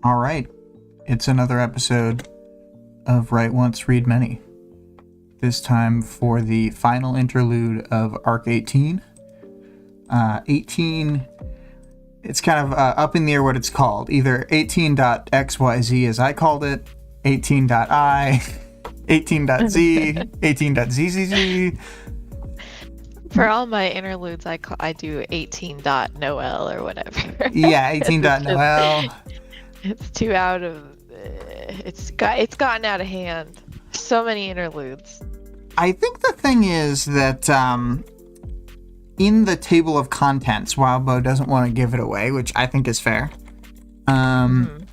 All right, it's another episode of Write Once, Read Many. This time for the final interlude of Arc 18. 18, it's kind of up in the air what it's called. Either 18.xyz as I called it, 18.I, 18.z, 18.zzz. For all my interludes, I do 18.noel or whatever. Yeah, 18.noel. It's too out of... It's gotten out of hand. So many interludes. I think the thing is that in the table of contents, Wildbow doesn't want to give it away, which I think is fair. And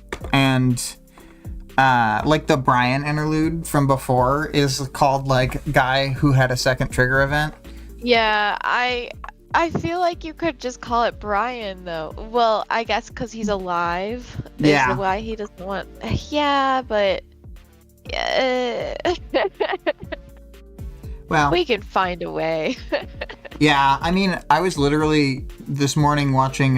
like the Brian interlude from before is called like Guy Who Had a Second Trigger Event. Yeah, I feel like you could just call it Brian, though. Well, I guess because he's alive. Yeah. Is why he doesn't want... Yeah, but... Well, we can find a way. yeah, I mean, I was literally this morning watching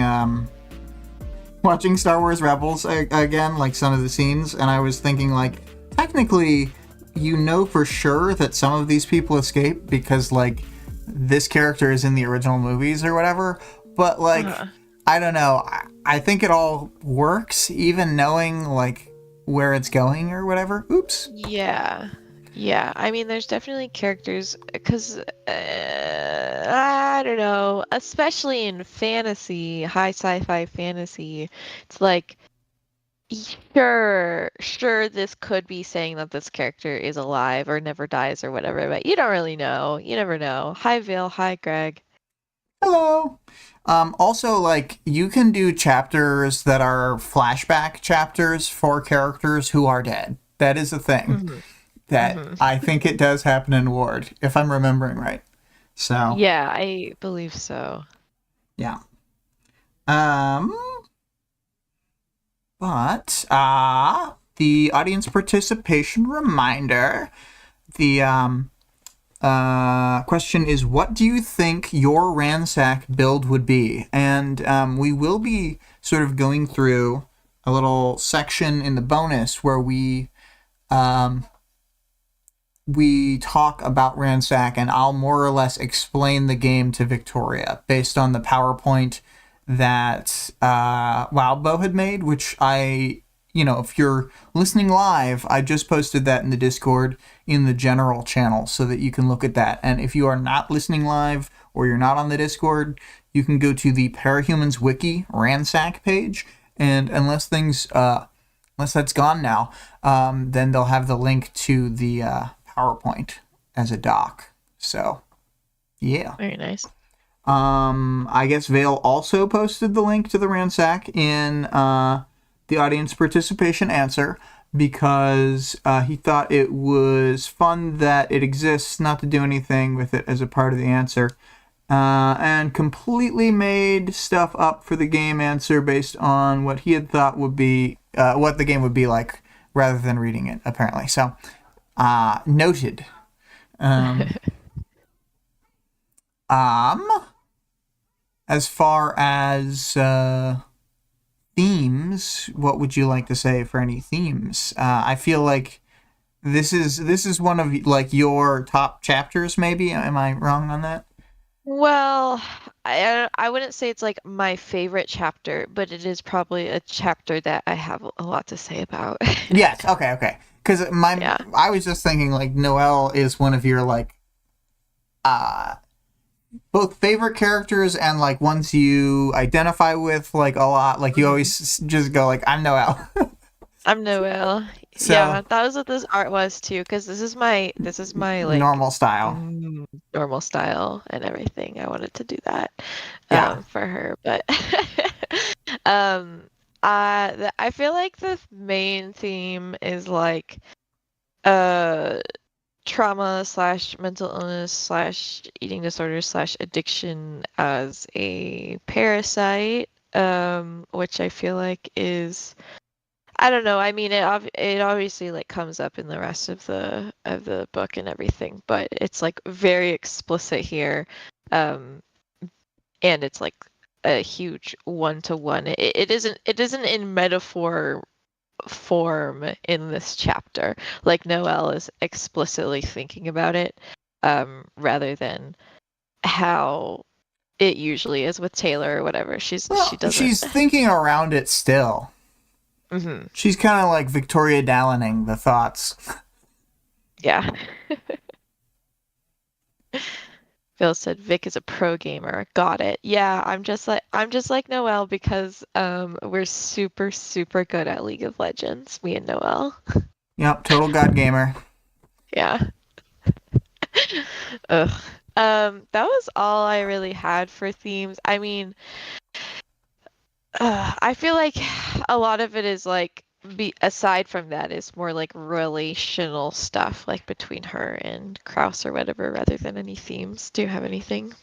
Star Wars Rebels again, like some of the scenes, and I was thinking, like, technically, you know for sure that some of these people escape because, like, this character is in the original movies or whatever, but, like, I don't know. I think it all works, even knowing, like, where it's going or whatever. Oops. Yeah. I mean, there's definitely characters, because, I don't know, especially in fantasy, high sci-fi fantasy, it's like, sure, this could be saying that this character is alive or never dies or whatever, but you don't really know. You never know. Hi, Vale. Hi, Greg. Hello. Also, like, you can do chapters that are flashback chapters for characters who are dead. That is a thing that I think it does happen in Ward, if I'm remembering right. So yeah, I believe so. Yeah. But the audience participation reminder. The question is, what do you think your ransack build would be? And we will be sort of going through a little section in the bonus where we talk about ransack, and I'll more or less explain the game to Victoria based on the PowerPoint that Wildbow had made, which if you're listening live, I just posted that in the Discord in the general channel so that you can look at that. And if you are not listening live or you're not on the Discord, you can go to the Parahumans Wiki ransack page, and unless that's gone now, then they'll have the link to the PowerPoint as a doc. So, yeah. Very nice. I guess Vale also posted the link to the ransack in the audience participation answer because he thought it was fun that it exists, not to do anything with it as a part of the answer, and completely made stuff up for the game answer based on what he had thought would be what the game would be like rather than reading it, apparently. So, noted. As far as themes, what would you like to say for any themes? I feel like this is one of like your top chapters, maybe. Am I wrong on that? Well, I wouldn't say it's like my favorite chapter, but it is probably a chapter that I have a lot to say about. Yes. Okay. Because I was just thinking like Noelle is one of your like both favorite characters and like ones you identify with like a lot. Like you always just go like, I'm Noelle. I'm Noelle. So, yeah, that was what this art was too, because this is my like normal style. Normal style and everything. I wanted to do that for her, but I feel like the main theme is like trauma / mental illness / eating disorder / addiction as a parasite, which I feel like is, I don't know. I mean, it obviously like comes up in the rest of the book and everything, but it's like very explicit here, and it's like a huge 1-to-1. It isn't in metaphor form in this chapter. Like Noelle is explicitly thinking about it, rather than how it usually is with Taylor or whatever. She Well, doesn't. she's thinking around it still. Hmm. She's kind of like Victoria Dallining the thoughts. Yeah. Phil said Vic is a pro gamer. Got it. Yeah, I'm just like Noelle because we're super super good at League of Legends, me and Noelle. Yep, total god gamer. Yeah. Ugh. That was all I really had for themes. I mean, I feel like a lot of it is like aside from that is more like relational stuff like between her and Kraus or whatever rather than any themes. Do you have anything?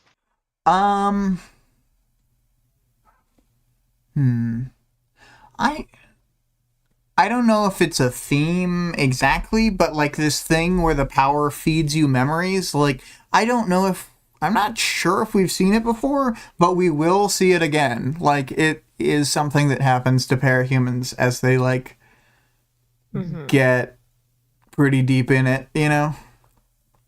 Um, hmm. I I don't know if it's a theme exactly, but like this thing where the power feeds you memories, like I don't know if I'm not sure if we've seen it before, but we will see it again. Like it is something that happens to parahumans as they like Hmm. get pretty deep in it, you know?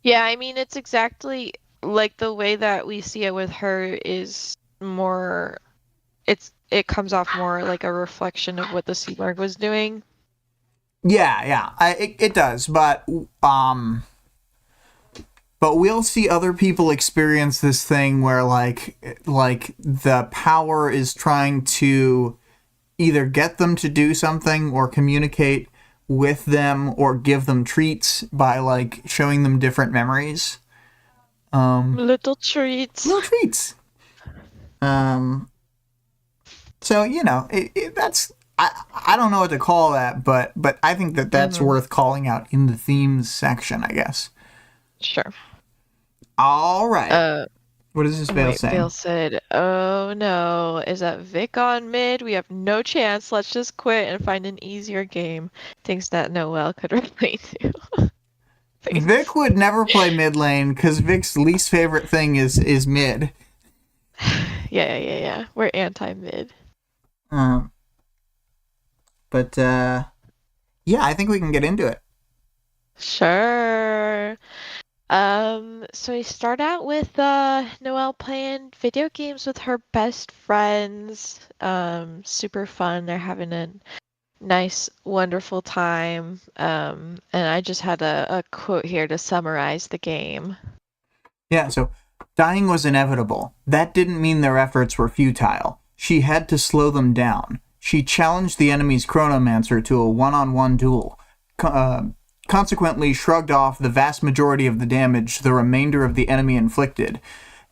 Yeah, I mean it's exactly like the way that we see it with her is more it comes off more like a reflection of what the Sea Mark was doing. Yeah, yeah, it does, but we'll see other people experience this thing where like the power is trying to either get them to do something or communicate with them or give them treats by like showing them different memories. Little treats. Little treats. Um, so you know, that's I don't know what to call that, but I think that that's Hmm. worth calling out in the themes section, I guess. Sure. All right. Uh, What is this Vale Wait, Vale saying? said, "Oh no, is that Vic on mid? We have no chance. Let's just quit and find an easier game." Things that Noelle could relate to. Vic Thanks. would never play mid lane because Vic's least favorite thing is mid. Yeah. We're anti-mid. Um, but yeah, I think we can get into it. Sure. So we start out with Noelle playing video games with her best friends. Super fun. They're having a nice, wonderful time. And I just had a quote here to summarize the game. Yeah, so dying was inevitable. That didn't mean their efforts were futile. She had to slow them down. She challenged the enemy's Chronomancer to a one-on-one duel, consequently shrugged off the vast majority of the damage the remainder of the enemy inflicted,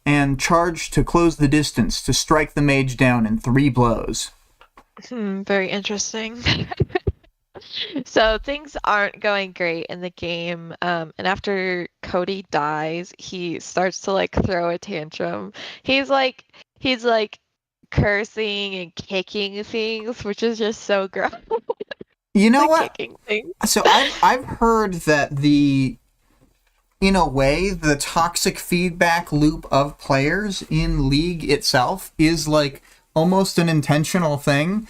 and charged to close the distance to strike the mage down in 3 blows. Very interesting. So things aren't going great in the game. And after Cody dies, he starts to like throw a tantrum. He's like cursing and kicking things, which is just so gross. You know The what? kicking thing. So I've heard that in a way, the toxic feedback loop of players in League itself is like almost an intentional thing,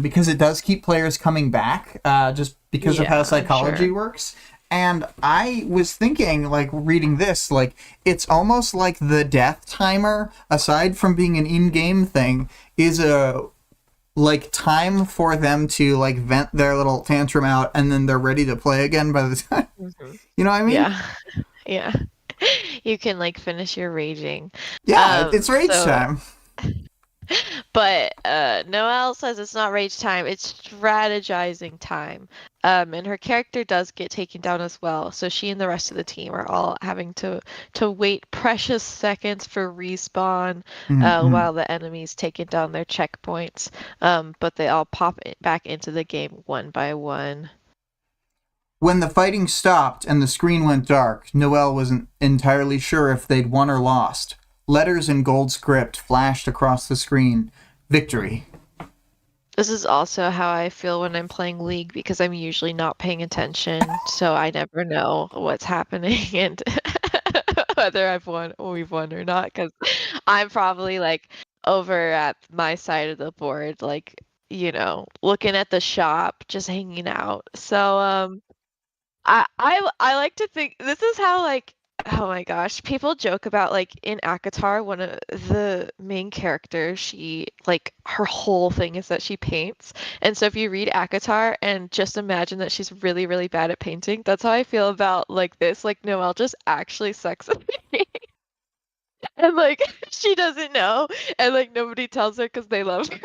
because it does keep players coming back, just because of how Yeah, psychology sure. works. And I was thinking, like, reading this, like, it's almost like the death timer, aside from being an in game thing, is a like time for them to like vent their little tantrum out and then they're ready to play again by the time. Hmm. You know what I mean? Yeah. Yeah. You can like finish your raging. Yeah, it's rage So time. but Noelle says it's not rage time, it's strategizing time. And her character does get taken down as well. So she and the rest of the team are all having to wait precious seconds for respawn Mm-hmm. while the enemy's taking down their checkpoints. But they all pop back into the game one by one. When the fighting stopped and the screen went dark, Noelle wasn't entirely sure if they'd won or lost. Letters in gold script flashed across the screen. Victory. This is also how I feel when I'm playing League because I'm usually not paying attention, so I never know what's happening and whether we've won or not, because I'm probably like over at my side of the board, like looking at the shop, just hanging out. So I like to think this is how like oh my gosh, people joke about like in ACOTAR, one of the main characters, she like her whole thing is that she paints. And so if you read ACOTAR and just imagine that she's really, really bad at painting, that's how I feel about like this. Like Noelle just actually sucks at painting. And like she doesn't know and like nobody tells her because they love her.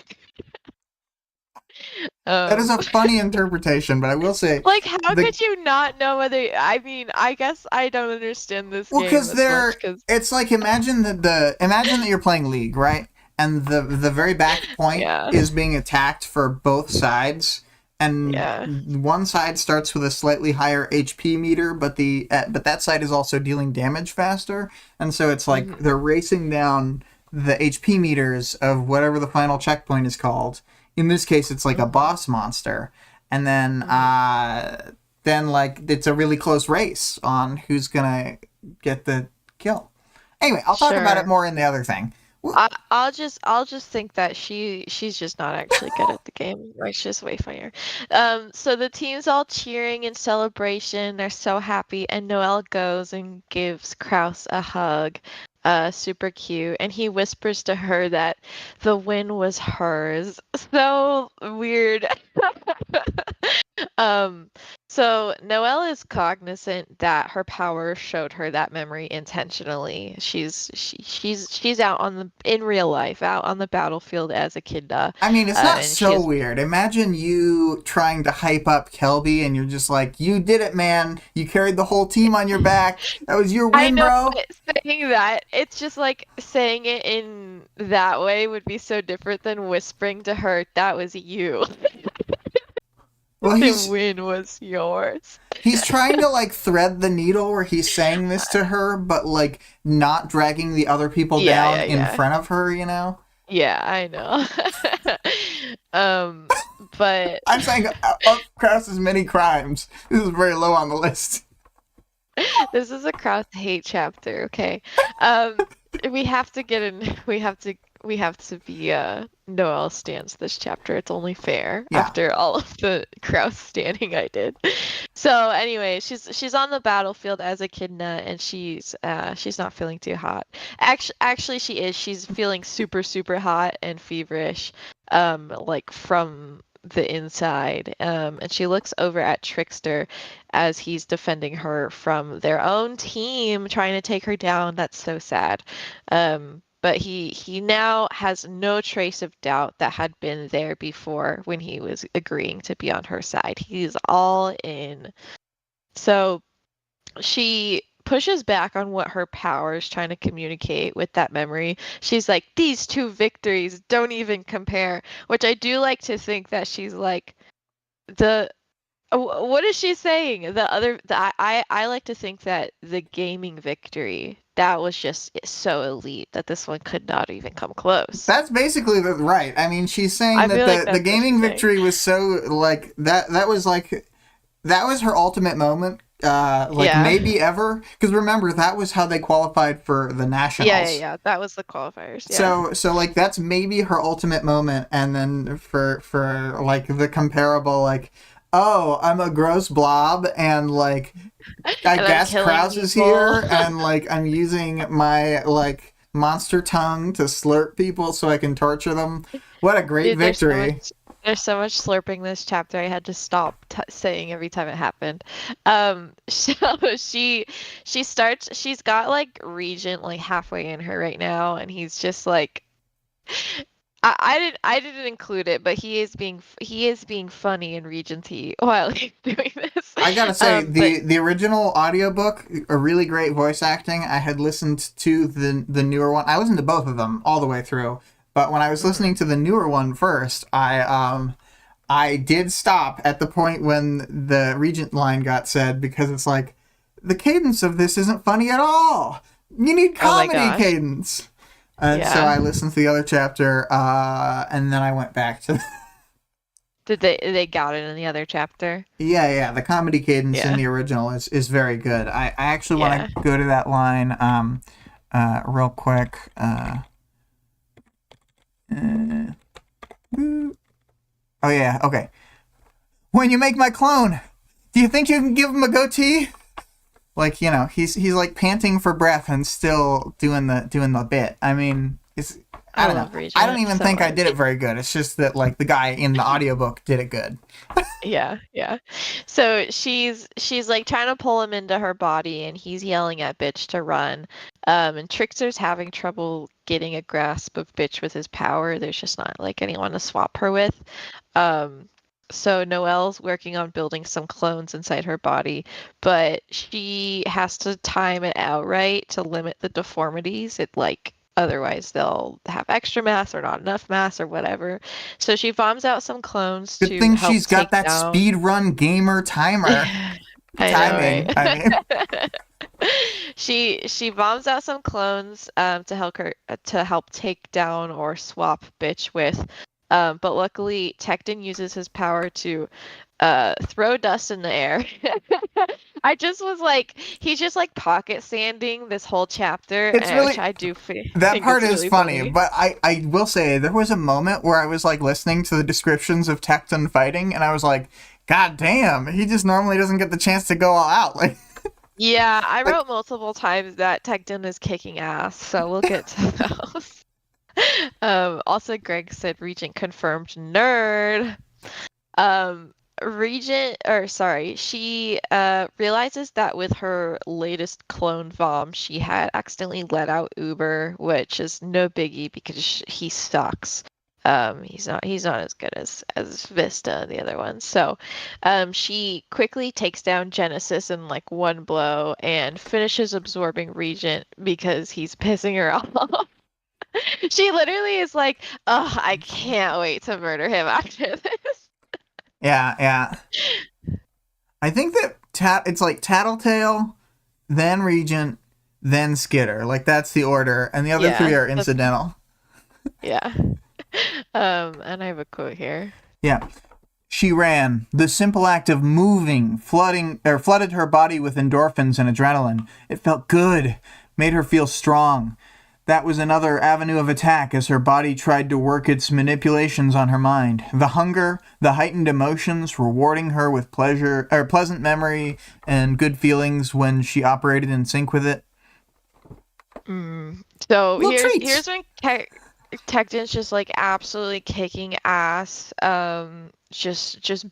That is Um a funny interpretation, but I will say Like, how the could you not know whether? I mean, I guess I don't understand this well, game because as much because it's like imagine that you're playing League, right? And the very back point yeah, is being attacked for both sides, and yeah, one side starts with a slightly higher HP meter, but that side is also dealing damage faster, and so it's like hmm they're racing down the HP meters of whatever the final checkpoint is called. In this case, it's like a hmm boss monster, and hmm then like it's a really close race on who's gonna get the kill. Anyway, I'll talk about it sure. more in the other thing. Well, I'll just think that she's just not actually good at the game. Like she's just way funnier. So the team's all cheering in celebration. They're so happy, and Noelle goes and gives Kraus a hug. Super cute, and he whispers to her that the win was hers. So weird. Um, so Noelle is cognizant that her power showed her that memory intentionally. She's out in real life, out on the battlefield as Echidna, I mean, it's not and she so is. weird. Imagine you trying to hype up Kelby, and you're just like, "You did it, man! You carried the whole team on your back. That was your I win, know, bro." but saying that, it's just like saying it in that way would be so different than whispering to her, "That was you. Well, The he's win was yours." he's trying to like thread the needle where he's saying this to her, but like not dragging the other people Yeah, down yeah, in yeah. front of her. You know. Yeah, I know. Um, but I'm saying up Krause's many crimes. This is very low on the list. this is a cross hate chapter, okay? Um, we have to get in. We have to be Noelle stands this chapter. It's only fair Yeah. after all of the Kraus standing I did. So anyway, she's on the battlefield as Echidna, and she's not feeling too hot. Actually, she is. She's feeling super super hot and feverish, like from the inside. And she looks over at Trickster as he's defending her from their own team trying to take her down. That's so sad. But he now has no trace of doubt that had been there before when he was agreeing to be on her side. He's all in. So she pushes back on what her power is trying to communicate with that memory. She's like, these two victories don't even compare, which I do like to think that she's like the what is she saying? I like to think that the gaming victory that was just so elite that this one could not even come close. That's basically right. I mean, she's saying I that feel like the that's what she's gaming saying. victory was so like that was her ultimate moment. Like Yeah. maybe ever, because remember that was how they qualified for the Yeah, yeah, nationals. yeah. That was the qualifiers. Yeah. So like that's maybe her ultimate moment, and then for like the comparable like, oh, I'm a gross blob, and like I And I'm guess killing Kraus is people. here, and like I'm using my like monster tongue to slurp people so I can torture them. What a great Dude, victory! there's so much slurping this chapter. I had to stop saying every time it happened. So she's got like Regent like halfway in her right now, and he's just like I didn't include it, but he is being funny and Regency while he's doing this. I gotta say But the original audiobook, a really great voice acting. I had listened to the newer one. I listened to both of them all the way through, but when I was listening mhm. to the newer one first, I did stop at the point when the Regent line got said because it's like the cadence of this isn't funny at all. You need Oh my comedy gosh, cadence. And so yeah. I listened to the other chapter, and then I went back to Did they got it in the other chapter? yeah. The comedy cadence in Yeah, the original is very good. I actually want yeah. to go to that line real quick. Uh, Oh yeah, okay. When you make my clone, do you think you can give him a goatee? Like, he's like panting for breath and still doing the bit. I mean, I I don't know. love I don't Regent even so think I did much. it very good. It's just that like the guy in the audiobook did it good. Yeah, yeah. So she's like trying to pull him into her body and he's yelling at Bitch to run. And Trickster's having trouble getting a grasp of Bitch with his power. There's just not like anyone to swap her with. Um, so Noelle's working on building some clones inside her body, but she has to time it out right to limit the deformities. It like otherwise they'll have extra mass or not enough mass or whatever. So she bombs out some clones Good to thing help she's got take that down. speed run gamer timer I know, timing. I mean, right? She bombs out some clones to help take down or swap Bitch with. But luckily Tecton uses his power to throw dust in the air. I just was like, he's just like pocket sanding this whole chapter, it's which really I do that think part it's is really funny, funny. but I will say there was a moment where I was like listening to the descriptions of Tecton fighting, and I was like, God damn, he just normally doesn't get the chance to go all out. Like, Yeah, I like wrote multiple times that Tecton is kicking ass, so we'll get to those. Also, Greg said Regent confirmed nerd. Um, Regent, or sorry, she realizes that with her latest clone bomb, she had accidentally let out Uber, which is no biggie because he sucks. He's not as good as Vista and the other ones. So, she quickly takes down Genesis in like one blow and finishes absorbing Regent because he's pissing her off. She literally is like, "Oh, I can't wait to murder him after this." yeah, yeah. I think that it's like Tattletale, then Regent, then Skitter. Like that's the order, and the other three Yeah, are incidental. yeah. And I have a quote here. Yeah. She ran. The simple act of moving, flooded her body with endorphins and adrenaline. It felt good, made her feel strong. That was another avenue of attack as her body tried to work its manipulations on her mind. The hunger, the heightened emotions, rewarding her with pleasure or pleasant memory and good feelings when she operated in sync with it. So Little here's treats. when Tecton's just like absolutely kicking ass. Just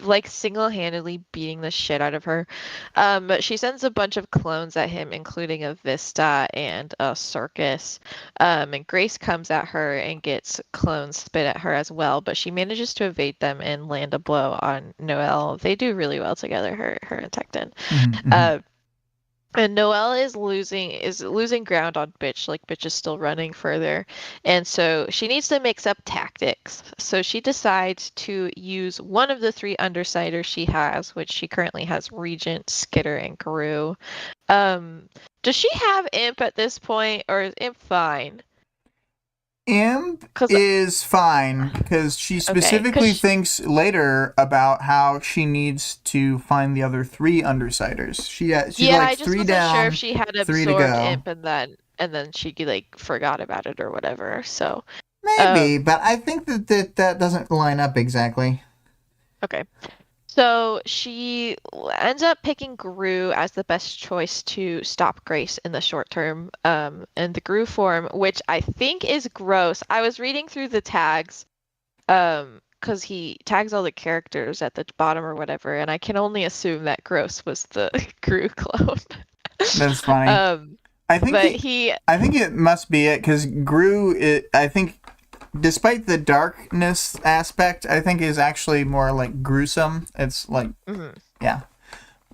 like single-handedly beating the shit out of her. But she sends a bunch of clones at him, including a Vista and a Circus. And Grace comes at her and gets clones spit at her as well, but she manages to evade them and land a blow on Noelle. They do really well together, her and Tecton. Mm-hmm, mm-hmm. Uh, and Noelle is losing ground on Bitch, like Bitch is still running further. And so she needs to mix up tactics. So she decides to use one of the three Undersiders she has, which she currently has Regent, Skitter, and Gru. Does she have Imp at this point, or is Imp fine? Imp Cause is fine because she okay, specifically thinks later about how she needs to find the other three Undersiders. She's yeah, like I just three wasn't sure if down, she had three to absorbed go. Imp and then she like forgot about it or whatever. So Maybe, um but I think that doesn't line up exactly. okay. So she ends up picking Gru as the best choice to stop Grace in the short term. And the Gru form, which I think is gross. I was reading through the tags, because he tags all the characters at the bottom or whatever, and I can only assume that Gross was the Gru clone. That's funny. Um, I think but it, he, I think it must be it because Gru. I think, despite the darkness aspect, I think is actually more like gruesome. It's like mhm, yeah,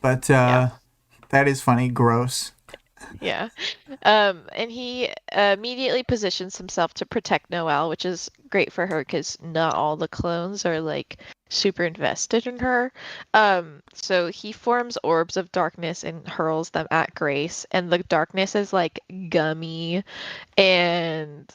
but yeah. that is funny. Gross. Yeah. And he immediately positions himself to protect Noelle, which is great for her because not all the clones are like super invested in her. So he forms orbs of darkness and hurls them at Grace, and the darkness is like gummy and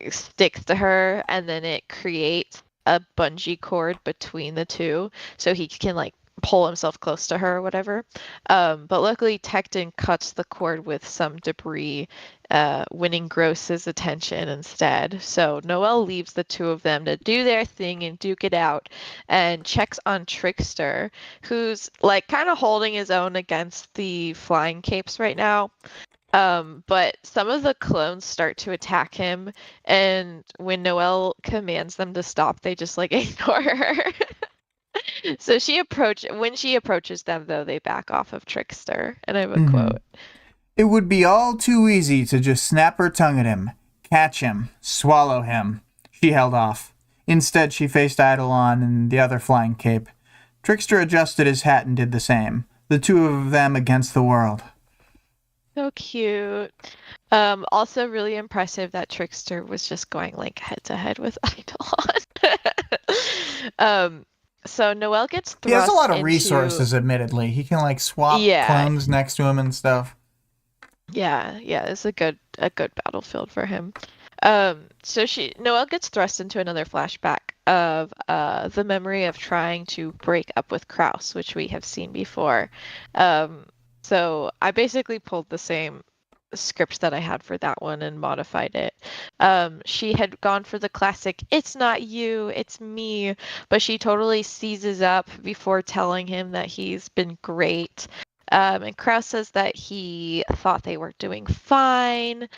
sticks to her, and then it creates a bungee cord between the two, so he can like pull himself close to her or whatever. But luckily, Tecton cuts the cord with some debris, winning Gross's attention instead. So Noelle leaves the two of them to do their thing and duke it out, and checks on Trickster, who's like kind of holding his own against the flying capes right now. But some of the clones start to attack him, and when Noelle commands them to stop, they just like ignore her. So when she approaches them, though, they back off of Trickster. And I have a Mm-hmm. quote. It would be all too easy to just snap her tongue at him, catch him, swallow him. She held off. Instead, she faced Eidolon and the other flying cape. Trickster adjusted his hat and did the same. The two of them against the world. So cute. Also really impressive that Trickster was just going like head to head with Eidolon. So Noelle gets thrust He has a lot of into... resources, admittedly. He can like swap Yeah, clones next to him and stuff. yeah, it's a good battlefield for him. So Noelle gets thrust into another flashback of the memory of trying to break up with Kraus, which we have seen before. So I basically pulled the same script that I had for that one and modified it. She had gone for the classic, it's not you, it's me, but she totally seizes up before telling him that he's been great. And Kraus says that he thought they were doing fine,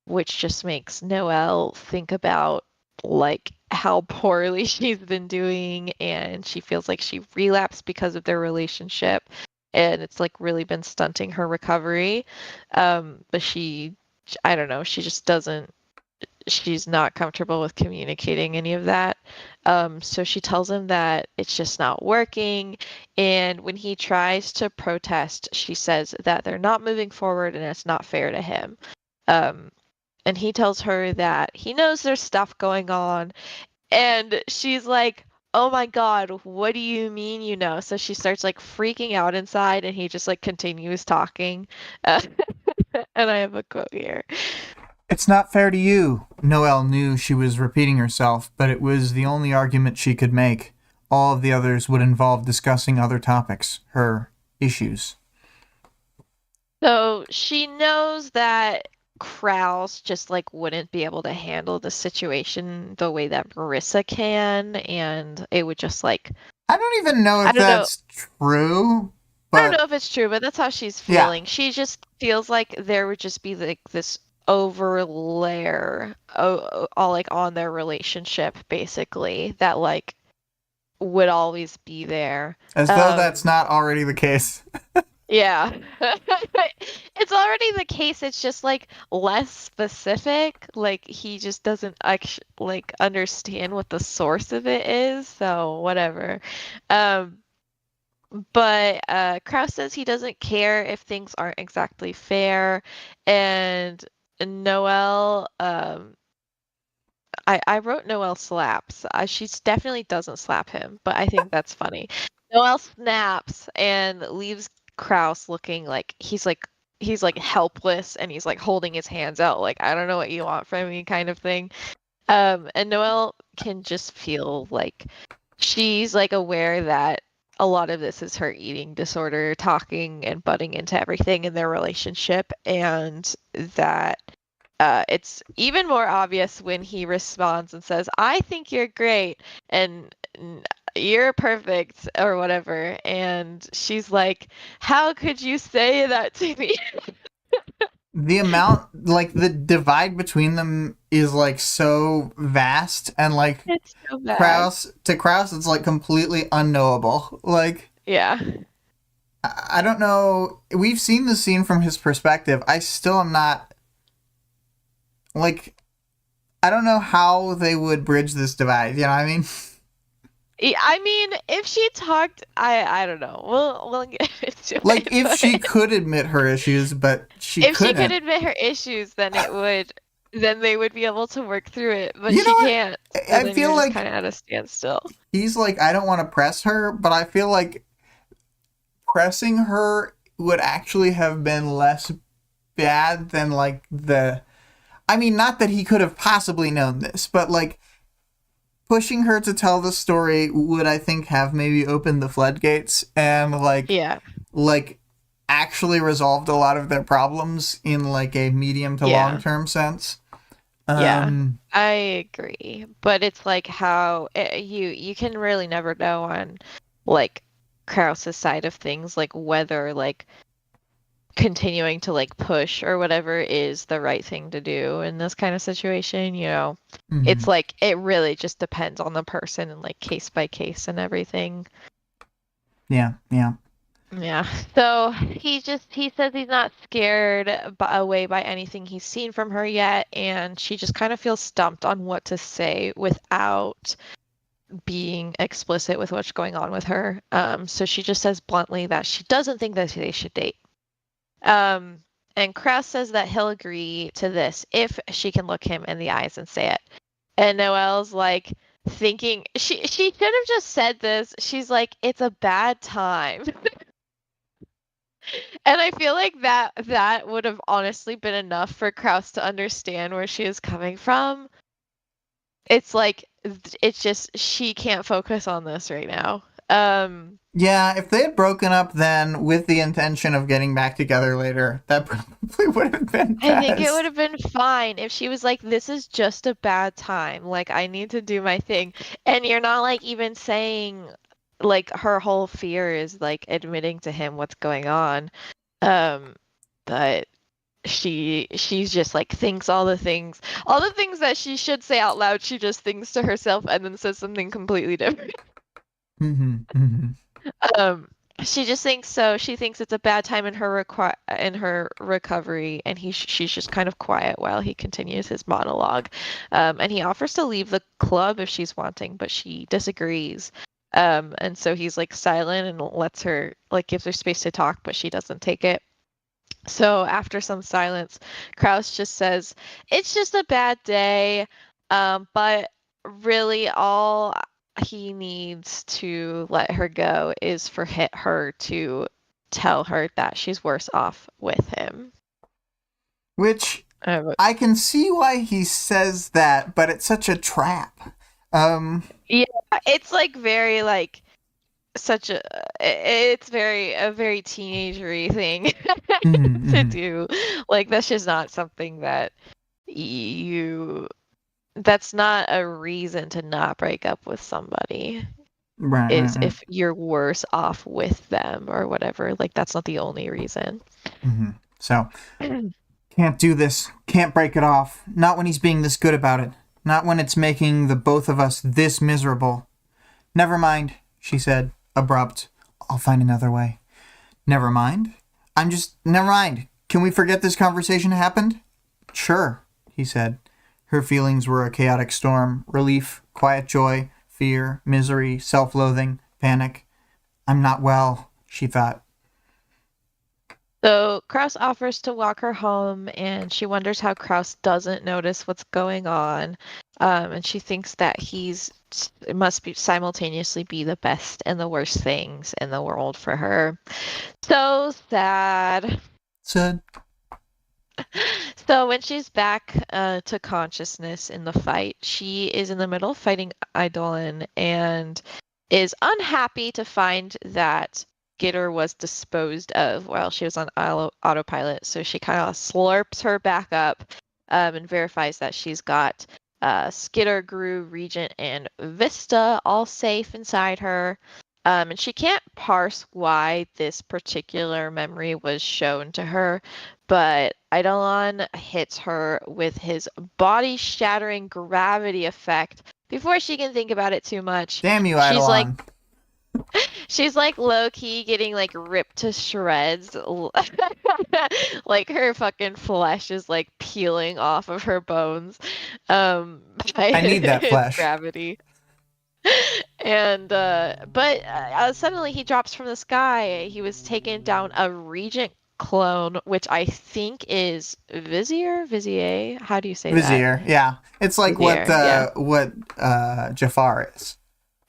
which just makes Noelle think about like how poorly she's been doing, and she feels like she relapsed because of their relationship, and it's like really been stunting her recovery. But I don't know, she just doesn't, she's not comfortable with communicating any of that. So she tells him that it's just not working. And when he tries to protest, she says that they're not moving forward and it's not fair to him. And he tells her that he knows there's stuff going on. And she's like, oh my God, what do you mean you know? So she starts like freaking out inside, and he just like continues talking. Uh, and I have a quote here. It's not fair to you. Noelle knew she was repeating herself, but it was the only argument she could make. All of the others would involve discussing other topics, her issues. So she knows that Kraus just like wouldn't be able to handle the situation the way that Marissa can, and it would just like, I don't even know I if don't know. that's true, I don't but know if it's true, but that's how she's yeah. feeling. She just feels like there would just be like this over layer, all like on their relationship, basically, that like would always be there. As though that's not already the case. Yeah. It's already the case. It's just like less specific. Like he just doesn't actually like understand what the source of it is. So whatever. Um, but Kraus says he doesn't care if things aren't exactly fair, and Noelle, I wrote Noelle slaps. She definitely doesn't slap him, but I think that's funny. Noelle snaps and leaves Kraus looking like he's like helpless, and he's like holding his hands out like I don't know what you want from me kind of thing. And Noelle can just feel like she's like aware that a lot of this is her eating disorder talking and butting into everything in their relationship, and that it's even more obvious when he responds and says, I think you're great and you're perfect or whatever. And she's like, how could you say that to me? The amount, like, the divide between them is, like, so vast, and, like, It's so bad. Kraus, it's, like, completely unknowable. Like, Yeah. I don't know. We've seen the scene from his perspective. I still am not, like, I don't know how they would bridge this divide, you know what I mean? I mean, if she talked, I don't know. We'll get into Like, it, if but she could admit her issues, but she if she could couldn't. admit her issues, then they would be able to work through it, but You know she what? can't. So I then you're feel just kind like of at a standstill. he's like, I don't want to press her, but I feel like pressing her would actually have been less bad than, like, I mean, not that he could have possibly known this, but, like, pushing her to tell the story would, I think, have maybe opened the floodgates and Yeah. like actually resolved a lot of their problems in like a medium to long term sense. Yeah, I agree. But it's like how you can really never know on like Krause's side of things, like whether like continuing to like push or whatever is the right thing to do in this kind of situation, you know. It's like it really just depends on the person and like case by case and everything. Yeah. Yeah. So he says he's not scared away by anything he's seen from her yet, and she just kind of feels stumped on what to say without being explicit with what's going on with her. So she just says bluntly that she doesn't think that they should date. And Krause says that he'll agree to this if she can look him in the eyes and say it. And Noelle's like thinking she should have just said this. She's like, it's a bad time. And I feel like that would have honestly been enough for Krause to understand where she is coming from. It's like it's just she can't focus on this right now. Yeah, if they had broken up then with the intention of getting back together later, that probably would have been best. I think it would have been fine if she was like, this is just a bad time. Like, I need to do my thing. And you're not like even saying like her whole fear is like admitting to him what's going on. But she's just like thinks all the things that she should say out loud, she just thinks to herself and then says something completely different. She just thinks so. She thinks it's a bad time in her recovery, and she's just kind of quiet while he continues his monologue. And he offers to leave the club if she's wanting, but she disagrees. And so he's like silent and lets her like gives her space to talk, but she doesn't take it. So after some silence, Krause just says, "It's just a bad day, but really all he needs to let her go is for her to tell her that she's worse off with him." Which I can see why he says that, but it's such a trap. Yeah, it's like very like it's a very teenagery thing to do. Like that's just not something that that's not a reason to not break up with somebody. Right. If you're worse off with them or whatever. Like that's not the only reason. So can't do this. Can't break it off. Not when he's being this good about it. Not when it's making the both of us this miserable. Never mind, she said, abrupt. I'll find another way. Never mind? Never mind. Can we forget this conversation happened? Sure, he said. Her feelings were a chaotic storm. Relief, quiet joy, fear, misery, self-loathing, panic. I'm not well, she thought. So Krause offers to walk her home, and she wonders how Krause doesn't notice what's going on. And she thinks that it must be simultaneously be the best and the worst things in the world for her. So sad. Sad. So when she's back to consciousness in the fight, she is in the middle of fighting Eidolon and is unhappy to find that Skitter was disposed of while she was on autopilot. So she kind of slurps her back up and verifies that she's got Skitter, Gru, Regent, and Vista all safe inside her. And she can't parse why this particular memory was shown to her, but Eidolon hits her with his body-shattering gravity effect before she can think about it too much. Damn you, Eidolon. She's like low-key getting like ripped to shreds. Like her fucking flesh is like peeling off of her bones. By I need that flesh. Gravity. And but suddenly he drops from the sky. He was taken down a Regent clone, which I think is Vizier. How do you say Vizier, that? Yeah. It's like Vizier, what Jafar is.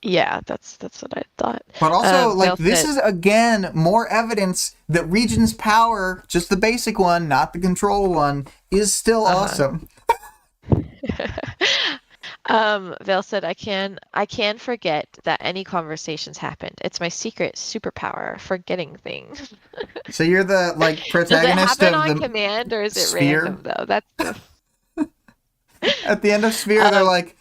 Yeah, that's what I thought. But also, like, this is, again, more evidence that Regent's power, just the basic one, not the control one, is still awesome. Vale said, I can forget that any conversations happened. It's my secret superpower, forgetting things. So you're the like Does it protagonist happen of on the command or is it sphere. random though? That's the At the end of sphere, they're um like,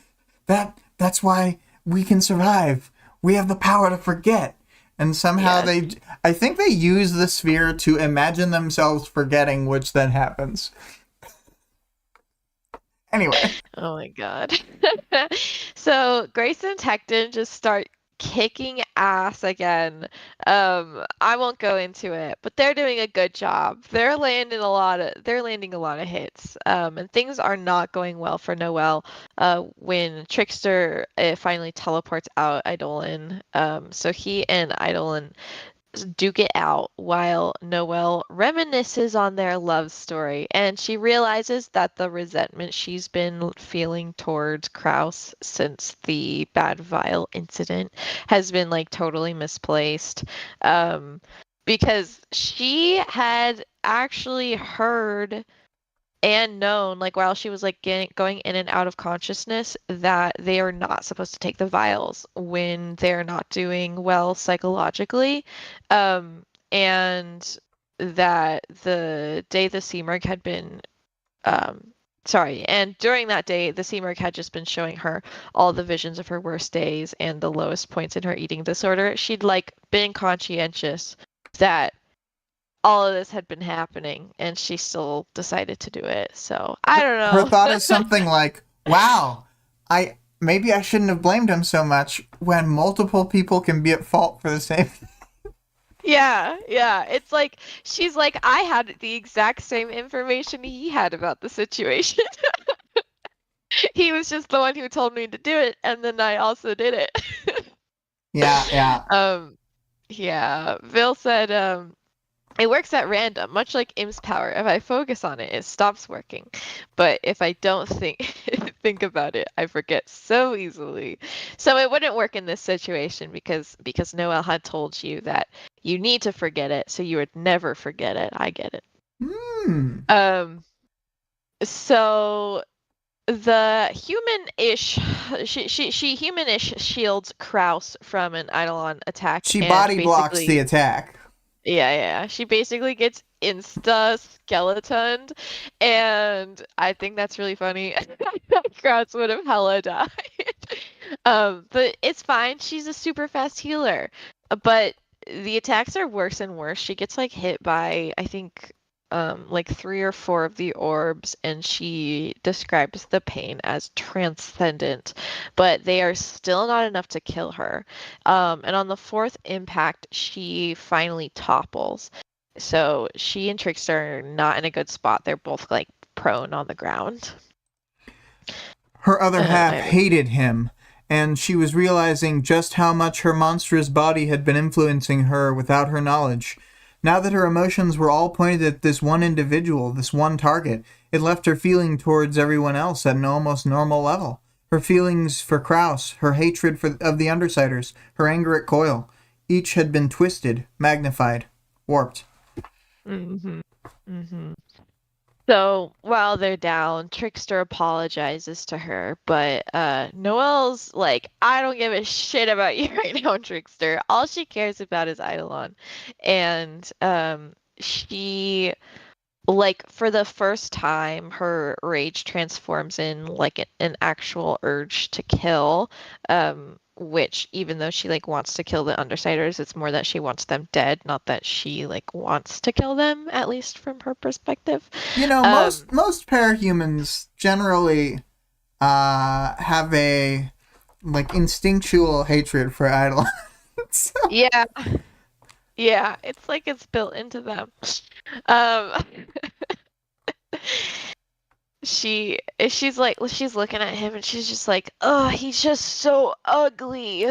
that's why we can survive. We have the power to forget. And somehow yes. I think they use the sphere to imagine themselves forgetting, which then happens. Anyway, Oh my God. So Grace and Tecton just start kicking ass again. I won't go into it, but they're doing a good job. They're landing a lot of hits. And things are not going well for Noelle. When Trickster finally teleports out Eidolon. So he and Eidolon duke it out while Noelle reminisces on their love story, and she realizes that the resentment she's been feeling towards Kraus since the Bad Vial incident has been like totally misplaced. Um, because she had actually heard and known, like while she was like going in and out of consciousness, that they are not supposed to take the vials when they're not doing well psychologically, and that the day the Seamerg had been, um, sorry, and during that day, the Seamerg had just been showing her all the visions of her worst days and the lowest points in her eating disorder. She'd like been conscientious that all of this had been happening and she still decided to do it. So I don't her thought know. is something like, wow, maybe I shouldn't have blamed him so much when multiple people can be at fault for the same. Yeah, yeah. It's like she's like, I had the exact same information he had about the situation. He was just the one who told me to do it, and then I also did it. Yeah, yeah. um, yeah. Bill said, it works at random, much like Im's power. If I focus on it, it stops working. But if I don't think think about it, I forget so easily. So it wouldn't work in this situation because Noel had told you that you need to forget it, so you would never forget it. I get it. Hmm. Um, so the human-ish she human-ish shields Kraus from an Eidolon attack She and body blocks the basically attack. yeah. She basically gets insta-skeletoned, and I think that's really funny. Krauts would have hella died. But it's fine. She's a super fast healer. But the attacks are worse and worse. She gets like hit by, I think, like 3 or 4 of the orbs, and she describes the pain as transcendent, but they are still not enough to kill her. And on the 4th impact, she finally topples. So she and Trickster are not in a good spot. They're both like prone on the ground. Her other half I mean, hated him, and she was realizing just how much her monstrous body had been influencing her without her knowledge. Now that her emotions were all pointed at this one individual, this one target, it left her feeling towards everyone else at an almost normal level. Her feelings for Kraus, her hatred of the Undersiders, her anger at Coil, each had been twisted, magnified, warped. hmm hmm So while they're down, Trickster apologizes to her, but Noelle's like, I don't give a shit about you right now, Trickster. All she cares about is Eidolon. And she, like, for the first time, her rage transforms in like an actual urge to kill. Which even though she like wants to kill the Undersiders, it's more that she wants them dead, not that she like wants to kill them, at least from her perspective. You know, Um, most parahumans generally have a like instinctual hatred for idols. So, yeah, yeah, it's like it's built into them. Um, she's looking at him and she's just like, oh, he's just so ugly.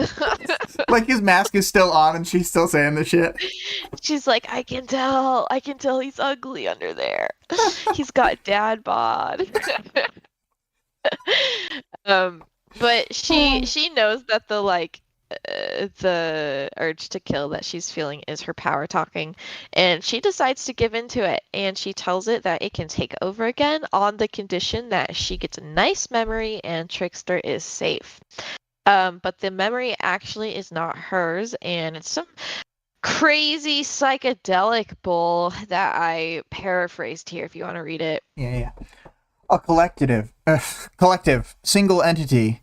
like his mask is still on and she's still saying the shit. She's like, I can tell he's ugly under there. He's got dad bod. Um, but she knows that the like the urge to kill that she's feeling is her power talking, and she decides to give into it, and she tells it that it can take over again on the condition that she gets a nice memory and Trickster is safe. But the memory actually is not hers, and it's some crazy psychedelic bull that I paraphrased here if you want to read it. Yeah. A collective, single entity,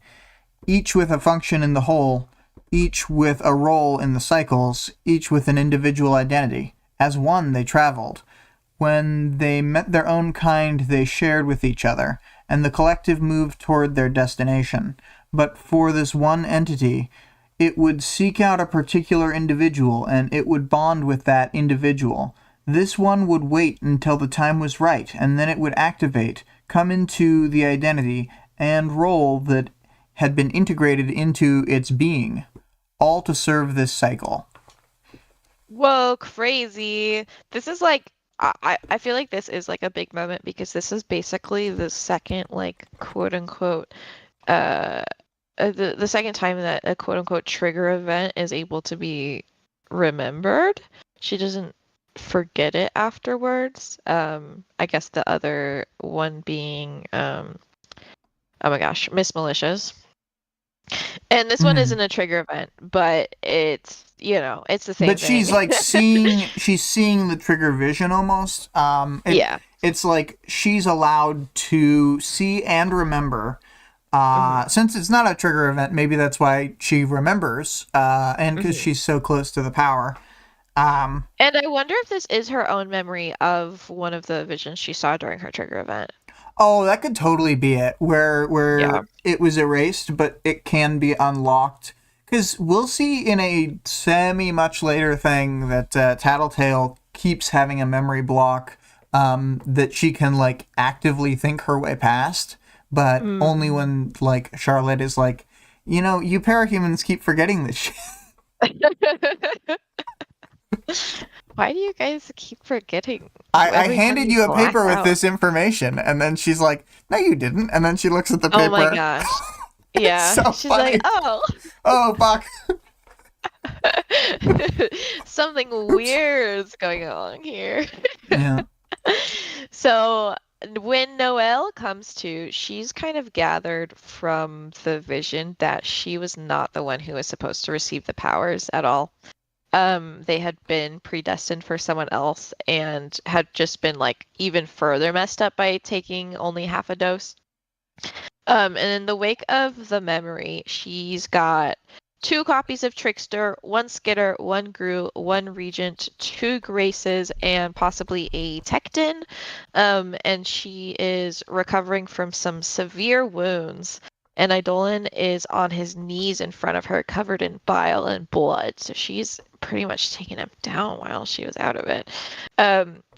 each with a function in the whole, each with a role in the cycles, each with an individual identity. As one, they traveled. When they met their own kind, they shared with each other, and the collective moved toward their destination. But for this one entity, it would seek out a particular individual, and it would bond with that individual. This one would wait until the time was right, and then it would activate, come into the identity, and role that had been integrated into its being, all to serve this cycle. Whoa, crazy. This is like, I feel like this is like a big moment because this is basically the second, like, quote unquote, the second time that a quote unquote trigger event is able to be remembered. She doesn't forget it afterwards. I guess the other one being, oh my gosh, Miss Malicious. And this one isn't a trigger event, but it's, it's the same But thing. she's like she's seeing the trigger vision almost. Yeah. It's like she's allowed to see and remember. Since it's not a trigger event, maybe that's why she remembers, and because she's so close to the power. And I wonder if this is her own memory of one of the visions she saw during her trigger event. Oh, that could totally be it, where Yeah. it was erased, but it can be unlocked. Because we'll see in a much later thing that Tattletale keeps having a memory block that she can like actively think her way past, but only when like Charlotte is like, you parahumans keep forgetting this shit. Why do you guys keep forgetting? I handed you a paper with this information, and then she's like, "No, you didn't." And then she looks at the paper. Oh my gosh! Yeah, so she's funny. like, "Oh, oh fuck." Something weird's going on here." Yeah. So when Noelle comes to, she's kind of gathered from the vision that she was not the one who was supposed to receive the powers at all. They had been predestined for someone else and had just been like even further messed up by taking only half a dose. And in the wake of the memory, she's got 2 copies of Trickster, 1 Skitter, 1 Gru, 1 Regent, 2 Graces, and possibly a Tecton. And she is recovering from some severe wounds. And Eidolon is on his knees in front of her, covered in bile and blood. So she's pretty much taking him down while she was out of it.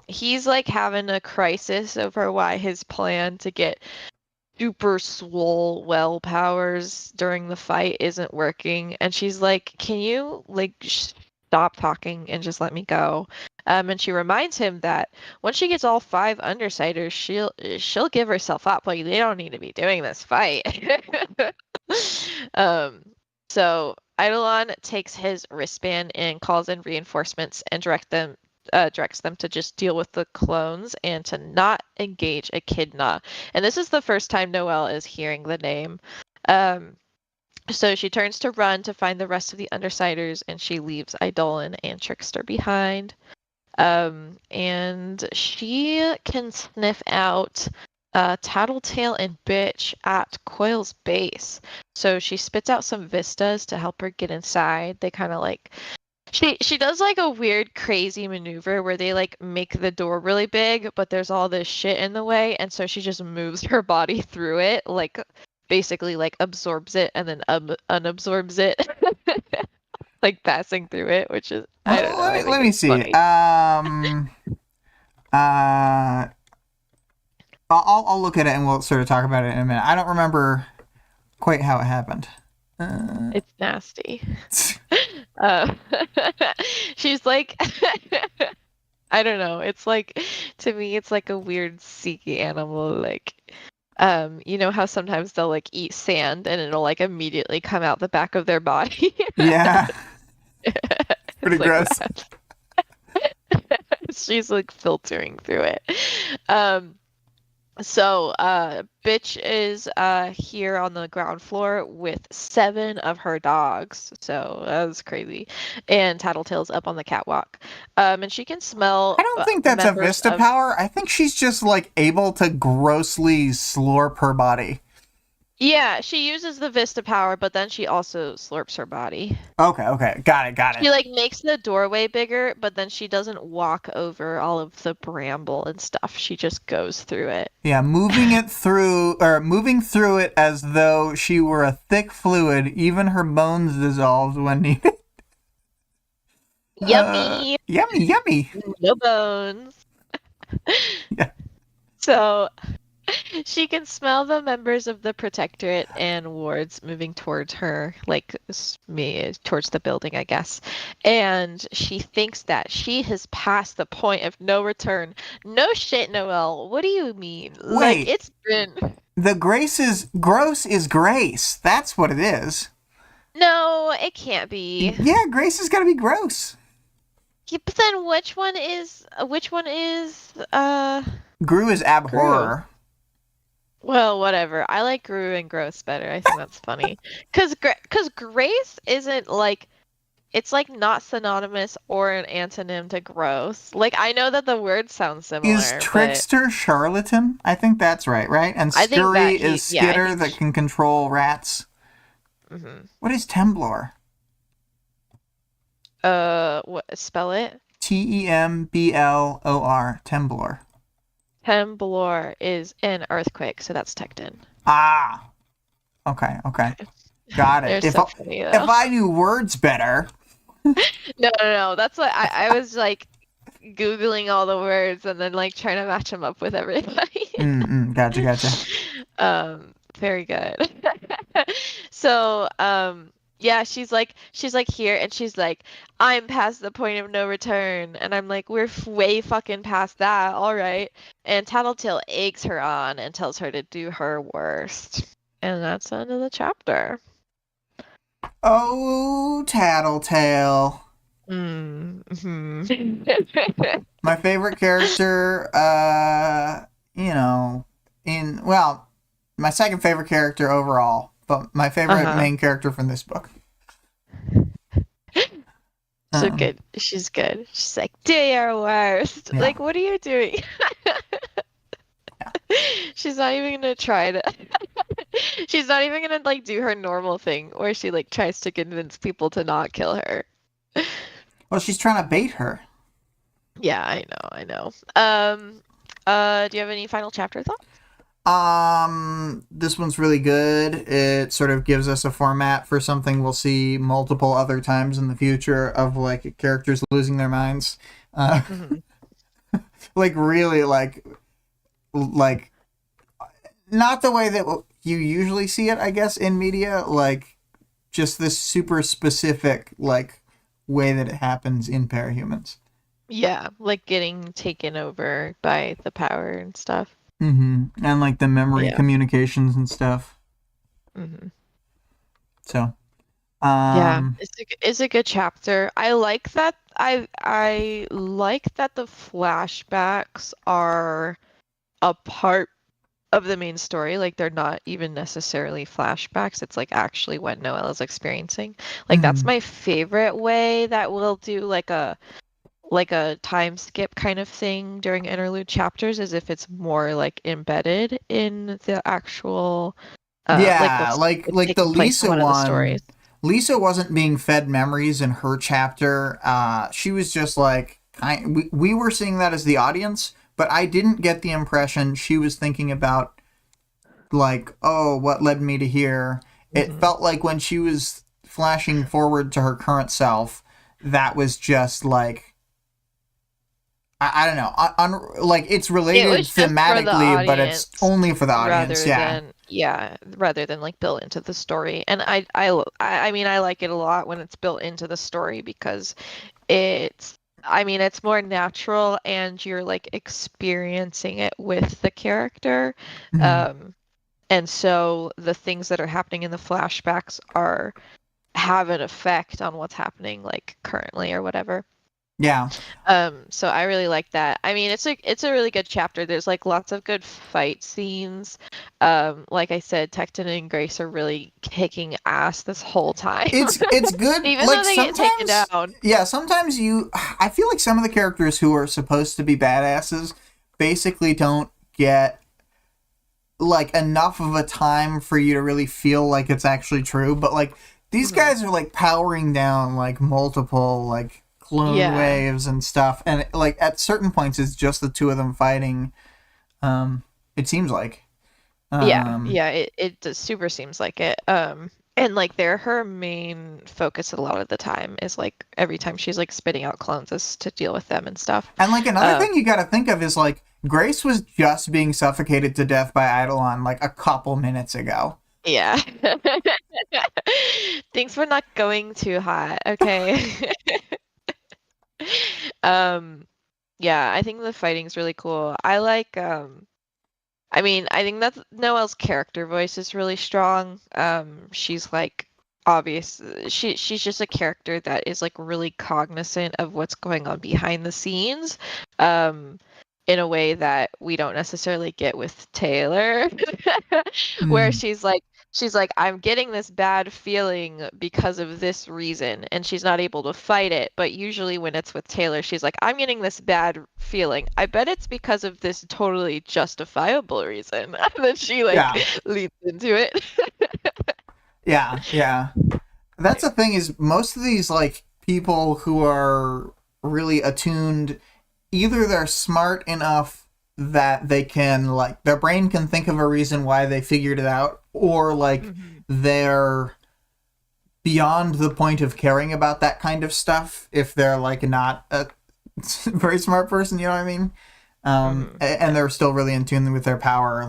He's like having a crisis over why his plan to get super swole well powers during the fight isn't working. And she's like, can you like stop talking and just let me go? And she reminds him that once she gets all 5 Undersiders, she'll give herself up. Like, they don't need to be doing this fight. So Eidolon takes his wristband and calls in reinforcements and directs them to just deal with the clones and to not engage Echidna. And this is the first time Noelle is hearing the name. So she turns to run to find the rest of the Undersiders, and she leaves Eidolon and Trickster behind. And she can sniff out Tattletale and Bitch at Coil's base. So she spits out some vistas to help her get inside. They kind of like she does like a weird crazy maneuver where they like make the door really big, but there's all this shit in the way, and so she just moves her body through it, like basically like absorbs it and then unabsorbs it. Like passing through it, which is I don't know. Let me see. Funny. I'll look at it and we'll sort of talk about it in a minute. I don't remember quite how it happened. It's nasty. She's like, I don't know. It's like, to me, it's like a weird seeky animal. Like, You know how sometimes they'll like eat sand and it'll like immediately come out the back of their body? Yeah, pretty It's like gross. that. She's like filtering through it. Um, Bitch is here on the ground floor with 7 of her dogs. So that was crazy. And Tattletale's up on the catwalk. And she can I smell don't think that's a members Vista of. power. I think she's just like able to grossly slurp her body. Yeah, she uses the Vista power, but then she also slurps her body. Okay, got it. She like makes the doorway bigger, but then she doesn't walk over all of the bramble and stuff. She just goes through it. Yeah, moving through it as though she were a thick fluid. Even her bones dissolved when needed. Yummy! Yummy, yummy. No bones. Yeah. So she can smell the members of the Protectorate and wards moving towards her, like me towards the building, I guess. And she thinks that she has passed the point of no return. No shit, Noelle. What do you mean? Like Wait, it's been. the gross is grace. That's what it is. No, it can't be. Yeah, grace is gotta be gross. Yeah, but then which one is Gru is Gru? abhorror. Well, whatever. I like Gru and Gross better. I think that's funny. Cause Grace isn't like it's like not synonymous or an antonym to gross. Like I know that the words sound Is similar, but trickster charlatan? I think that's right? And I think that scurry is I skitter think that can control rats. mhm. What is temblor? What spell it? Temblor. Temblor. Temblor is an earthquake, so that's Tecton. Ah. Okay. Got it. They're so funny If though. I knew words better. No. That's what I was like Googling all the words and then like trying to match them up with everybody. Gotcha. Very good. So, yeah, she's like here and she's like, I'm past the point of no return. And I'm like, we're way fucking past that. All right. And Tattletale eggs her on and tells her to do her worst. And that's the end of the chapter. Oh, Tattletale. Mm-hmm. My favorite character, my second favorite character overall, but my favorite Uh-huh. main character from this book. So Um, good. She's good. She's like, do your worst. yeah. Like, what are you doing? Yeah. She's not even gonna try to. She's not even gonna like do her normal thing where she like tries to convince people to not kill her. Well, she's trying to bait her. Yeah, I know. Do you have any final chapter thoughts? This one's really good. It sort of gives us a format for something we'll see multiple other times in the future of like characters losing their minds. Mhm. Like really like not the way that you usually see it, I guess, in media, like just this super specific like way that it happens in parahumans. Yeah, like getting taken over by the power and stuff. And like the memory Yeah. communications and stuff. hmm So, Yeah, um, it's a good chapter. I like that. I like that the flashbacks are a part of the main story. Like they're not even necessarily flashbacks. It's like actually what Noelle is experiencing. Like that's mhm. my favorite way that we'll do like a time skip kind of thing during interlude chapters, is if it's more like embedded in the actual like Yeah, what's like the taking place in Lisa one of the one. stories. Lisa wasn't being fed memories in her chapter. She was just like we were seeing that as the audience, but I didn't get the impression she was thinking about like, oh, what led me to here. It hmm felt like when she was flashing forward to her current self, that was just like I don't know, like it's It related was just for the thematically, but it's audience only for the audience. Yeah. rather than like built into the story. And I mean I like it a lot when it's built into the story because it's more natural and you're like experiencing it with the character. Mhm. Um And so the things that are happening in the flashbacks have an effect on what's happening like currently or whatever. Yeah. So I really like that. I mean, it's a really good chapter. There's like lots of good fight scenes. Like I said, Tecton and Grace are really kicking ass this whole time. It's good. Even Like though they get taken sometimes, down. yeah, sometimes I feel like some of the characters who are supposed to be badasses basically don't get like enough of a time for you to really feel like it's actually true. But like these Mhm. guys are like powering down like multiple like clone Yeah. waves and stuff, and like at certain points it's just the two of them fighting. It seems like. Yeah, Um, yeah, it does super seems like it. And like they're her main focus a lot of the time is like every time she's like spitting out clones is to deal with them and stuff. and like another Um, thing you got to think of is like Grace was just being suffocated to death by Eidolon like a couple minutes ago. yeah. Thanks for not going too hot, okay? Um, yeah, I think the fighting's really cool. I mean, I think that Noelle's character voice is really strong. She's like obvious. She's just a character that is like really cognizant of what's going on behind the scenes, um, in a way that we don't necessarily get with Taylor, where Mm, she's like, I'm getting this bad feeling because of this reason, and she's not able to fight it. But usually when it's with Taylor, she's like, I'm getting this bad feeling. I bet it's because of this totally justifiable reason. And then she like yeah, leads into it. yeah, yeah. That's the thing is most of these like people who are really attuned, either they're smart enough that they can like their brain can think of a reason why they figured it out, or like Mhm. they're beyond the point of caring about that kind of stuff if they're like not a very smart person, you know what I mean? And Yeah. they're still really in tune with their power.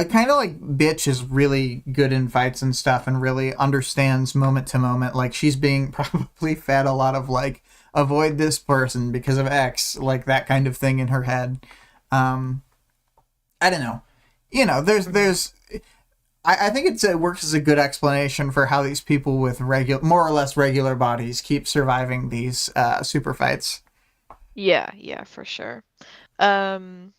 Kind of like bitch is really good in fights and stuff and really understands moment to moment. Like she's being probably fed a lot of like avoid this person because of X, like that kind of thing in her head. Um, I don't know. You know, Mhm. I think it works as a good explanation for how these people with more or less regular bodies keep surviving these super fights. Yeah, yeah, for sure. Um,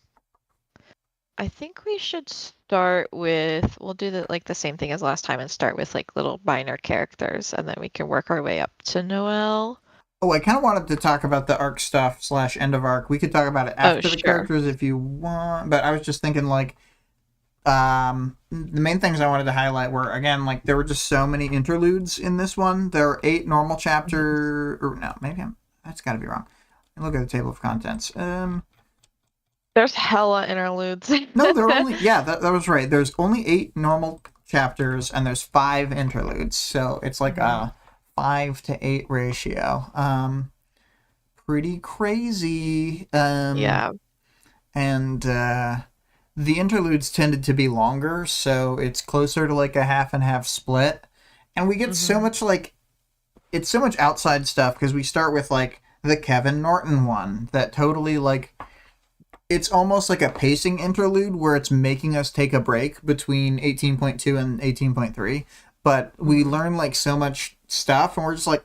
I think we should start with we'll do the same thing as last time and start with like little minor characters and then we can work our way up to Noelle. Oh, I kind of wanted to talk about the arc stuff slash end of arc. We could talk about it Oh, after the sure. characters if you want, but I was just thinking like the main things I wanted to highlight were again like there were just so many interludes in this one. There are 8 normal Mhm. chapter or no, maybe that's got to be wrong. Look at the table of contents. There's hella interludes. No, there are only that was right. There's only 8 normal chapters and there's 5 interludes. So it's like Mhm. a 5 to 8 ratio. Pretty crazy. Yeah. And the interludes tended to be longer, so it's closer to like a half and half split. And we get so Mhm. much like it's so much outside stuff because we start with like the Kevin Norton one that totally like it's almost like a pacing interlude where it's making us take a break between 18.2 and 18.3, but we Mhm. learn like so much stuff and we're just like,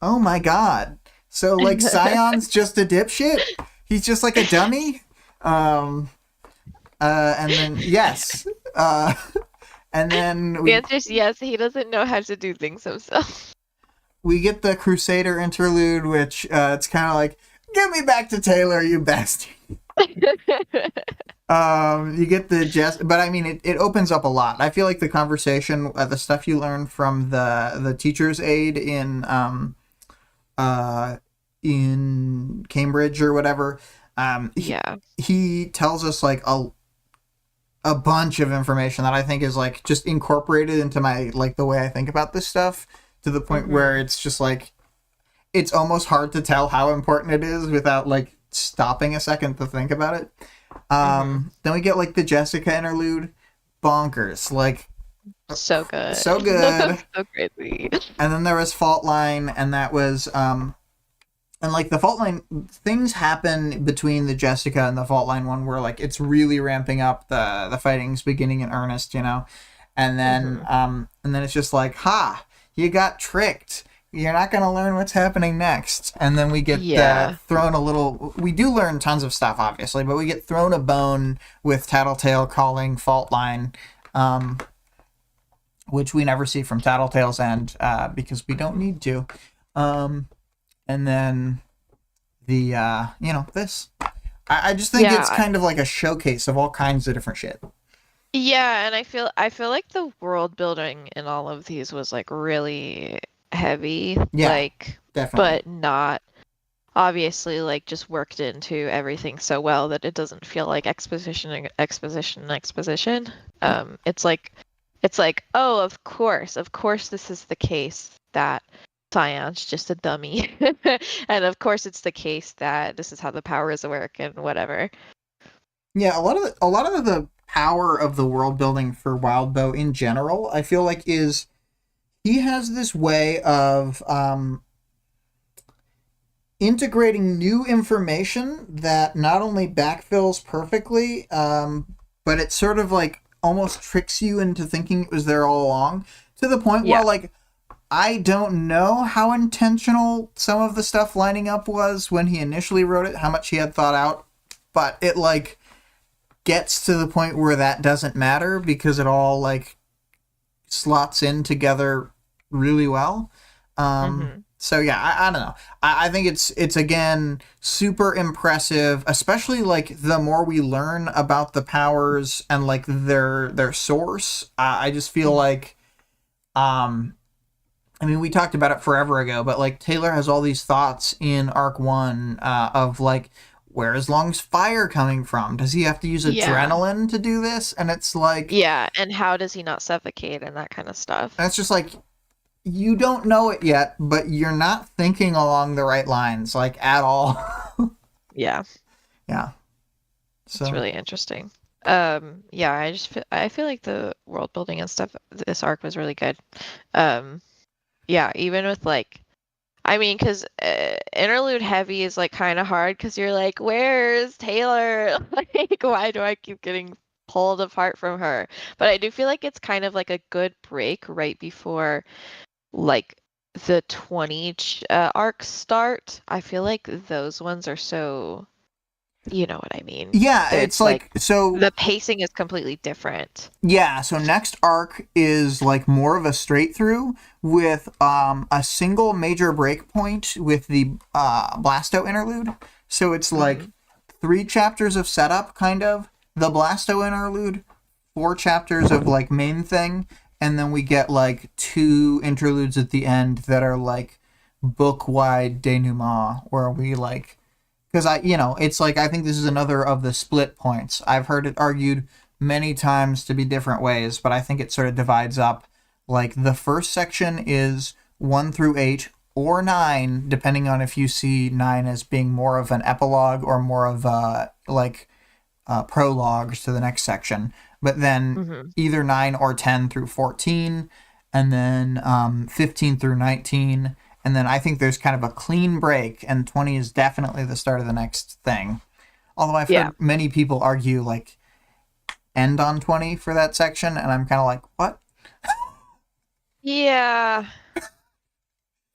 "Oh my god." So like Scion's just a dipshit? He's just like a dummy? Um and then yes. Uh and then The answer is yes, he doesn't know how to do things himself. we get the Crusader interlude, which it's kind of like, "Get me back to Taylor, you bastard." You get the jest, but I mean, it opens up a lot. I feel like the conversation, the stuff you learn from the teacher's aide uh, in Cambridge or whatever, Yeah. he tells us like a bunch of information that I think is like just incorporated into my like the way I think about this stuff to the point where Mhm. it's just like it's almost hard to tell how important it is without like stopping a second to think about it. Mhm. Then we get like the Jessica interlude, bonkers, like So good. so good. So crazy. And then there was Fault Line, and that was and like the fault line things happen between the Jessica and the fault line one where like it's really ramping up, the fighting's beginning in earnest, you know. Mm-hmm. And then it's just like, ha, you got tricked, you're not going to learn what's happening next. And then we get Yeah. thrown a little, we do learn tons of stuff obviously, but we get thrown a bone with Tattletale calling fault line, which we never see from Tattletale's end, because we don't need to. And then this. I just think it's Yeah. kind of like a showcase of all kinds of different shit. Yeah, and I feel like the world building in all of these was like really heavy, Yeah, like, definitely. but not obviously like just worked into everything so well that it doesn't feel like exposition, exposition, exposition. It's like, oh, of course this is the case that Scion's just a dummy. And of course it's the case that this is how the powers work and whatever. Yeah, a lot of the power of the world building for Wildbow in general, I feel like is he has this way of integrating new information that not only backfills perfectly, but it sort of like almost tricks you into thinking it was there all along, to the point where Yeah. like I don't know how intentional some of the stuff lining up was when he initially wrote it, how much he had thought out, but it like gets to the point where that doesn't matter because it all like slots in together really well. Hmm. So yeah, I don't know. I think it's again super impressive, especially like the more we learn about the powers and like their source. I just feel like um I mean, we talked about it forever ago, but like Taylor has all these thoughts in Arc One, of like, where is Long's fire coming from? Does he have to use Yeah. adrenaline to do this? And it's like, Yeah, and how does he not suffocate and that kind of stuff? it's just like you don't know it yet, but you're not thinking along the right lines, like at all. Yeah, Yeah. it's So really interesting. Yeah, I feel like the world building and stuff this arc was really good. Um, yeah, even with like I mean, because interlude heavy is like kind of hard because you're like, where's Taylor? Like, why do I keep getting pulled apart from her? But I do feel like it's kind of like a good break right before like the 20 arcs start. I feel like those ones are so, you know what I mean. yeah, it's It's like like so the pacing is completely different. yeah, so next arc is like more of a straight through with a single major breakpoint with the Blasto interlude. So it's like Hmm. 3 chapters of setup, kind of, the Blasto interlude, 4 chapters of like main thing, and then we get like 2 interludes at the end that are like book wide denouement where we like, because it's like I think this is another of the split points. I've heard it argued many times to be different ways, but I think it sort of divides up. Like the first section is 1 through 8 or 9, depending on if you see 9 as being more of an epilogue or more of a like prologues to the next section. But then Hmm. either 9 or 10 through 14, and then 15 through 19. And then I think there's kind of a clean break, and 20 is definitely the start of the next thing. Although I've Yeah. heard many people argue like end on 20 for that section, and I'm kind of like, what? Yeah.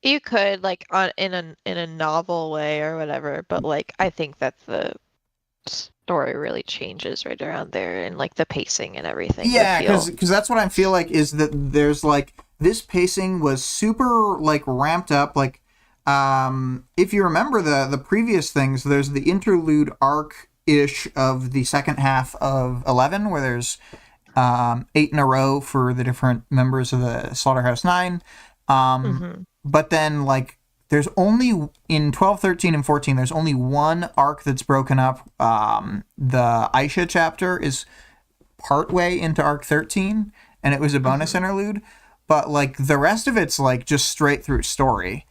You could like on in a novel way or whatever, but like I think that the story really changes right around there and like the pacing and everything would Yeah, feel. because that's what I feel like is that there's like this pacing was super like ramped up. Like, if you remember the previous things, there's the interlude arc ish of the second half of 11, where there's 8 in a row for the different members of the Slaughterhouse Nine. Hmm. But then like there's only in 12, 13, and 14 there's only one arc that's broken up. The Aisha chapter is partway into arc 13, and it was a bonus Hmm. interlude, but like the rest of it's like just straight through story.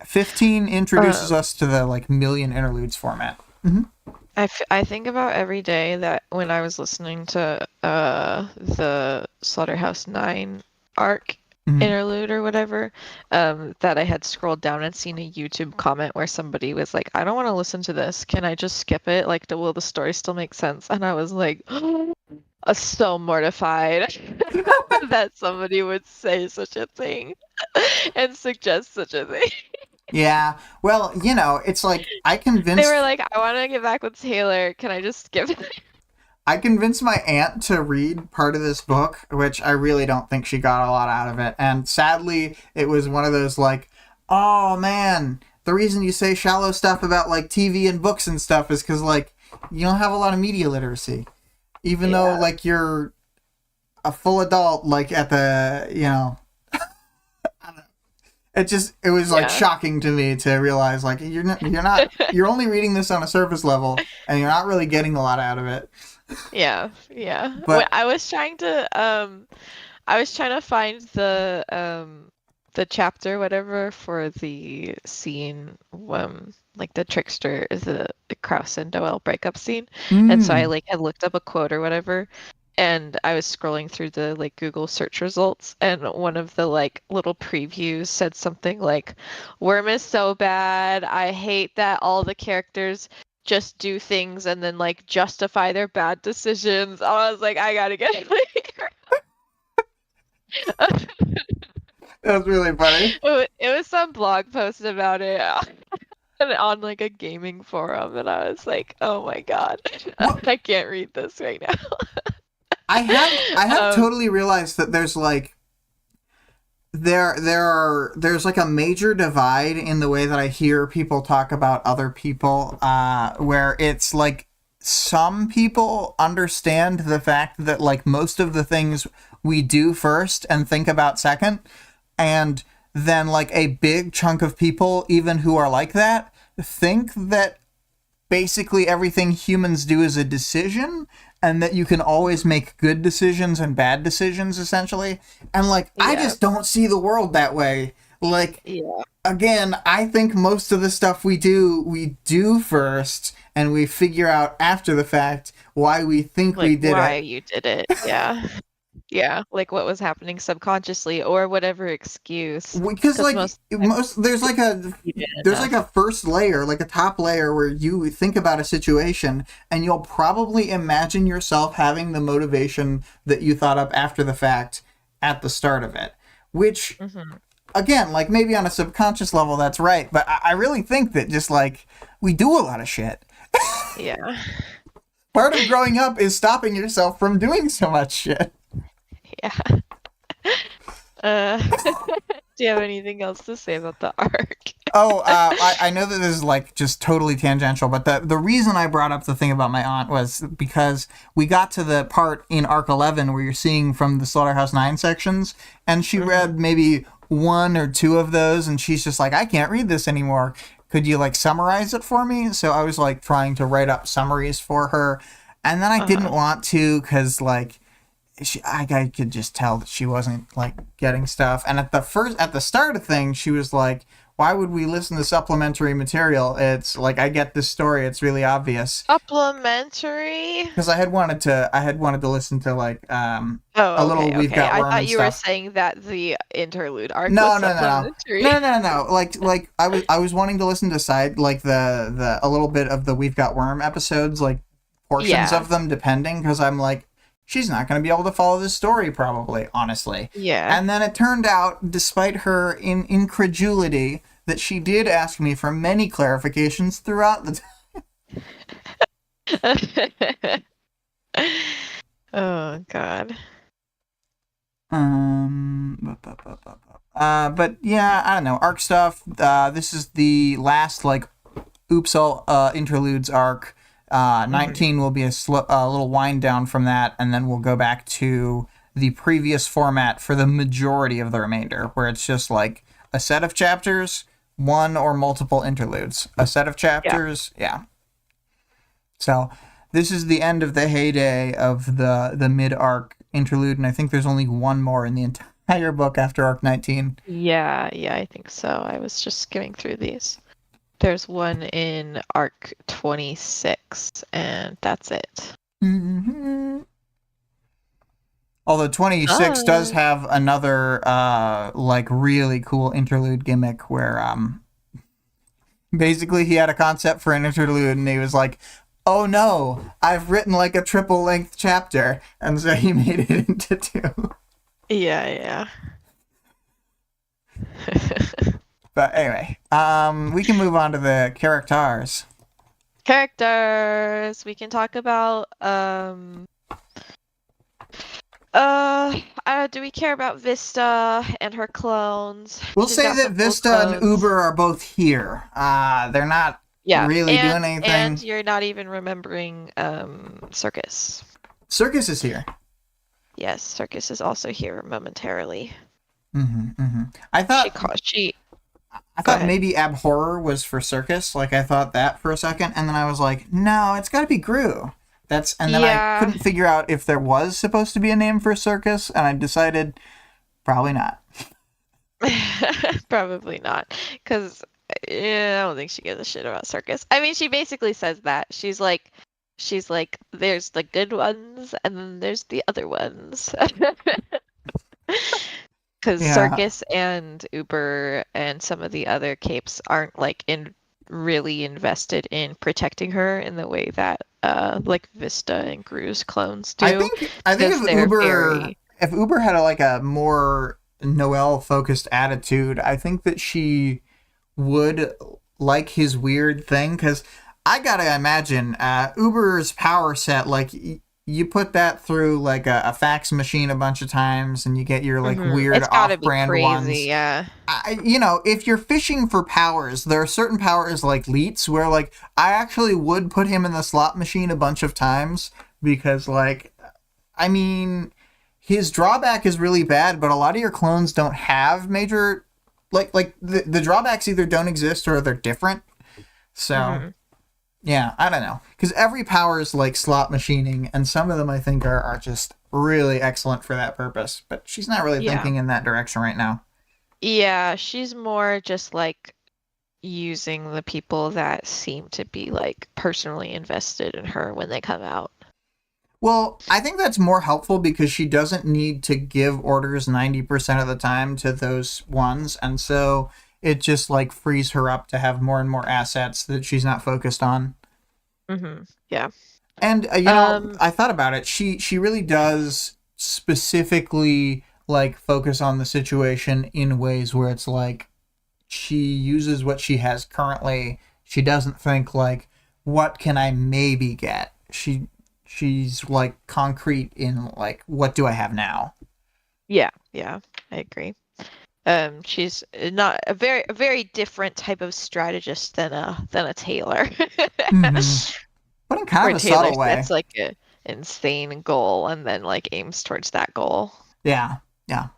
15 introduces Um, us to the like million interludes format. Mm-hmm. I think about every day that when I was listening to the Slaughterhouse 9 arc, Mhm. interlude or whatever, that I had scrolled down and seen a YouTube comment where somebody was like, I don't want to listen to this. Can I just skip it? Like, will the story still make sense? And I was like, so mortified that somebody would say such a thing and suggest such a thing. Yeah. Well, it's like They were like, I want to get back with Taylor. Can I just skip it? I convinced my aunt to read part of this book, which I really don't think she got a lot out of it. And sadly, it was one of those like, oh man, the reason you say shallow stuff about like TV and books and stuff is because like you don't have a lot of media literacy, even though Yeah. like you're a full adult, like at the it was like Yeah. shocking to me to realize like you're only reading this on a surface level and you're not really getting a lot out of it. Yeah. Yeah. But I was trying to find the chapter whatever for the scene like the trickster is the Kraus and Noel breakup scene. And so I mm, like had looked up a quote or whatever, and I was scrolling through the like Google search results, and one of the like little previews said something like, Worm is so bad. I hate that all the characters just do things and then like justify their bad decisions. I was like, I gotta get that was really funny. it was some blog post about it on like a gaming forum, and I was like, oh my God, What I can't read this right now. I have Um, totally realized that there's like there's like a major divide in the way that I hear people talk about other people, where it's like some people understand the fact that like most of the things we do first and think about second, and then like a big chunk of people, even who are like that, think that basically everything humans do is a decision and that you can always make good decisions and bad decisions essentially. And like I yeah, just don't see the world that way. Like yeah, again, I think most of the stuff we do first and we figure out after the fact why we think like we did why it. you did it. Yeah, yeah, like what was happening subconsciously or whatever excuse. Because Because like most most you did there's like a enough. first layer, like a top layer where you think about a situation and you'll probably imagine yourself having the motivation that you thought up after the fact at the start of it, which Hmm. again, like maybe on a subconscious level that's right, but I really think that just like we do a lot of shit. Yeah, Part of growing up is stopping yourself from doing so much shit. yeah. Do you have anything else to say about the arc? Oh, I know that this is like just totally tangential, but the reason I brought up the thing about my aunt was because we got to the part in Arc 11 where you're seeing from the Slaughterhouse 9 sections, and she Hmm. read maybe one or two of those, and she's just like, I can't read this anymore. Could you like summarize it for me? So I was like trying to write up summaries for her, and then I didn't Uh-huh. want to because like I could just tell that she wasn't like getting stuff. And at the start of things, she was like, "Why would we listen to supplementary material? It's like I get this story. It's really obvious." Supplementary? Because I had wanted to listen to like a Oh, little okay, We've okay. Got I Worm and thought you were stuff. saying that the interlude arc was No, no, no, no. supplementary. No, no, no, no. Like I was wanting to listen to side like the a little bit of the We've Got Worm episodes, like portions Yeah, of them, depending, because I'm like, she's not going to be able to follow this story probably, honestly. yeah. And then it turned out, despite her incredulity, that she did ask me for many clarifications throughout the. Oh God. But yeah, I don't know arc stuff. This is the last like Oops All interludes arc. Hmm. 19 will be a little wind down from that, and then we'll go back to the previous format for the majority of the remainder, where it's just like a set of chapters, one or multiple interludes. A set of Yeah. chapters, yeah. So this is the end of the heyday of the mid arc interlude, and I think there's only one more in the entire book after arc 19. Yeah, yeah, I think so. I was just skimming through these. There's one in arc 26, and that's it. Mm-hmm. Although 26 does But have another like really cool interlude gimmick where basically he had a concept for an interlude and he was like, "Oh no, I've written like a triple length chapter." And so he made it into two. yeah, yeah. But anyway, we can move on to the characters. Characters. We can talk about do we care about Vista and her clones? We'll She's say got that some cool Vista and clones. Uber are both here. They're not Yeah, really doing and anything. you're not even remembering Circus. Circus is here. Yes, Circus is also here momentarily. I thought She I go thought ahead. maybe Abhorror was for Circus. Like I thought that for a second, and then I was like, no, it's got to be Gru. And then I Yeah, couldn't figure out if there was supposed to be a name for Circus, and I decided probably not. probably not, because yeah, I don't think she gives a shit about Circus. I mean, she basically says that. She's like, there's the good ones, and then there's the other ones. Because Yeah, Circus and Uber and some of the other capes aren't like in really invested in protecting her in the way that like Vista and Gru's clones do, I think because they're very if Uber had like a more Noel focused attitude, I think that she would like his weird thing because I gotta imagine Uber's power set like you put that through like a fax machine a bunch of times and you get your like weird It's gotta be off-brand crazy, ones. yeah. If you're fishing for powers, there are certain powers like Leets where like I actually would put him in the slot machine a bunch of times because like I mean his drawback is really bad, but a lot of your clones don't have major like the drawbacks either don't exist or they're different. So hmm yeah, I don't know because every power is like slot machining, and some of them I think are just really excellent for that purpose. But she's not really Yeah. thinking in that direction right now. Yeah, she's more just like using the people that seem to be like personally invested in her when they come out. Well, I think that's more helpful because she doesn't need to give orders 90% of the time to those ones. And so it just like frees her up to have more and more assets that she's not focused on. Yeah. And Um, I thought about it. She really does specifically like focus on the situation in ways where it's like she uses what she has currently. She doesn't think like what can I maybe get. She's like concrete in like what do I have now. yeah, I agree. She's not a very different type of strategist than a Taylor. Mm-hmm. But in kind Where of a Taylor subtle way. sets like a insane goal and then like aims towards that goal. Yeah, yeah.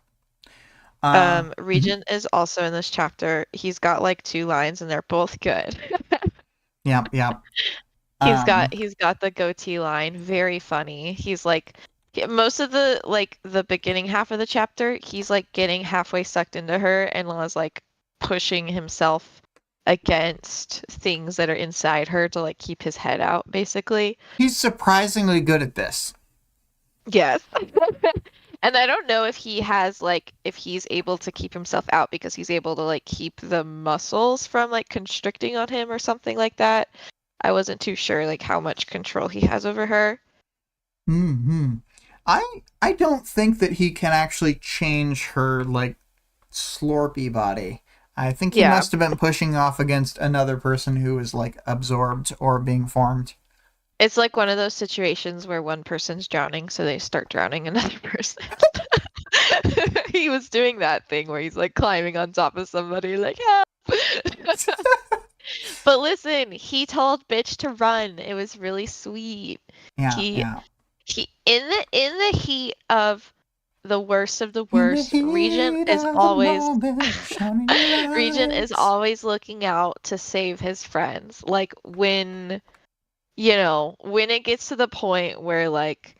Mhm. Regent is also in this chapter. He's got like two lines and they're both good. Yep, yep. Um, He's got the goatee line, very funny. He's like most of the like the beginning half of the chapter, he's like getting halfway sucked into her and was like pushing himself against things that are inside her to like keep his head out, basically. he's surprisingly good at this. Yes. And I don't know if he has like if he's able to keep himself out because he's able to like keep the muscles from like constricting on him or something like that. I wasn't too sure like how much control he has over her. Hmm. I don't think that he can actually change her like slorpy body. I think he Yeah. must have been pushing off against another person who was like absorbed or being formed. It's like one of those situations where one person's drowning, so they start drowning another person. He was doing that thing where he's like climbing on top of somebody, like, help! But listen, he told bitch to run. It was really sweet. Yeah, He yeah. he in the heat of the In the worst, Regent heat is of the always moment, shining your Regent is lights. always looking out to save his friends. Like when you know, when it gets to the point where like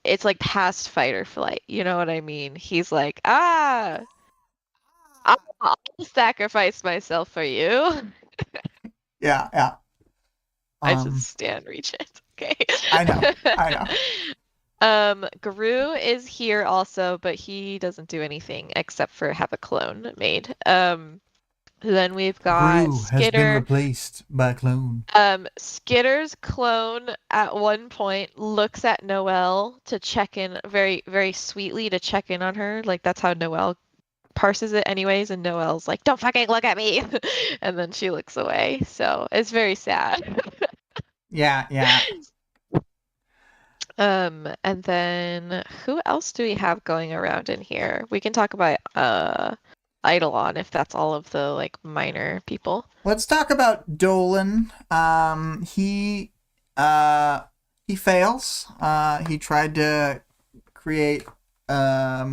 it's like past fight or flight, you know what I mean? He's like, I'll sacrifice myself for you. Yeah, yeah. I just Um, stand Regent. Okay. I know, I know. Gru is here also, but he doesn't do anything except for have a clone made. Then we've got Gru has been Skitter. replaced by a clone. Skitter's clone at one point looks at Noelle to check in very, very sweetly to check in on her. Like that's how Noelle parses it anyways, and Noelle's like, "Don't fucking look at me," and then she looks away. So it's very sad. Yeah, yeah. And then who else do we have going around in here? We can talk about Eidolon if that's all of the like minor people. Let's talk about Dolan. He fails. He tried to create a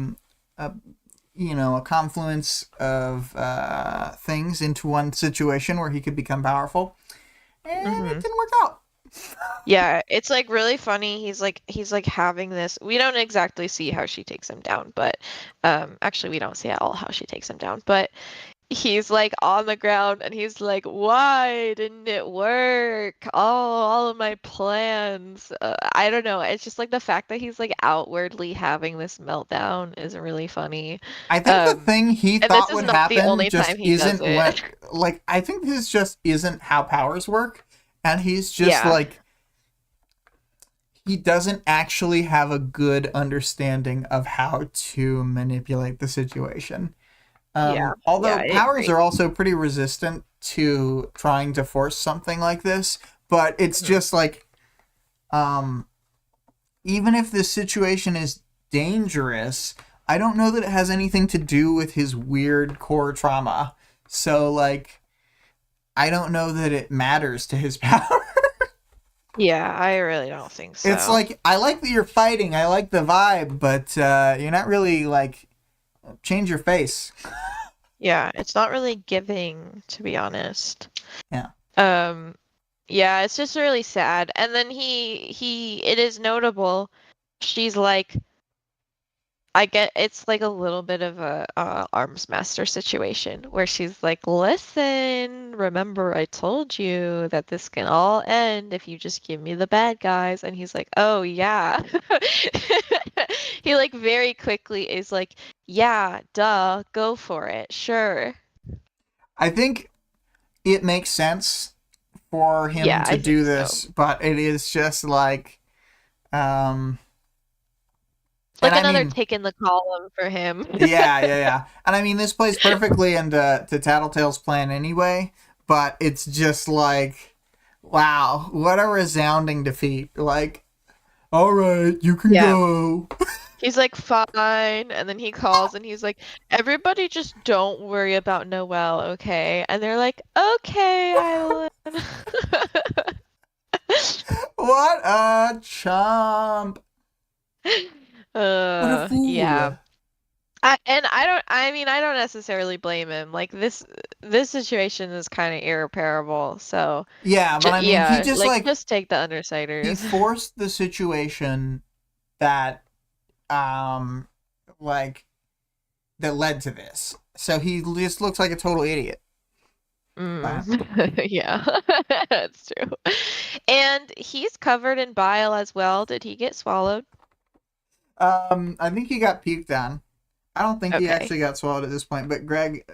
a confluence of things into one situation where he could become powerful, and it didn't work out. Yeah, it's like really funny. He's like having this. We don't exactly see how she takes him down, but actually we don't see at all how she takes him down, but he's like on the ground and he's like, "Why didn't it work? All of my plans." I don't know. It's just like the fact that he's like outwardly having this meltdown is really funny. I think the Um, thing he and this thought is would not the happen only just time he does isn't what, it. like, I think this just isn't how powers work. And he's just Yeah. like, he doesn't actually have a good understanding of how to manipulate the situation. Yeah. Yeah, Although I powers agree. are also pretty resistant to trying to force something like this, but it's Mhm. just like, um, even if this situation is dangerous, I don't know that it has anything to do with his weird core trauma. So, like, I don't know that it matters to his power. Yeah, I really don't think It's so. like, I like that you're fighting, I like the vibe, but you're not really, like, change your face. Yeah, it's not really giving, to be honest. Yeah. Um, yeah, it's just really sad. And then it is notable. She's like, I get it's like a little bit of a arms master situation where she's like, "Listen, remember I told you that this can all end if you just give me the bad guys." And he's like, "Oh yeah." He like very quickly is like, "Yeah, duh, go for it. Sure." I think it makes sense for him Yeah, to I think do so. this, but it is just like, um, and Like I another mean, tick in the column for him. yeah. And I mean, this plays perfectly into Tattletale's plan anyway, but it's just like, wow, what a resounding defeat. Like, all right, you can Yeah. go. He's like, fine. And then he calls and he's like, everybody just don't worry about Noelle, okay? And they're like, okay, Island. What a chump. What a Yeah. fool. I mean, I don't necessarily blame him. Like this situation is kind of irreparable. So, Yeah, but I mean, he yeah, just like like, just take the he Undersiders. forced the situation that, um, like, that led to this. So he just looks like a total idiot. Mm. Yeah, that's true. And he's covered in bile as well. Did he get swallowed? I think he got puked on. I don't think he Okay. actually got swallowed at this point, but Greg,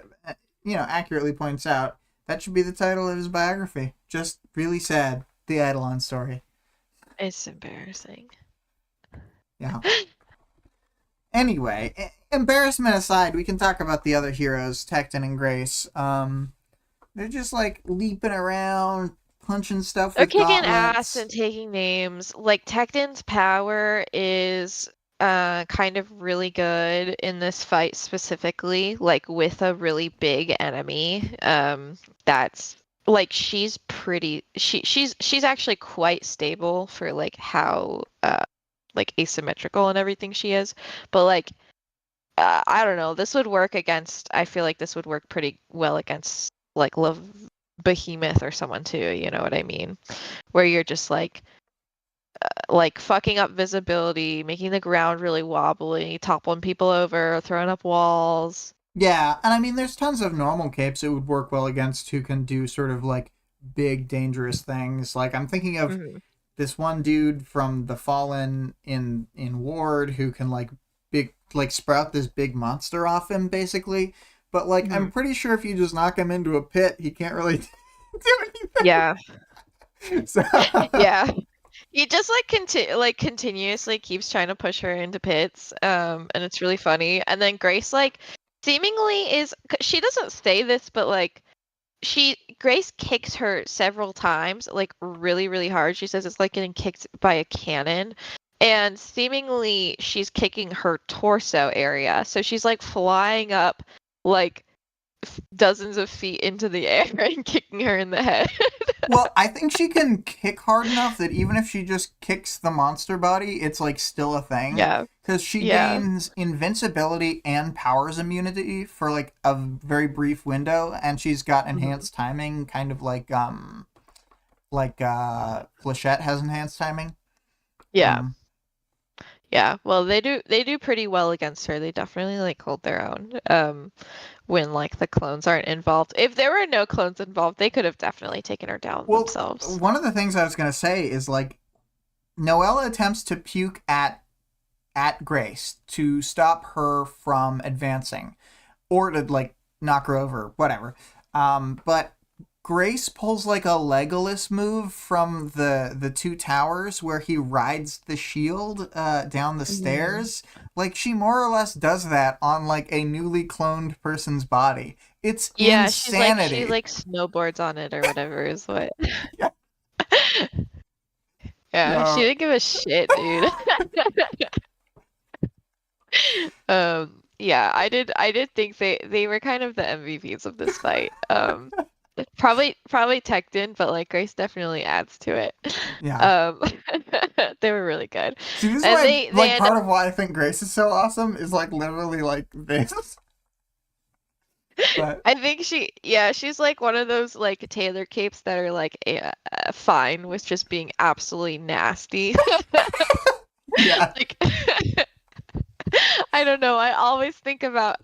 accurately points out that should be the title of his biography. Just really sad, the Eidolon story. It's embarrassing. Yeah. Anyway, embarrassment aside, we can talk about the other heroes, Tecton and Grace. They're just like leaping around, punching stuff They're with kicking ass gauntlets. and taking names. Like Tecton's power is kind of really good in this fight specifically, like with a really big enemy. That's like she's actually quite stable for like how like asymmetrical and everything she is. But like I don't know, this would work against I feel like this would work pretty well against like Love Behemoth or someone too, you know what I mean? Where you're just like fucking up visibility, making the ground really wobbly, toppling people over, throwing up walls. Yeah, and I mean, there's tons of normal capes it would work well against who can do sort of like big, dangerous things. Like, I'm thinking of Mhm. this one dude from the Fallen in Ward who can like sprout this big monster off him basically. But like I'm Mhm. pretty sure if you just knock him into a pit, he can't really do Yeah. anything. So Yeah. He just like continuously keeps trying to push her into pits, and it's really funny. And then Grace like seemingly she doesn't say this, but like Grace kicks her several times, like really, really hard. She says it's like getting kicked by a cannon. And seemingly she's kicking her torso area. So she's like flying up like dozens of feet into the air and kicking her in the head. well, I think she can kick hard enough that even if she just kicks the monster body, it's like still a thing. Yeah. Because she Yeah. gains invincibility and powers immunity for like a very brief window, and she's got Mhm. enhanced timing, kind of like Flechette has enhanced timing. Yeah. Um, Yeah. Well, they do pretty well against her. They definitely like hold their own. When like the clones aren't involved. If there were no clones involved, they could have definitely taken her down well, themselves. one of the things I was gonna say is like Noella attempts to puke at Grace to stop her from advancing, or to like knock her over, whatever. But Grace pulls like a Legolas move from the two towers where he rides the shield down the Mhm. stairs. Like she more or less does that on like a newly cloned person's body. It's Yeah, she insanity. like snowboards on it or whatever is what. Yeah. Yeah, she No. didn't give a shit, dude. Yeah, I did think they were kind of the MVPs of this fight. Probably Tech but like Grace definitely adds to it. Yeah. Um, they were really good. See, this is And why, they like, end up part of why I think Grace is so awesome is like literally like this. But I think she's like one of those like Taylor capes that are like fine with just being absolutely nasty. yeah, Like I don't know. I always think about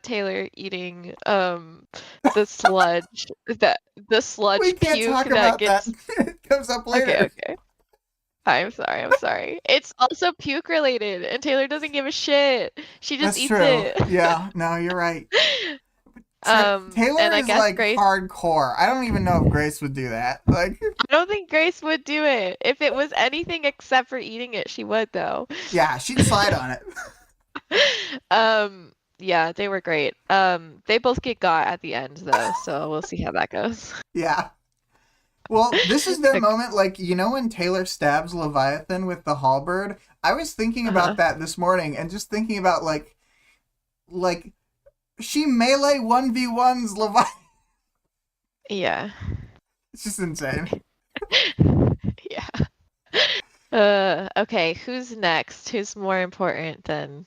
Taylor eating the sludge the we sludge can't puke talk that about that. gets It comes up okay, later. okay. I'm sorry. It's also puke related and Taylor doesn't give a shit. She just That's eats true. it. Yeah, no, you're right. And Taylor I is guess like Grace hardcore. I don't even know if Grace would do that. Like, I don't think Grace would do it. If it was anything except for eating it, she would though. yeah, she'd slide on it. Yeah, they were great. They both get got at the end though, so we'll see how that goes. Yeah. Well, this is their Like, moment. Like, you know, when Taylor stabs Leviathan with the halberd. I was thinking about uh-huh. that this morning, and just thinking about like she melee 1v1s Leviathan. Yeah. It's just insane. Yeah. Okay, who's next? Who's more important than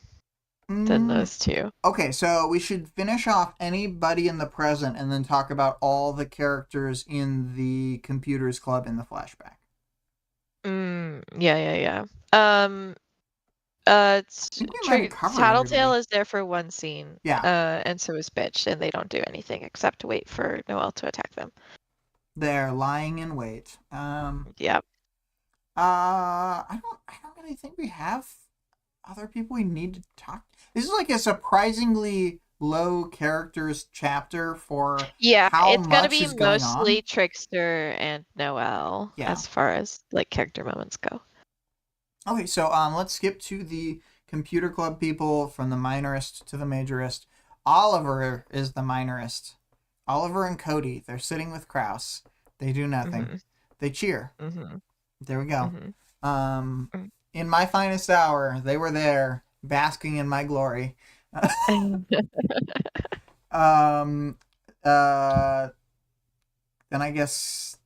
Mm, those two? okay, so we should finish off anybody in the present and then talk about all the characters in the Computers Club in the flashback. Yeah, yeah, yeah. I think we might have covered Tattletale everybody. is there for one scene, Yeah, and so is Bitch, and they don't do anything except wait for Noelle to attack them. they're lying in wait. Yeah. I don't really think we have other people we need to talk. This is like a surprisingly low characters chapter for Yeah, how it's gonna much be is going on. mostly Trickster and Noelle Yeah. as far as like character moments go. Okay, so let's skip to the computer club people from the minorist to the majorist. Oliver is the minorist. Oliver and Cody, they're sitting with Kraus. They do nothing. Mhm. They cheer. Mhm. There we go. Mhm. Um, Mm. in my finest hour, they were there, basking in my glory. um, uh, then I guess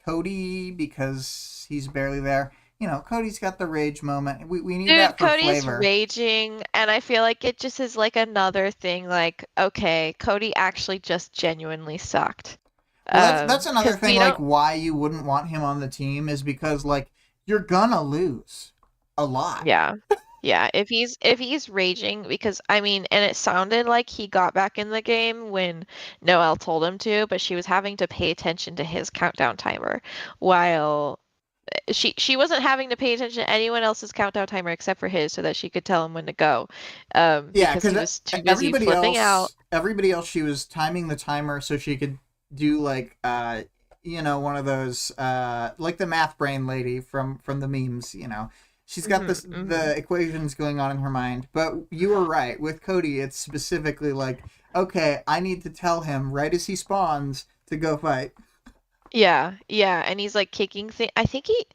Cody, because he's barely there. You know, Cody's got the rage moment. We need Dude, that for Cody's flavor. raging, and I feel like it just is like another thing. Like, okay, Cody actually just genuinely sucked. Well, that's another Because thing. Like, why you wouldn't want him on the team is because like you're gonna lose a lot. yeah. Yeah, if he's raging because I mean, and it sounded like he got back in the game when Noelle told him to, but she was having to pay attention to his countdown timer while she wasn't having to pay attention to anyone else's countdown timer except for his, so that she could tell him when to go, Yeah, because because he was too busy flipping out. everybody else, she was timing the timer so she could do like, one of those, like the math brain lady from the memes. She's got Hmm. this Hmm. the equations going on in her mind. But you were right with Cody. It's specifically like, okay, I need to tell him right as he spawns to go fight. Yeah, yeah, and he's like kicking thing. I think he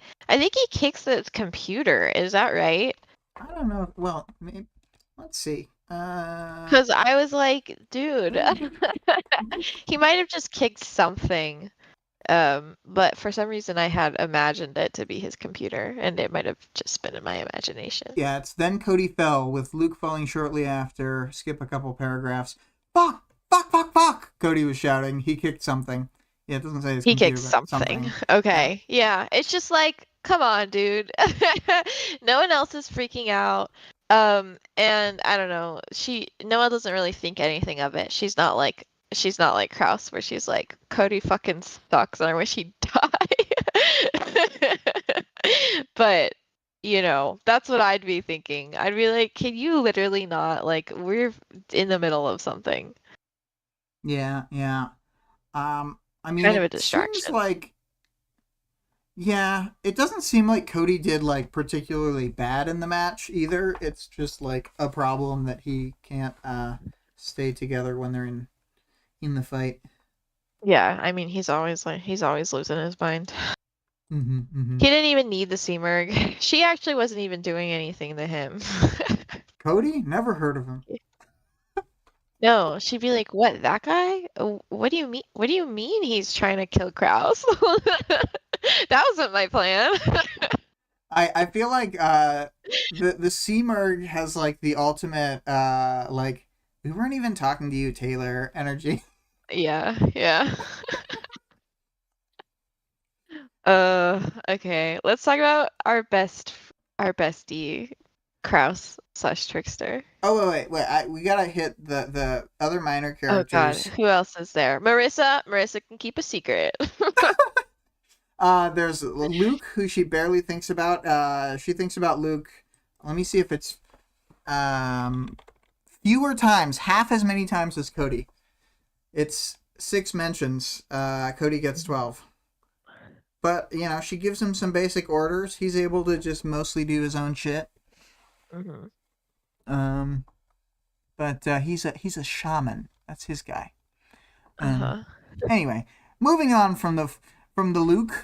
kicks the computer. Is that right? I don't know. Well, maybe, let's see. Because I was like, dude, Cody. he might have just kicked something. But for some reason I had imagined it to be his computer, and it might have just been in my imagination. Yeah, it's then Cody fell, with Luke falling shortly after. Skip a couple paragraphs. Fuck! Fuck, fuck, fuck! Cody was shouting. He kicked something. Yeah, it doesn't say his He computer, kicked but something. something. Yeah. Okay. Yeah. It's just like, come on, dude. No one else is freaking out. And I don't know. Noelle doesn't really think anything of it. She's not like Kraus, where she's like, Cody fucking sucks and I wish he'd die. But, that's what I'd be thinking. I'd be like, can you literally not? Like, we're in the middle of something. Yeah, yeah. I mean, Kind of a it seems distraction. like, yeah, it doesn't seem like Cody did like particularly bad in the match either. It's just like a problem that he can't stay together when they're in the fight. Yeah, I mean, he's always losing his mind. Mm-hmm, mm-hmm. He didn't even need the Seamerg. She actually wasn't even doing anything to him. Cody? Never heard of him. No, she'd be like, "What, that guy? What do you mean? What do you mean he's trying to kill Kraus? That wasn't my plan." I feel like the C merg has like the ultimate like, we weren't even talking to you, Taylor energy. Yeah, yeah. Okay. Let's talk about our bestie, Kraus slash Trickster. Oh wait, we gotta hit the other minor Oh God, characters. who else is there? Marissa can keep a secret. There's Luke, who she barely thinks about. She thinks about Luke. Let me see if it's um fewer times, half as many times as Cody. It's 6 mentions. Cody gets 12. But she gives him some basic orders. He's able to just mostly do his own shit. Hmm. Um, but he's a shaman. That's his guy. Uh-huh. Anyway, moving on from the Luke,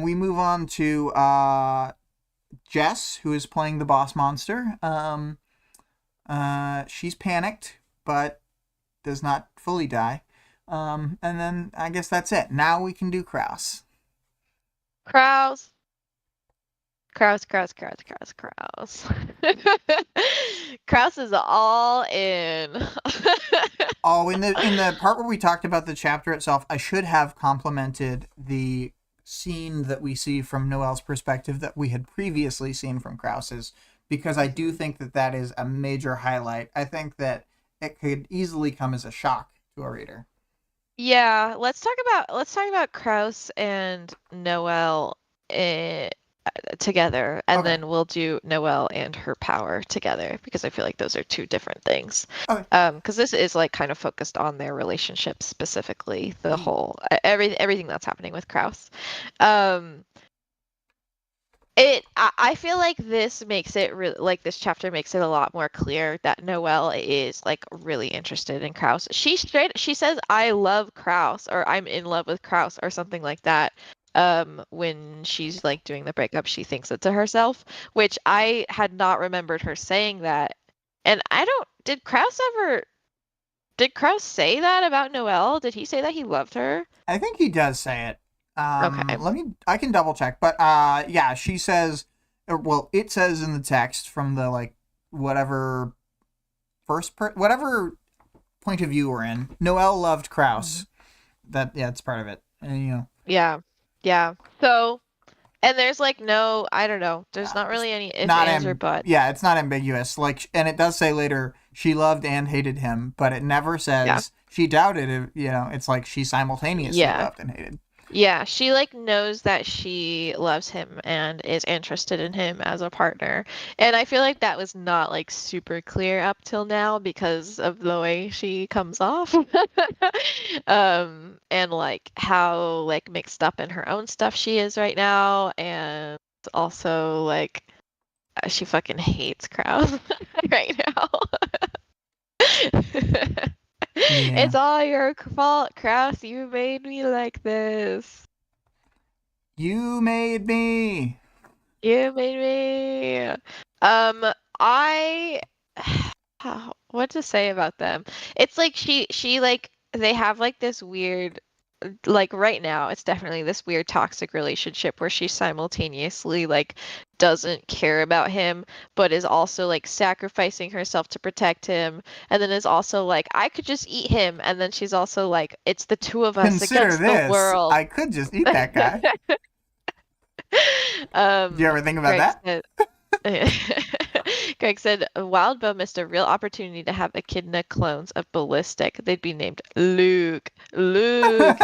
we move on to Jess, who is playing the boss monster. She's panicked, but does not fully die. And then I guess that's it. Now we can do Kraus. Kraus. Kraus, Kraus, Kraus, Kraus, Kraus. Kraus is all in. Oh, in the part where we talked about the chapter itself, I should have complimented the scene that we see from Noelle's perspective that we had previously seen from Krause's, because I do think that that is a major highlight. I think that it could easily come as a shock to a reader. Yeah, let's talk about Kraus and Noelle eh, together, and Okay. then we'll do Noelle and her power together, because I feel like those are two different things. Okay. Because this is like kind of focused on their relationship specifically, the Ye- whole everything that's happening with Kraus. Um, I feel like this makes it like this chapter makes it a lot more clear that Noelle is like really interested in Kraus. She says I love Kraus, or I'm in love with Kraus, or something like that. When she's like doing the breakup, she thinks it to herself, which I had not remembered her saying that. And I don't did Kraus say that about Noelle? Did he say that he loved her? I think he does say it. Okay. I can double check, but yeah, she says, well, it says in the text from the like whatever whatever point of view we're in. Noelle loved Mhm. Kraus. That, yeah, it's part of it, and Yeah. Yeah. So, and there's like no, I don't know. There's not it's really any ifs, not ands, or buts. yeah, it's not ambiguous. Like, and it does say later she loved and hated him, but it never Yeah. says she doubted it. It's like she simultaneously Yeah. loved and hated. Yeah, she like knows that she loves him and is interested in him as a partner. And I feel like that was not like super clear up till now because of the way she comes off. And like how like mixed up in her own stuff she is right now, and also like she fucking hates Kraus right now. Yeah. It's all your fault, Kraus. You made me like this. You made me. You made me. I what to say about them? It's like she like they have like this weird like right now it's definitely this weird toxic relationship where she simultaneously like doesn't care about him but is also like sacrificing herself to protect him, and then is also like I could just eat him, and then she's also like it's the two of us Consider against the this. world. I could just eat that guy. Did you ever think about Greg that? said Greg said Wildbow missed a real opportunity to have echidna clones of Ballistic. They'd be named Luke,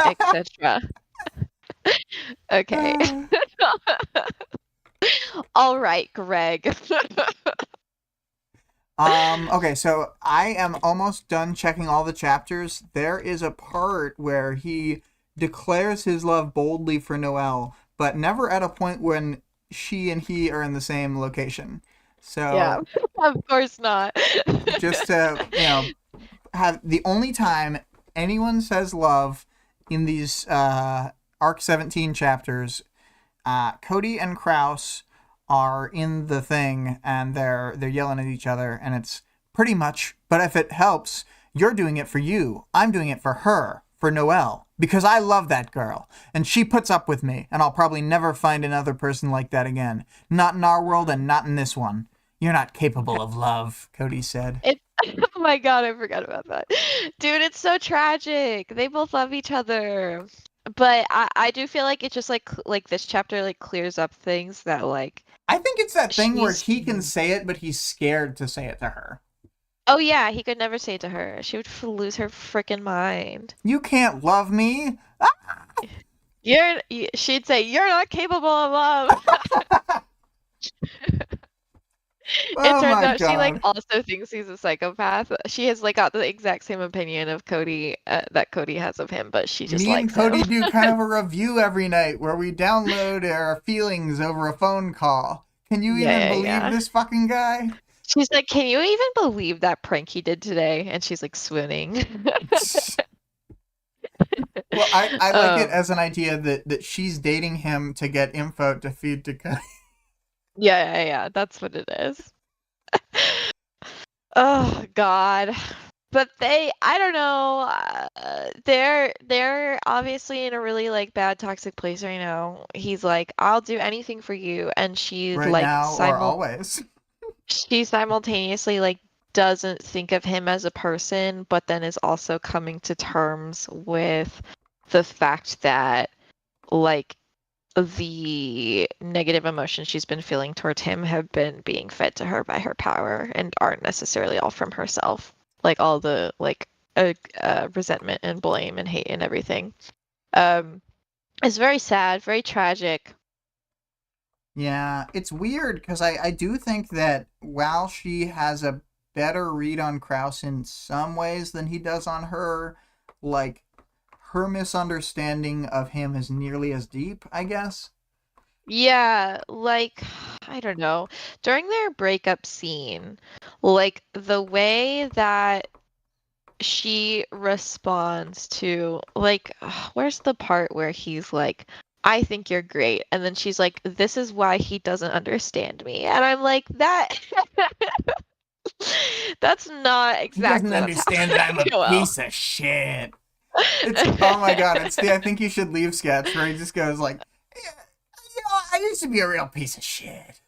etc. Okay. All right, Greg. Okay, so I am almost done checking all the chapters. There is a part where he declares his love boldly for Noelle, but never at a point when she and he are in the same location. Yeah, So of course not. just to, have the only time anyone says love in these Arc 17 chapters, Cody and Kraus are in the thing and they're yelling at each other, and it's pretty much, but if it helps, you're doing it for you, I'm doing it for her, for Noelle, because I love that girl and she puts up with me, and I'll probably never find another person like that again, not in our world and not in this one. You're not capable of love, Cody said. It, oh my God, I forgot about that. Dude, it's so tragic. They both love each other. But I do feel like it just like this chapter like clears up things that like I think it's that thing where she's he can say it, but he's scared to say it to her. oh yeah, he could never say it to her. She would lose her freaking mind. You can't love me. She'd say, "You're not capable of love." It Oh turns my out she like god. also thinks he's a psychopath. She has like got the exact same opinion of Cody that Cody has of him, but she just Me and likes him. Cody do kind of a review every night where we download our feelings over a phone call. Can you even Yeah, yeah, believe yeah. this fucking guy? She's like, "Can you even believe that prank he did today?" And she's like swooning. Well, I like it Um, as an idea that she's dating him to get info to feed to Cody. yeah, yeah, yeah. That's what it is. Oh God. But I don't know. They're obviously in a really like bad toxic place right now. He's like, "I'll do anything for you," and Right now or always. she simultaneously like doesn't think of him as a person, but then is also coming to terms with the fact that like the negative emotions she's been feeling towards him have been being fed to her by her power and aren't necessarily all from herself. Like all the like resentment and blame and hate and everything. Um, it's very sad, very tragic. Yeah, it's weird because I do think that while she has a better read on Kraus in some ways than he does on her, like her misunderstanding of him is nearly as deep, I guess. Yeah, like I don't know. During their breakup scene, like the way that she responds to like where's the part where he's like I think you're great, and then she's like this is why he doesn't understand me, and I'm like that that's not He doesn't exactly what's understand that I'm happening. a Well, piece of shit. It's oh my god, it's the I think you should leave sketch where he just goes like, yeah, I used to be a real piece of shit.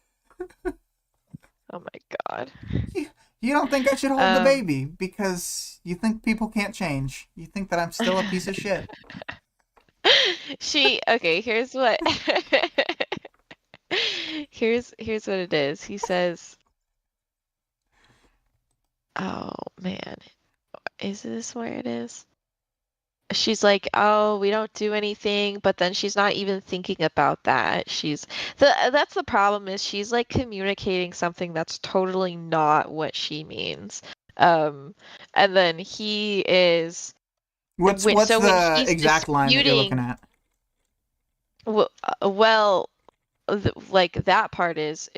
oh my God. You, you don't think I should hold the um baby because you think people can't change. You think that I'm still a piece of shit. she okay, here's what here's what it is. He says, oh man, is this where it is? she's like, "Oh, we don't do anything," but then she's not even thinking about that. That's the problem is she's like communicating something that's totally not what she means. Um, and then he is What's when the he's exact line that you're looking disputing, at? well, like that part is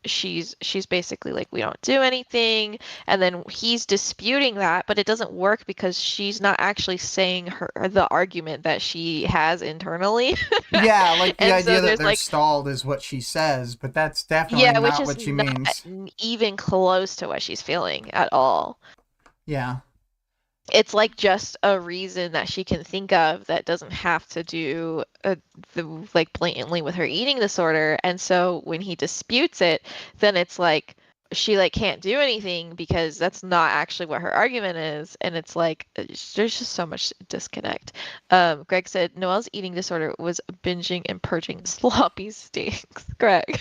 she's basically like we don't do anything, and then he's disputing that, but it doesn't work because she's not actually saying the argument that she has internally. Yeah, like the And so idea that there's they're like, stalled is what she says, but that's definitely yeah, which not is what she not means. even close to what she's feeling at all. Yeah. It's like just a reason that she can think of that doesn't have to do like blatantly with her eating disorder. And so when he disputes it, then it's like she like can't do anything because that's not actually what her argument is. And it's like there's just so much disconnect. Greg said Noelle's eating disorder was binging and purging sloppy steaks. Greg.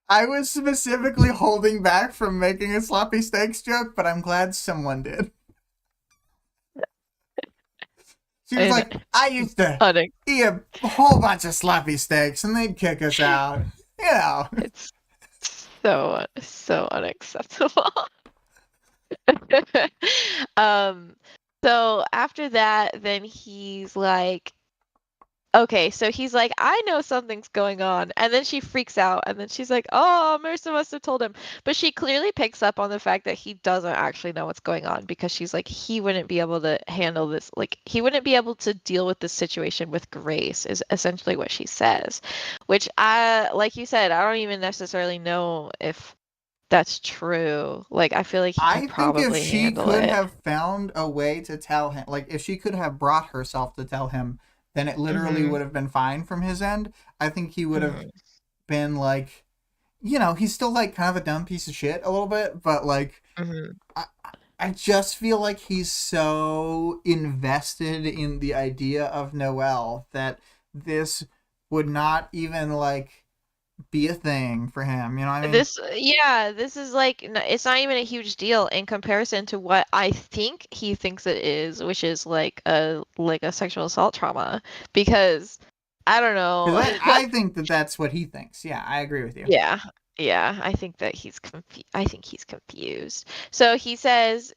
I was specifically holding back from making a sloppy steaks joke, but I'm glad someone did. She was And like, I used to Hunting. eat a whole bunch of sloppy steaks and they'd kick us out. You know. It's so unacceptable. Um, so after that, then he's like, okay, so he's like, I know something's going on. And then she freaks out. And then she's like, oh, Marissa must have told him. But she clearly picks up on the fact that he doesn't actually know what's going on because she's like, he wouldn't be able to handle this. Like, he wouldn't be able to deal with this situation with grace, is essentially what she says. Which like you said, I don't even necessarily know if that's true. Like, I feel like he can I think if probably she handle could it. have found a way to tell him, like if she could have brought herself to tell him, then it literally Hmm. would have been fine from his end. I think he would have Hmm. been like, he's still like kind of a dumb piece of shit a little bit, but like Hmm. I, I just feel like he's so invested in the idea of Noelle that this would not even like be a thing for him. You know what I mean? Yeah, this is like, it's not even a huge deal in comparison to what I think he thinks it is, which is like a sexual assault trauma. Because I don't know. Because I think that that's what he thinks. Yeah, I agree with you. Yeah. Yeah, I think that I think he's confused. So he says,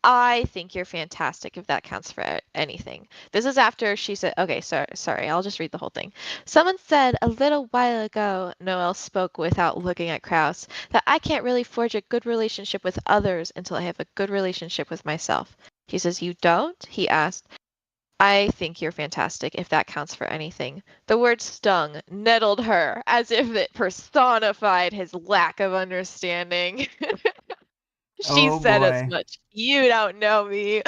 "I think you're fantastic if that counts for anything." This is after she said, okay, sorry, I'll just read the whole thing. Someone said a little while ago, Noel spoke without looking at Kraus, that I can't really forge a good relationship with others until I have a good relationship with myself. He says, "You don't?" He asked. I think you're fantastic, if that counts for anything. The word stung, nettled her, as if it personified his lack of understanding. She Oh said as boy. much. You don't know me.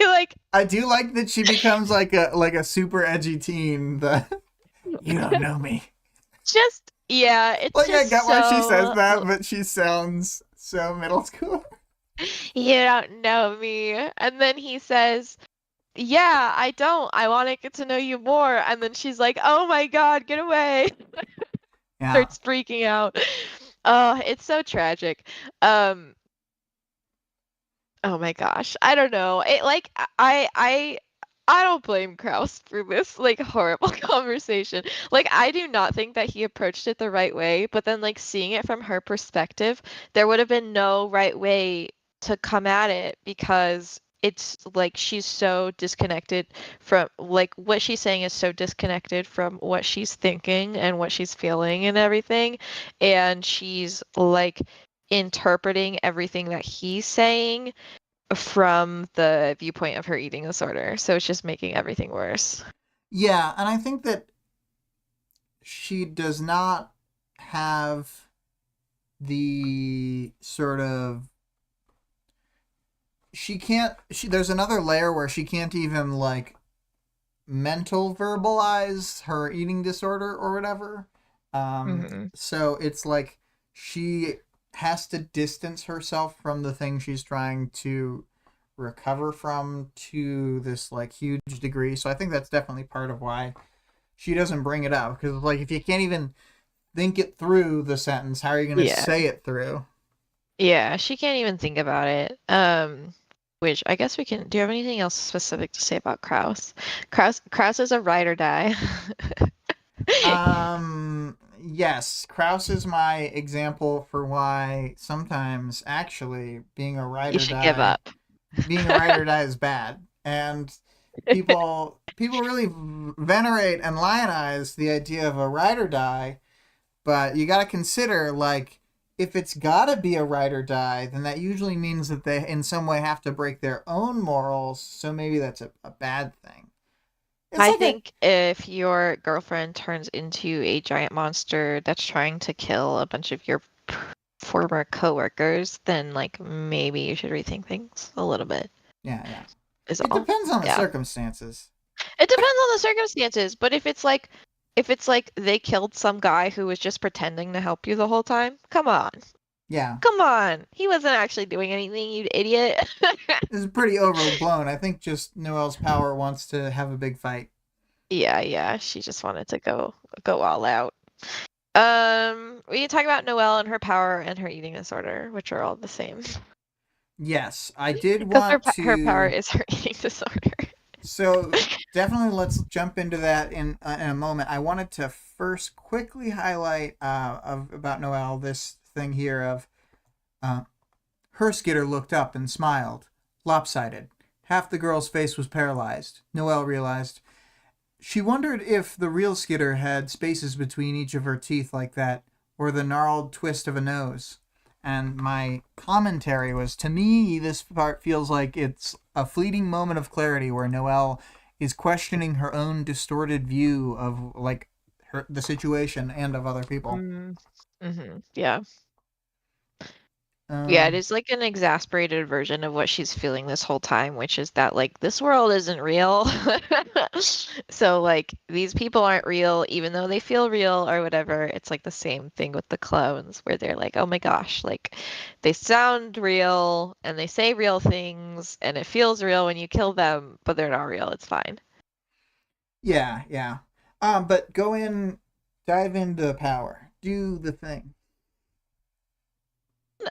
Like, I do like that she becomes like a super edgy teen. The you don't know me. just, yeah, it's Like I just get why she says so, that, but she sounds so middle school. you don't know me. And then he says, yeah, I don't. I want to get to know you more. And then she's like, oh my God, get away. Yeah. Starts freaking out. Oh, it's so tragic. Um, oh my gosh. I don't know. It like I don't blame Kraus for this like horrible conversation. Like I do not think that he approached it the right way, but then like seeing it from her perspective, there would have been no right way to come at it because it's like she's so disconnected from like what she's saying is so disconnected from what she's thinking and what she's feeling and everything. And she's like interpreting everything that he's saying from the viewpoint of her eating disorder. So it's just making everything worse. Yeah, and I think that she does not have the sort of she can't she there's another layer where she can't even like mental verbalize her eating disorder or whatever. Hmm. So it's like she has to distance herself from the thing she's trying to recover from to this like huge degree. So I think that's definitely part of why she doesn't bring it up because like if you can't even think it through the sentence, how are you going to Yeah. say it through? Yeah, she can't even think about it. which I guess we can. Do you have anything else specific to say about Kraus? Kraus is a ride or die. Yes, Kraus is my example for why sometimes actually You should give up. being a ride or die is bad. And people really venerate and lionize the idea of a ride or die, but you got to consider, like, if it's got to be a ride or die, then that usually means that they in some way have to break their own morals, so maybe that's a bad thing. It's I like a think if your girlfriend turns into a giant monster that's trying to kill a bunch of your former coworkers, then like maybe you should rethink things a little bit. Yeah, yeah. Is It all. depends on the Yeah. circumstances. It depends on the circumstances, but if it's like they killed some guy who was just pretending to help you the whole time, come on. Yeah. Come on. He wasn't actually doing anything, you idiot. This is pretty overblown. I think just Noelle's power wants to have a big fight. Yeah, yeah, she just wanted to go all out. We can talk about Noelle and her power and her eating disorder, which are all the same. Yes, I did Because want her power to. is her eating disorder. So definitely, let's jump into that in a moment. I wanted to first quickly highlight about Noelle this thing here of uh, her Skitter looked up and smiled, lopsided. Half the girl's face was paralyzed. Noelle realized. She wondered if the real Skitter had spaces between each of her teeth like that, or the gnarled twist of a nose. And my commentary was, to me, this part feels like it's a fleeting moment of clarity where Noelle is questioning her own distorted view of, like, the situation and of other people. Yeah. Yeah, it Um, is like an exasperated version of what she's feeling this whole time, which is that like this world isn't real. So like these people aren't real, even though they feel real or whatever. It's like the same thing with the clones where they're like, oh my gosh, like they sound real and they say real things and it feels real when you kill them, but they're not real. It's fine. yeah, yeah. But dive into power, do the thing.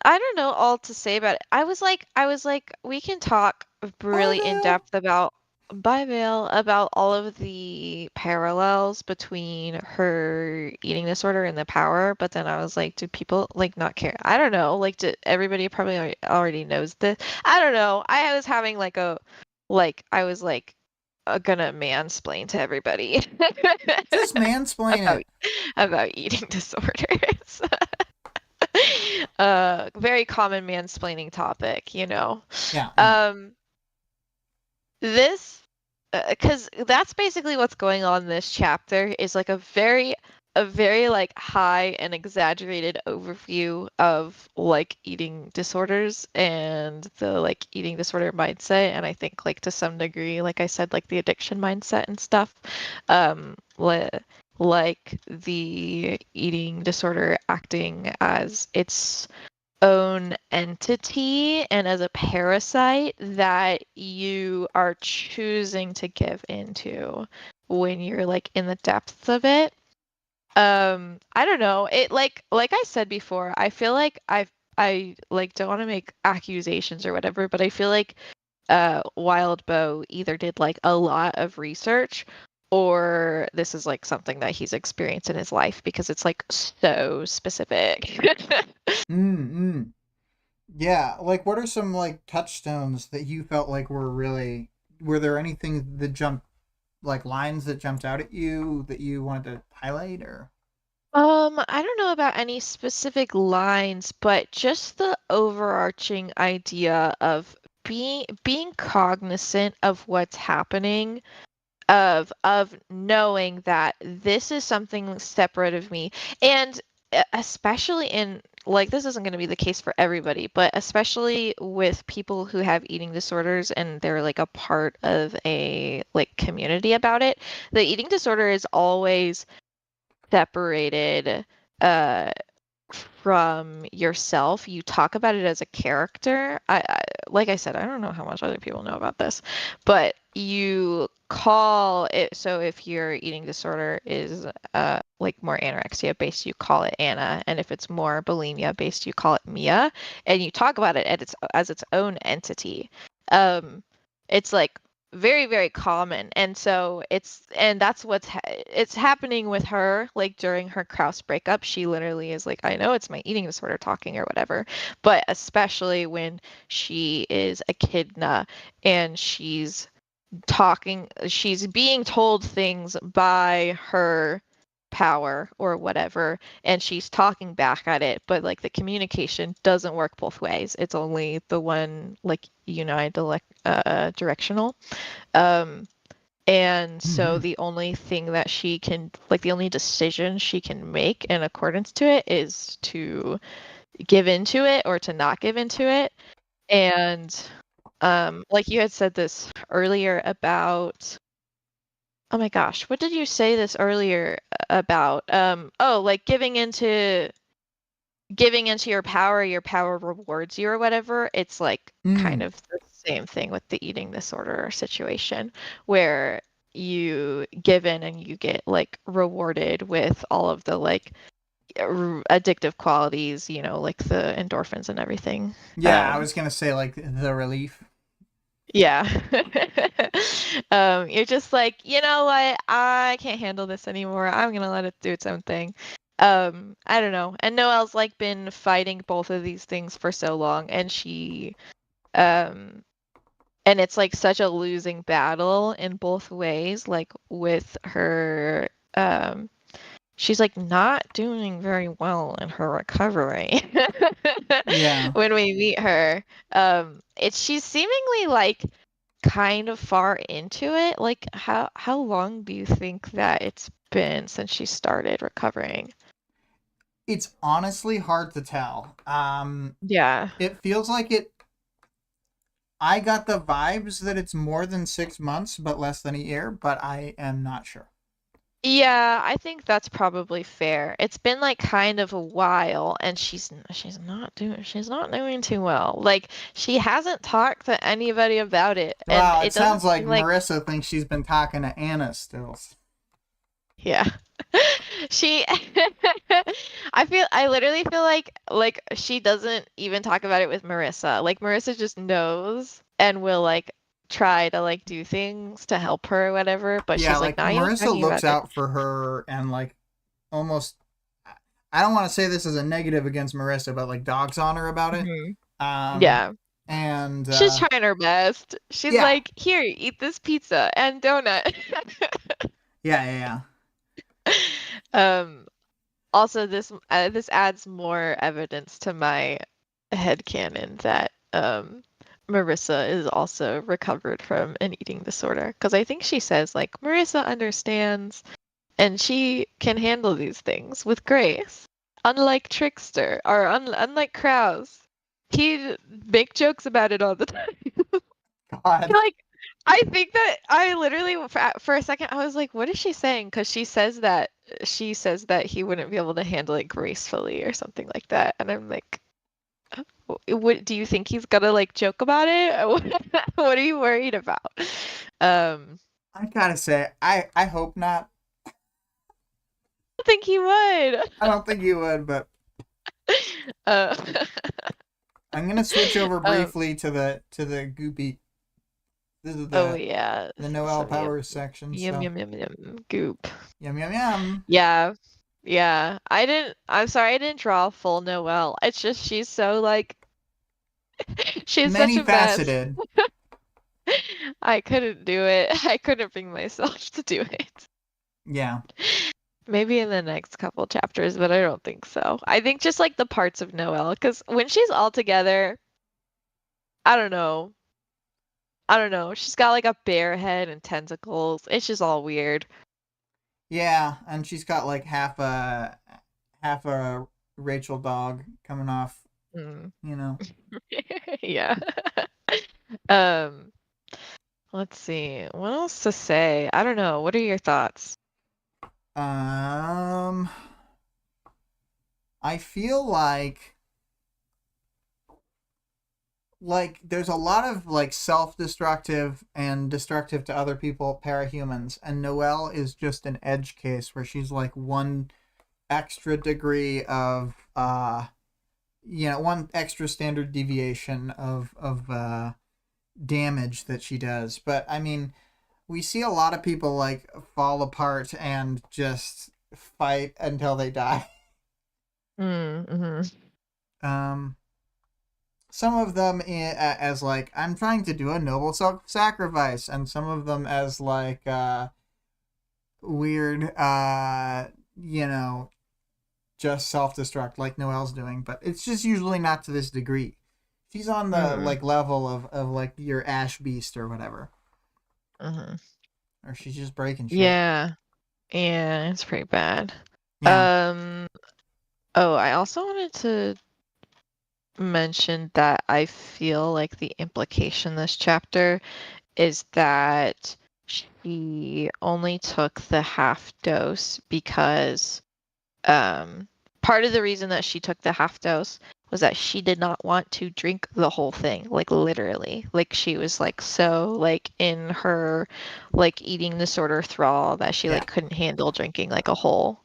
I don't know all to say about it. I was like, we can talk Bye, really in Vale. depth about by Vale about all of the parallels between her eating disorder and the power, but then I was like, do people like not care? I don't know. Like, do everybody probably already knows this? I don't know. I was having like I was like gonna mansplain to everybody Just mansplain about it. about eating disorders. Very common mansplaining topic, you know. Yeah, yeah. Um, this, because that's basically what's going on in this chapter is like a very like high and exaggerated overview of like eating disorders and the like eating disorder mindset, and I think like to some degree, like I said, like the addiction mindset and stuff. Um, li like the eating disorder acting as its own entity and as a parasite that you are choosing to give into when you're like in the depths of it. I don't know. It like I said before, I feel like I like don't want to make accusations or whatever, but I feel like Wildbow either did like a lot of research or this is like something that he's experienced in his life because it's like so specific. Mm. Yeah, like what are some like touchstones that you felt like were there anything that jumped like lines that jumped out at you that you wanted to highlight or I don't know about any specific lines, but just the overarching idea of being cognizant of what's happening, of knowing that this is something separate of me, and especially in like this isn't going to be the case for everybody, but especially with people who have eating disorders and they're like a part of a like community about it, the eating disorder is always separated uh from yourself. You talk about it as a character. Like I said, I don't know how much other people know about this, but you call it, so if your eating disorder is like more anorexia based, you call it Anna, and if it's more bulimia based, you call it Mia, and you talk about it as its own entity. um it's like very, very common. And so that's it's happening with her, like during her Kraus breakup. She literally is like, I know it's my eating disorder talking or whatever, but especially when she is echidna and she's being told things by her power or whatever, and she's talking back at it, but like the communication doesn't work both ways. It's only the one, like, directional. Um, and so Mm-hmm. the only thing that she can, like, the only decision she can make in accordance to it is to give into it or to not give into it. And like you had said this earlier about, oh my gosh, what did you say this earlier about? Oh, like your power rewards you or whatever. It's like kind Mm. of the same thing with the eating disorder situation, where you give in and you get like rewarded with all of the like addictive qualities, like the endorphins and everything. Yeah, I was gonna say like the relief. Yeah. You're just like, you know what? I can't handle this anymore. I'm gonna let it do its own thing. I don't know. And Noelle's like been fighting both of these things for so long, and um, and it's like such a losing battle in both ways. Like with her, she's like not doing very well in her recovery Yeah. when we meet her. She's seemingly like kind of far into it. Like how long do you think that it's been since she started recovering? It's honestly hard to tell. Yeah. It feels like it. I got the vibes that it's more than 6 months, but less than a year. But I am not sure. Yeah, I think that's probably fair. It's been like kind of a while, and she's not doing too well. Like she hasn't talked to anybody about it, and Wow, it it doesn't sounds like seem like, Marissa thinks she's been talking to Anna still. yeah. She I literally feel like she doesn't even talk about it with Marissa. Like Marissa just knows and will like try to like do things to help her or whatever, but Yeah, she's like like not even Marissa talking looks about it. out for her and like almost. I don't want to say this as a negative against Marissa, but like dogs on her about it. Hmm. Um, Yeah. and She's trying her best. She's yeah, like, "Here, eat this pizza and donut." yeah. Um Also, this adds more evidence to my headcanon that Marissa is also recovered from an eating disorder, because I think she says like Marissa understands and she can handle these things with grace, unlike Trickster or unlike Kraus. He'd make jokes about it all the time. God, Like, I think that I literally for a second I was like, what is she saying? Because she says that he wouldn't be able to handle it gracefully or something like that, and I'm like, what do you think he's gonna like joke about it? What are you worried about? Um, I gotta say, I hope not. I think he would. I don't think you would, but Uh, I'm gonna switch over um, briefly to the goopy. This is oh the yeah, the Noel some yum Powers section. yum So yum yum yum goop. yum yum yum. Yeah. Yeah. I'm sorry I didn't draw full Noelle. It's just she's so like she's such Many a mess. faceted. I couldn't do it. I couldn't bring myself to do it. Yeah. Maybe in the next couple chapters, but I don't think so. I think just like the parts of Noelle, because when she's all together, I don't know. I don't know. She's got like a bear head and tentacles. It's just all weird. Yeah, and she's got like half a Rachel dog coming off, Mm. you know. Yeah. Um, let's see. What else to say? I don't know. What are your thoughts? Um I feel like there's a lot of like self-destructive and destructive to other people parahumans, and Noelle is just an edge case where she's like one extra degree of one extra standard deviation of damage that she does. But I mean, we see a lot of people like fall apart and just fight until they die. Mm-hmm. Um, some of them as like I'm trying to do a noble sacrifice, and some of them as like weird, you know, just self destruct like Noelle's doing. But it's just usually not to this degree. She's on the Mm-hmm. like level of like your Ash Beast or whatever, Mm-hmm. or she's just breaking shit. Yeah. Yeah, it's pretty bad. Yeah. Um, oh, I also wanted to mention that I feel like the implication this chapter is that she only took the half dose because part of the reason that she took the half dose was that she did not want to drink the whole thing, like literally. Like she was like so like in her like eating disorder thrall that she Yeah. like couldn't handle drinking like a whole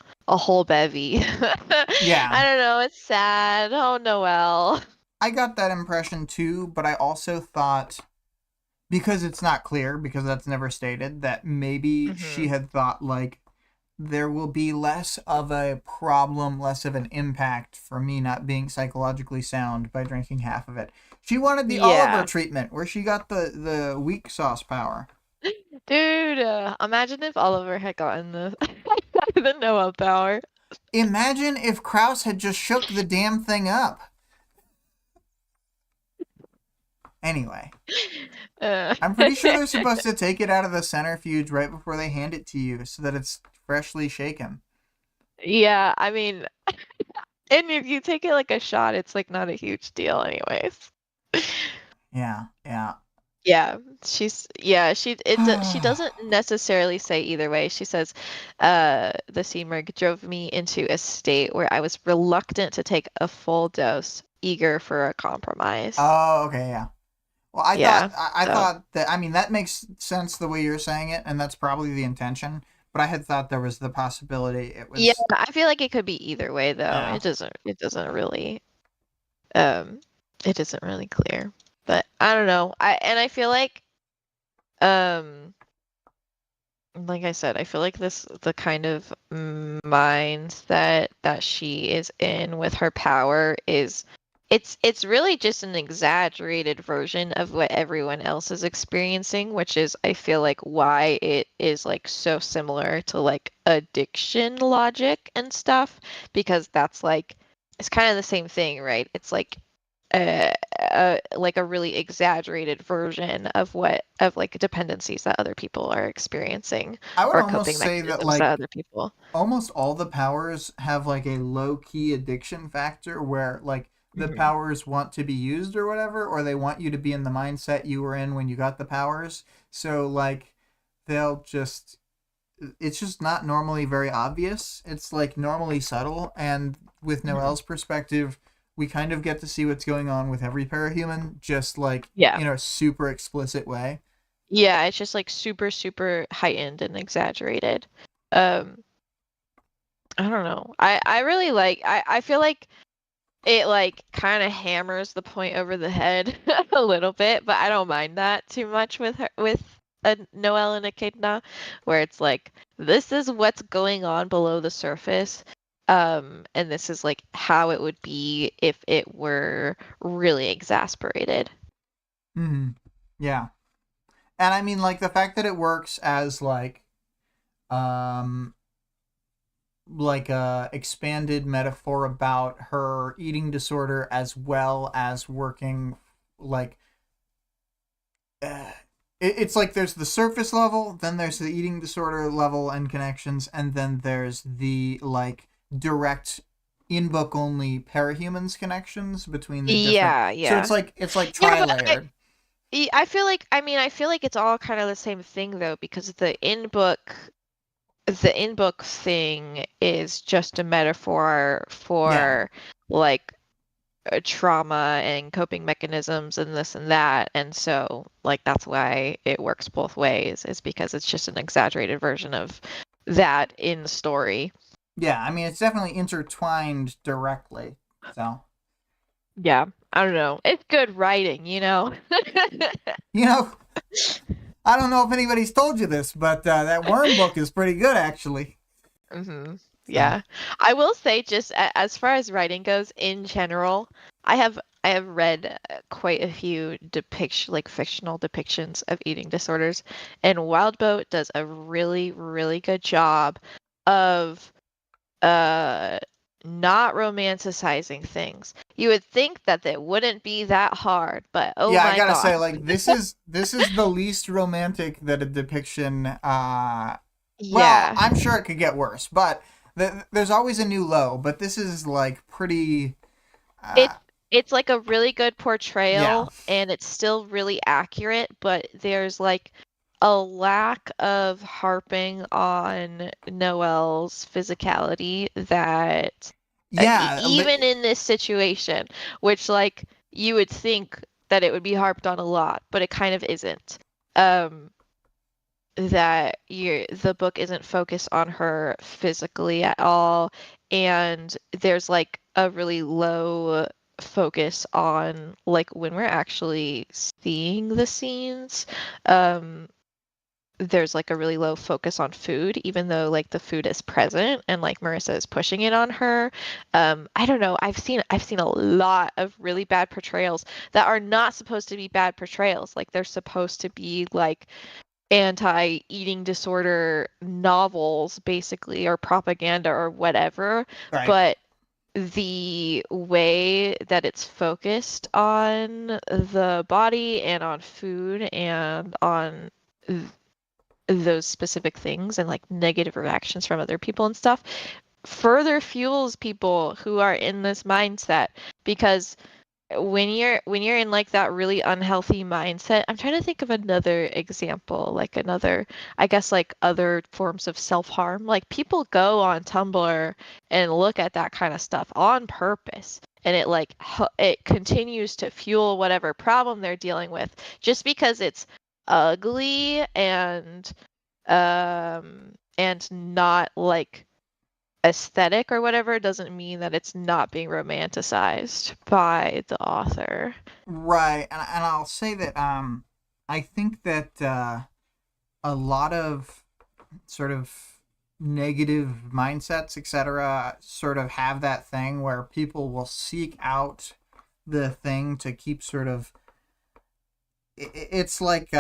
bevy. I Yeah. don't know, it's sad. Oh, Noelle. I got that impression too, but I also thought because it's not clear because that's never stated that maybe she Hmm. had thought like there will be less of a problem, less of an impact for me not being psychologically sound by drinking half of it. She wanted the Oliver Yeah. treatment where she got the weak sauce power. Dude, imagine if Oliver had gotten the the Noelle power. Imagine if Kraus had just shook the damn thing up. Anyway, Uh, I'm pretty sure they're supposed to take it out of the centrifuge right before they hand it to you so that it's freshly shaken. yeah, I mean, and if you take it like a shot, it's like not a huge deal anyways. Yeah, yeah. Yeah, she doesn't necessarily say either way. She says, the Seamerg drove me into a state where I was reluctant to take a full dose, eager for a compromise. Oh, okay, yeah. Well, Yeah. I So, thought that I mean that makes sense the way you're saying it, and that's probably the intention. But I had thought there was the possibility it yeah, was. I feel like it could be either way though. Yeah, It doesn't really um it isn't really clear. But I don't know. I feel um like I said, I feel like the kind of mindset that she is in with her power is it's really just an exaggerated version of what everyone else is experiencing, which is I feel like why it is like so similar to like addiction logic and stuff, because that's like it's kind of the same thing, right? It's like a really exaggerated version of what of like dependencies that other people are experiencing I would or almost coping say that mechanisms that like other people. almost all the powers have like a low key addiction factor where like the Hmm. powers want to be used or whatever, or they want you to be in the mindset you were in when you got the powers. So like they'll just it's just not normally very obvious. It's like normally subtle, and with Hmm. Noelle's perspective, we kind of get to see what's going on with every parahuman, just like Yeah. in a super explicit way. Yeah, it's just like super, super heightened and exaggerated. Um, I don't know. I really like I feel like it like kind of hammers the point over the head a little bit, but I don't mind that too much with her with a Noelle and Echidna, where it's like this is what's going on below the surface, and this is like how it would be if it were really exasperated. Mm-hmm. Yeah, and I mean like the fact that it works as um like a expanded metaphor about her eating disorder as well as working like uh, it's like there's the surface level, then there's the eating disorder level and connections, and then there's the like direct in book only parahumans connections between the different. Yeah, So yeah. it's like Yeah, tri but layered. I feel like I feel like it's all kind of the same thing though, because the in-book thing is just a metaphor Yeah. for like trauma and coping mechanisms and this and that. And so like that's why it works both ways, is because it's just an exaggerated version of that in the story. Yeah, I mean it's definitely intertwined directly. So Yeah. I don't know. It's good writing, you know? You know, I don't know if anybody's told you this, but that worm book is pretty good, actually. hmm So, Yeah. I will say just as far as writing goes in general, I have read quite a few fictional depictions of eating disorders, and Wildbow does a really, really good job of uh not romanticizing things. You would think that it wouldn't be that hard, but oh yeah, I my gotta God. say, like, this is the least romantic that a depiction. Well, Yeah. I'm sure it could get worse, but there's always a new low. But this is like pretty. It's Uh, it's like a really good yeah, portrayal and it's still really accurate, but there's like a lack of harping on Noelle's physicality that yeah. even in this situation, which like you would think that it would be harped on a lot, but it kind of isn't. Um, that the book isn't focused on her physically at all, and there's like a really low focus on like when we're actually seeing the scenes. Um, there's like a really low focus on food, even though like the food is present and like Marissa is pushing it on her. I don't know. I've seen a lot of really bad portrayals that are not supposed to be bad portrayals. Like they're supposed to be like anti-eating disorder novels, basically, or propaganda or whatever. right. But the way that it's focused on the body and on food and on those specific things and like negative reactions from other people and stuff further fuels people who are in this mindset because when you're in like that really unhealthy mindset, I'm trying to think of another example, like another, I guess like other forms of self-harm. Like people go on Tumblr and look at that kind of stuff on purpose, and it like it continues to fuel whatever problem they're dealing with just because it's ugly and not like aesthetic or whatever doesn't mean that it's not being romanticized by the author. Right, and I'll say that I think that a lot of sort of negative mindsets, etc., sort of have that thing where people will seek out the thing to keep sort of. It's like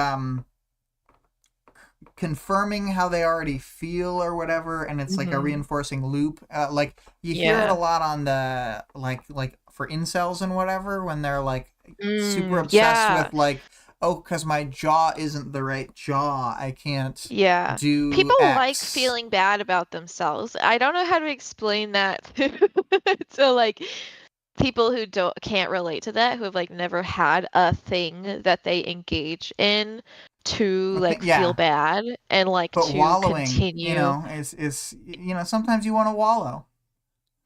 confirming how they already feel or whatever, and it's like a hmm reinforcing loop. Like you hear it a Yeah. lot on the like for incels and whatever when they're like super obsessed Yeah. with like, oh, because my jaw isn't the right jaw, I can't Yeah. do People like X. feeling bad about themselves. I don't know how to explain that to like people who can't relate to that, who have like never had a thing that they engage in to Okay, like feel yeah, bad and like but to wallowing, continue. is sometimes you want to wallow.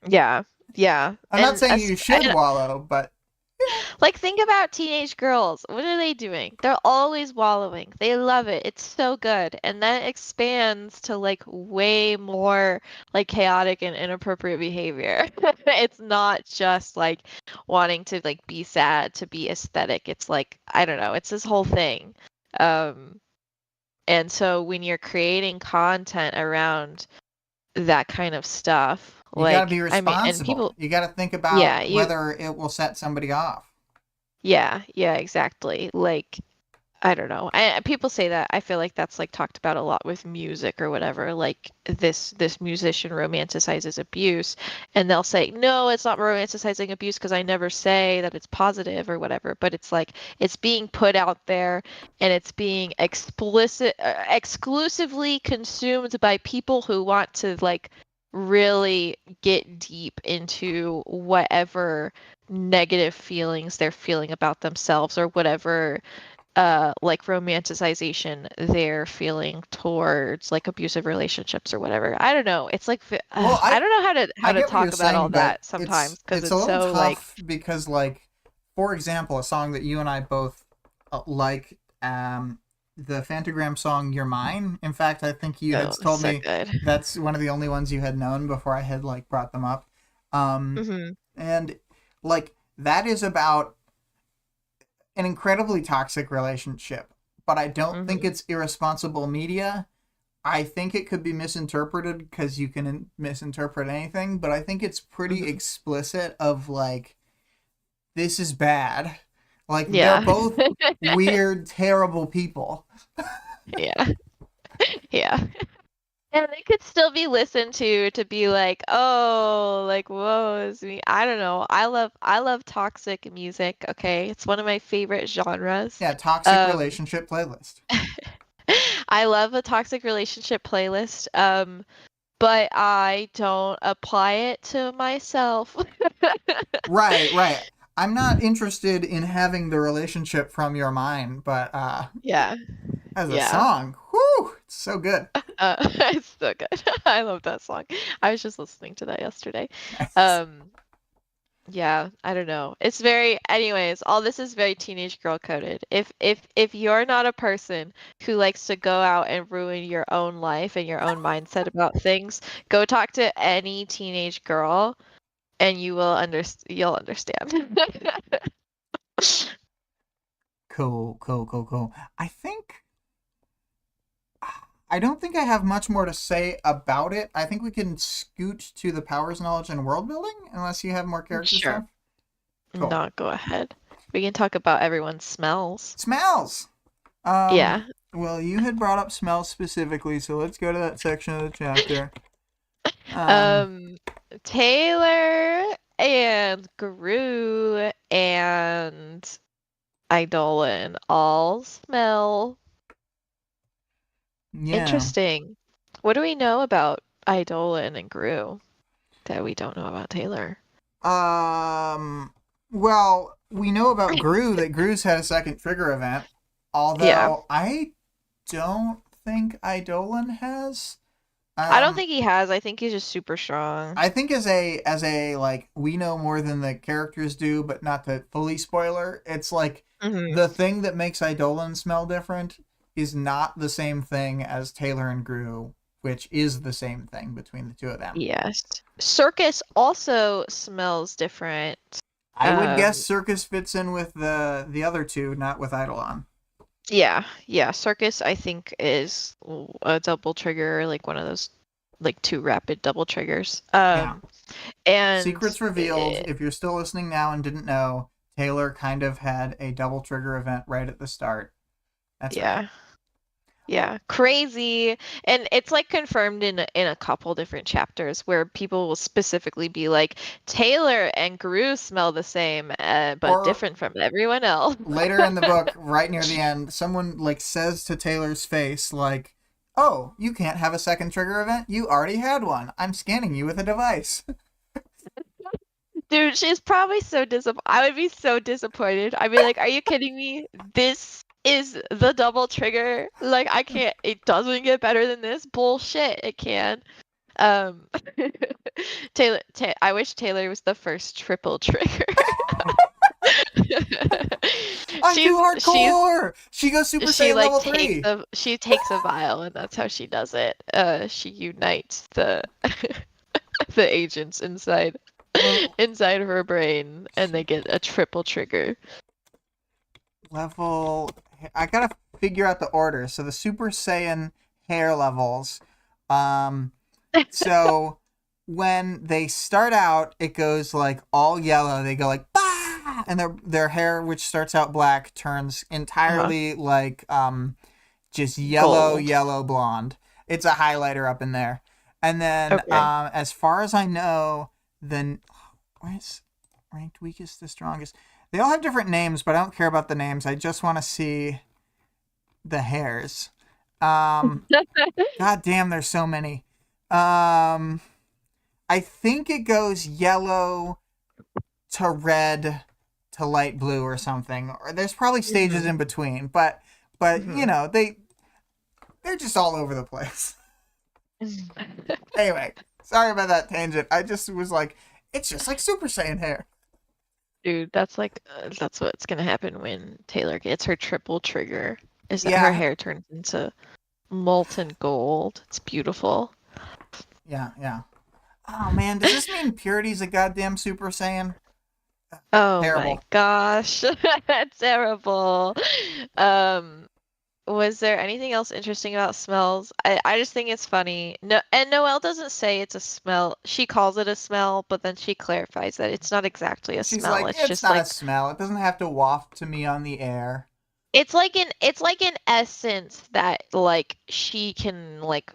Yeah. Yeah. I'm not saying you should And wallow, but like, think about teenage girls. What are they doing? They're always wallowing. They love it. It's so good. And that expands to like way more like chaotic and inappropriate behavior. It's not just like wanting to like be sad to be aesthetic. It's like, I don't know, it's this whole thing. Um, and so when you're creating content around that kind of stuff, you got to be like, I mean, and responsible. people, You got to think yeah, about you, whether it will set somebody off. yeah, yeah, exactly. Like, I don't know. People say that. I feel like that's like talked about a lot with music or whatever. Like this musician romanticizes abuse, and they'll say, "No, it's not romanticizing abuse because I never say that it's positive or whatever." But it's like it's being put out there, and it's being exclusively consumed by people who want to like really get deep into whatever negative feelings they're feeling about themselves or whatever like romanticization they're feeling towards like abusive relationships or whatever. I don't know. It's like Well, I don't know how to I get what you're talk about all saying, but that sometimes because it's a it's little so like tough because, like, for example, a song that you and I both like, the Fantagram song "You're Mine." In fact, I think you had oh, it's told so me good. that's one of the only ones you had known before I had like brought them up. Um, hmm and like that is about an incredibly toxic relationship, but I don't think Mm-hmm. it's irresponsible media. I think it could be misinterpreted because you can misinterpret anything, but I think it's pretty Mm-hmm. explicit of like, this is bad. Like, they're Yeah. both weird, terrible people. Yeah. Yeah. And it could still be listened to be like, oh, like whoa, is me. I don't know. I love toxic music, okay? It's one of my favorite genres. Yeah, toxic Um relationship playlist. I love a toxic relationship playlist. But I don't apply it to myself. Right, right. I'm not interested in having the relationship from your mind, but Yeah. as a Yeah. song, whew, it's so good. It's so good. I love that song. I was just listening to that yesterday. Um, yeah, I don't know. It's very, anyways, all this is very teenage girl coded. If you're not a person who likes to go out and ruin your own life and your own mindset about things, go talk to any teenage girl and you'll understand. Cool, cool, cool, cool. I don't think I have much more to say about it. I think we can scoot to the powers, knowledge, and world building, unless you have more character Sure. stuff. Cool. No, go ahead. We can talk about everyone's smells. Smells. Yeah. Well, you had brought up smells specifically, so let's go to that section of the chapter. Um, Um, Taylor and Gru and Eidolon all smell yeah. interesting. What do we know about Eidolon and Gru that we don't know about Taylor? Um, well, we know about Gru that Gru's had a second trigger event, Yeah. although I don't think Eidolon has. I don't Um, think he has. I think he's just super strong. I think as a like we know more than the characters do, but not to fully spoiler. It's like Hmm. the thing that makes Eidolon smell different is not the same thing as Taylor and Gru, which is the same thing between the two of them. Yes. Circus also smells different. I would guess Um, Circus fits in with the other two, not with Eidolon. Yeah, yeah. Circus, I think, is a double trigger, like one of those, like two rapid double triggers. Yeah. And Secrets revealed. If you're still listening now and didn't know, Taylor kind of had a double trigger event right at the start. That's right. yeah, yeah, crazy. And it's like confirmed in a couple different chapters where people will specifically be like, Taylor and Gru smell the same, but Or different from everyone else. later in the book, right near the end, someone like says to Taylor's face, like, "Oh, you can't have a second trigger event. You already had one. I'm scanning you with a device." Dude, she's probably so disappointed. I would be so disappointed. I'd be like, are you kidding me? This is the double trigger. Like, I can't, it doesn't get better than this. Bullshit, it can. Um, I wish Taylor was the first triple trigger. I'm too She's hardcore. She goes Super she Saiyan like level 3. she takes a vial and that's how she does it. She unites the the agents Well, inside her brain and they get a triple trigger. level. I gotta figure out the order. So the Super Saiyan hair levels. Um, so when they start out, it goes like all yellow. They go like bah, and their hair, which starts out black, turns Uh-huh. entirely like just yellow, Gold. yellow blonde. It's a highlighter up in there. And then Okay. as far as I know, then where's ranked weakest to strongest? They all have different names, but I don't care about the names. I just want to see the hairs. Um, God damn, there's so many. Um, I think it goes yellow to red to light blue or something. Or there's probably stages Hmm. in between, but you Hmm. know they're just all over the place. Anyway, sorry about that tangent. I just was like, it's just like Super Saiyan hair. Dude, that's what's gonna happen when Taylor gets her triple trigger. Is that her Yeah, hair turns into molten gold. It's beautiful. yeah, yeah. Oh man, does this mean Purity's a goddamn Super Saiyan? Oh my Terrible. gosh. That's terrible. Um, was there anything else interesting about smells? I just think it's funny. No, and Noelle doesn't say it's a smell. She calls it a smell, but then she clarifies that it's not exactly a She's smell. like, It's it's just not a like smell. It doesn't have to waft to me on the air. it's like an essence that like she can like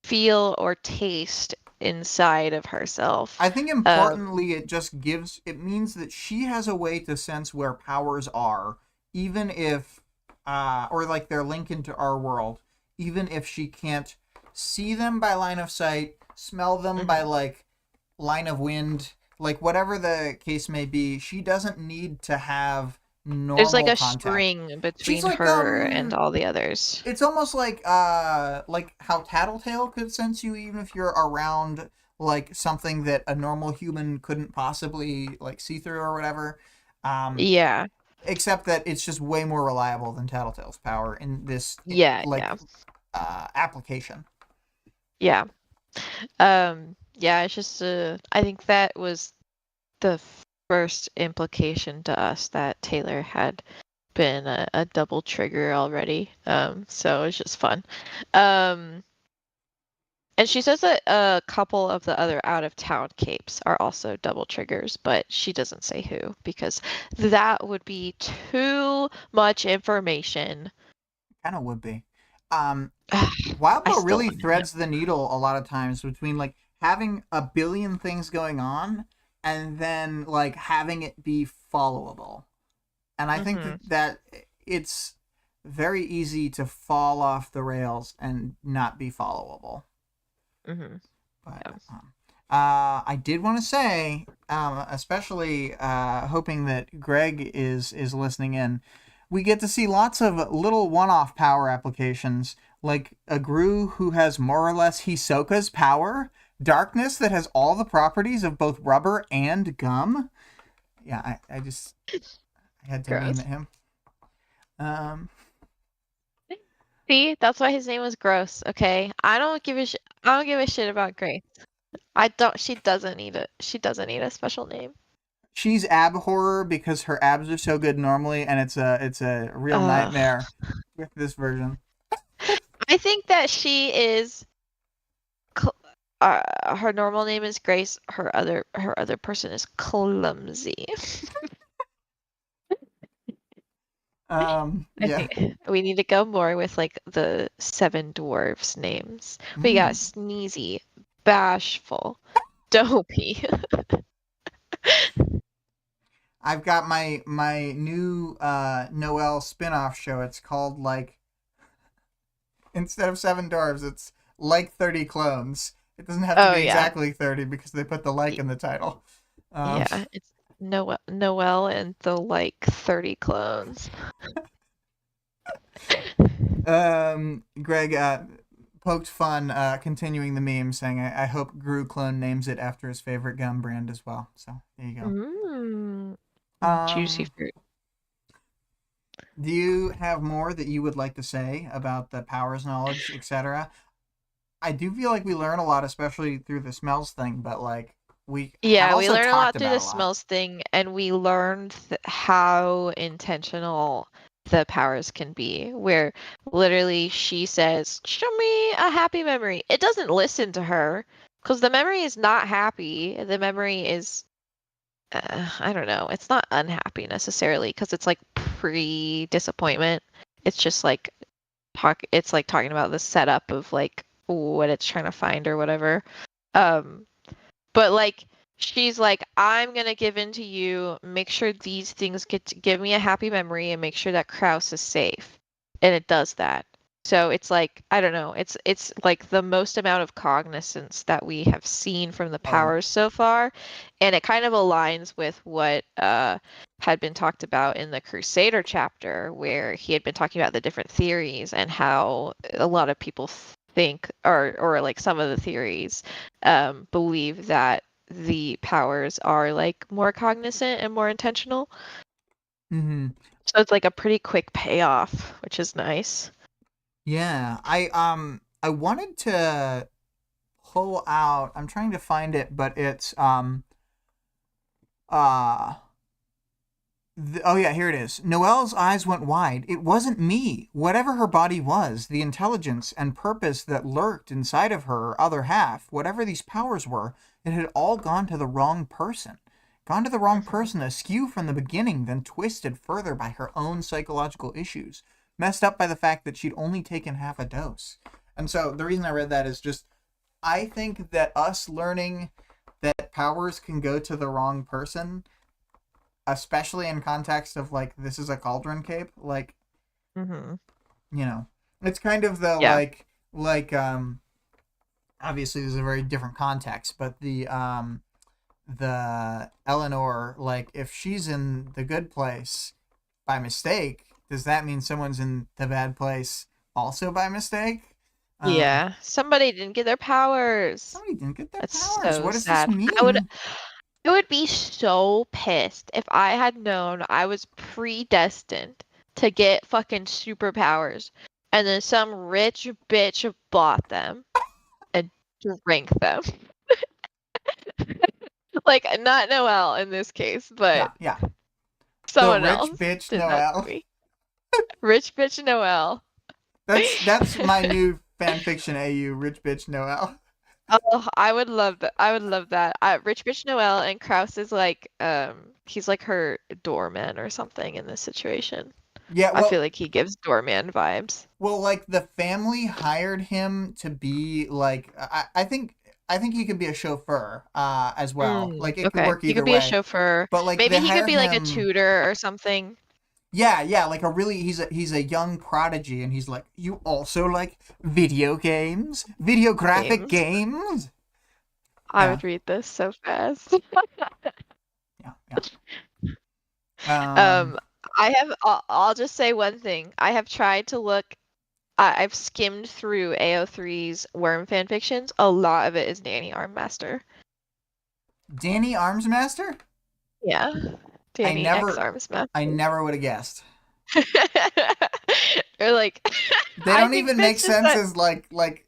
feel or taste inside of herself. I think importantly, it means that she has a way to sense where powers are, even if, or like they're linked into our world, even if she can't see them by line of sight, smell them by Mhm. like line of wind, like whatever the case may be, she doesn't need to have There's like normal a contact. string She's between like, her and all the others. it's almost like how Tattletale could sense you even if you're around like something that a normal human couldn't possibly like see through or whatever. Um, Yeah. except that it's just way more reliable than Tattletale's power in this Yeah, like yeah. application. Yeah. Yeah, it's just I think that was the first implication to us that Taylor had been a double trigger already. So it's just fun. Um, and she says that a couple of the other out of town capes are also double triggers, but she doesn't say who because that would be too much information. Kind of would be. I Wildbow still really want to know. threads the needle a lot of times between like having a billion things going on and then like having it be followable. And I think Mm-hmm. that it's very easy to fall off the rails and not be followable. Mm-hmm. But Yeah. I did want to say, especially hoping that Greg is listening in, we get to see lots of little one-off power applications, like a Gru who has more or less Hisoka's power, darkness that has all the properties of both rubber and gum. Yeah, I had to meme Gross. at him. Um, See, that's why his name was Gross, okay? I don't give a shit about Grace. I don't she doesn't need it. She doesn't need a special name. she's ab horror because her abs are so good normally, and it's a real Ugh. nightmare with this version. I think that she is cl- her normal name is Grace. Her other person is clumsy. I Yeah. think we need to go more with like the seven dwarves names. We got Mm. Sneezy, Bashful, Dopey. I've got my new Noel spin-off show. It's called like instead of Seven Dwarves, it's like 30 clones. It doesn't have to Oh be yeah. exactly 30 because they put the like Y- in the title. Um, Yeah, it's Noelle and the like 30 clones. Greg poked fun continuing the meme saying, I hope Gru Clone names it after his favorite gum brand as well. So there you go. Mmm, juicy Um, fruit. do you have more that you would like to say about the powers knowledge, etc.? I do feel like we learn a lot, especially through the smells thing, but like we have Yeah, we also learn a talked lot through about the a lot. smells thing, and we learned how intentional the powers can be, where literally she says, "Show me a happy memory." It doesn't listen to her because the memory is not happy. The memory is, I don't know, it's not unhappy necessarily because it's like pre-disappointment. It's just like it's like talking about the setup of like what it's trying to find or whatever. Um, but like she's like, I'm gonna give in to you, make sure these things get to give me a happy memory and make sure that Kraus is safe. And it does that. So it's like, I don't know, it's like the most amount of cognizance that we have seen from the Oh yeah. powers so far. And it kind of aligns with what had been talked about in the Crusader chapter, where he had been talking about the different theories and how a lot of people think or like some of the theories believe that the powers are like more cognizant and more intentional. Mm-hmm. So it's like a pretty quick payoff, which is nice. Yeah. I wanted to pull out. I'm trying to find it, but it's Oh yeah, here it is. Noelle's eyes went wide. It wasn't me. Whatever her body was, the intelligence and purpose that lurked inside of her other half, whatever these powers were, it had all gone to the wrong person. Gone to the wrong Mhm. person, askew from the beginning, then twisted further by her own psychological issues. Messed up by the fact that she'd only taken half a dose. And so the reason I read that is just, I think that us learning that powers can go to the wrong person, especially in context of like this is a cauldron cape, like, Mhm. you know, it's kind of the Yeah. like obviously there's a very different context, but the Eleanor, like, if she's in the good place by mistake, does that mean someone's in the bad place also by mistake? Yeah. Somebody didn't get their powers. Somebody didn't get their That's powers. so What does this sad. mean? I would be so pissed if I had known I was predestined to get fucking superpowers and then some rich bitch bought them and drank them. Like, not Noelle in this case, Yeah, but yeah. The someone rich else bitch did that to Noelle. me. Rich bitch Noelle. That's my new fanfiction AU, rich bitch Noelle. Oh, I would love that. I would love that. Rich bitch Noelle and Kraus is like, he's like her doorman or something in this situation. Yeah, I feel like he gives doorman vibes. like the family hired him to be like I think he could be a chauffeur as well. Like it could Okay. work He could either be a way. chauffeur. But like Maybe they he could hire be like a him. tutor or something. Yeah, like a really he's a young prodigy and he's like, "You also like video games? Video graphic Games. games?" I Yeah. would read this so fast. Yeah. Um I'll just say one thing. I have tried to look, I've skimmed through AO3's Worm fanfictions. A lot of it is Danny Armmaster. Danny Armsmaster? Yeah. I Danny X never I Armsmaster. never would have guessed. Or like, They I don't think even make that's just sense that. as like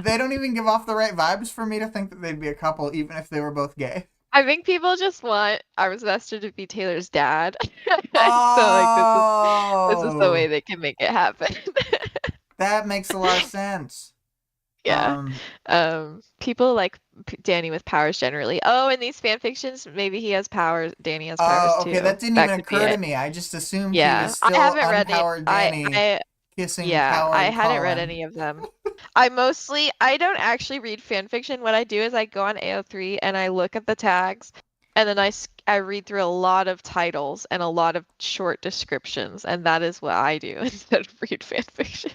they don't even give off the right vibes for me to think that they'd be a couple even if they were both gay. I think people just want Armsmaster to be Taylor's dad. So like this is the way Oh, they can make it happen. that makes a lot of sense. Yeah. Um, People like Danny with powers generally. Oh, in these fan fictions, maybe he has powers. Danny has powers oh, okay, too. that didn't That even could be occur to it. me. I just assumed he Yeah. was I still haven't read it. unpowered Danny kissing Yeah, powered I hadn't read Colin. any of them. I don't actually read fan fiction. What I do is I go on AO3 and I look at the tags and then I read through a lot of titles and a lot of short descriptions, and that is what I do instead of read fan fiction.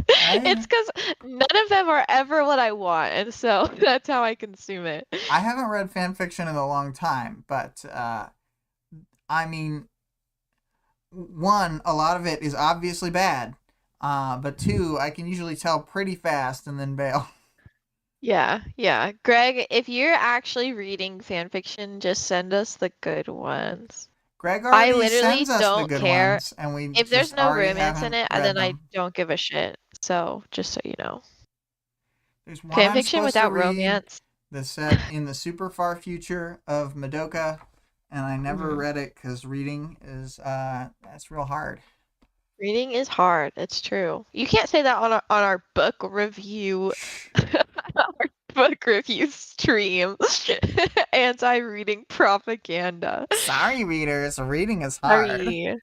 It's I because none of them are ever what I want, and so that's how I consume it. I haven't read fan fiction in a long time, but I mean, one, a lot of it is obviously bad. But two, I can usually tell pretty fast and then bail. Yeah, yeah. Greg, if you're actually reading fan fiction, just send us the good ones. Greg I already literally sends us the don't good care ones, and we if there's just no already romance in haven't it, and read then I them. don't give a shit. So, just so you know. There's one I'm Fanfiction supposed to without read romance. that's set in the super far future of Madoka, and I never Mhm. read it because reading is that's real hard. Reading is hard. It's true. You can't say that on our book review Shh. our book review stream. Anti-reading propaganda. Sorry, readers, reading is hard. Sorry.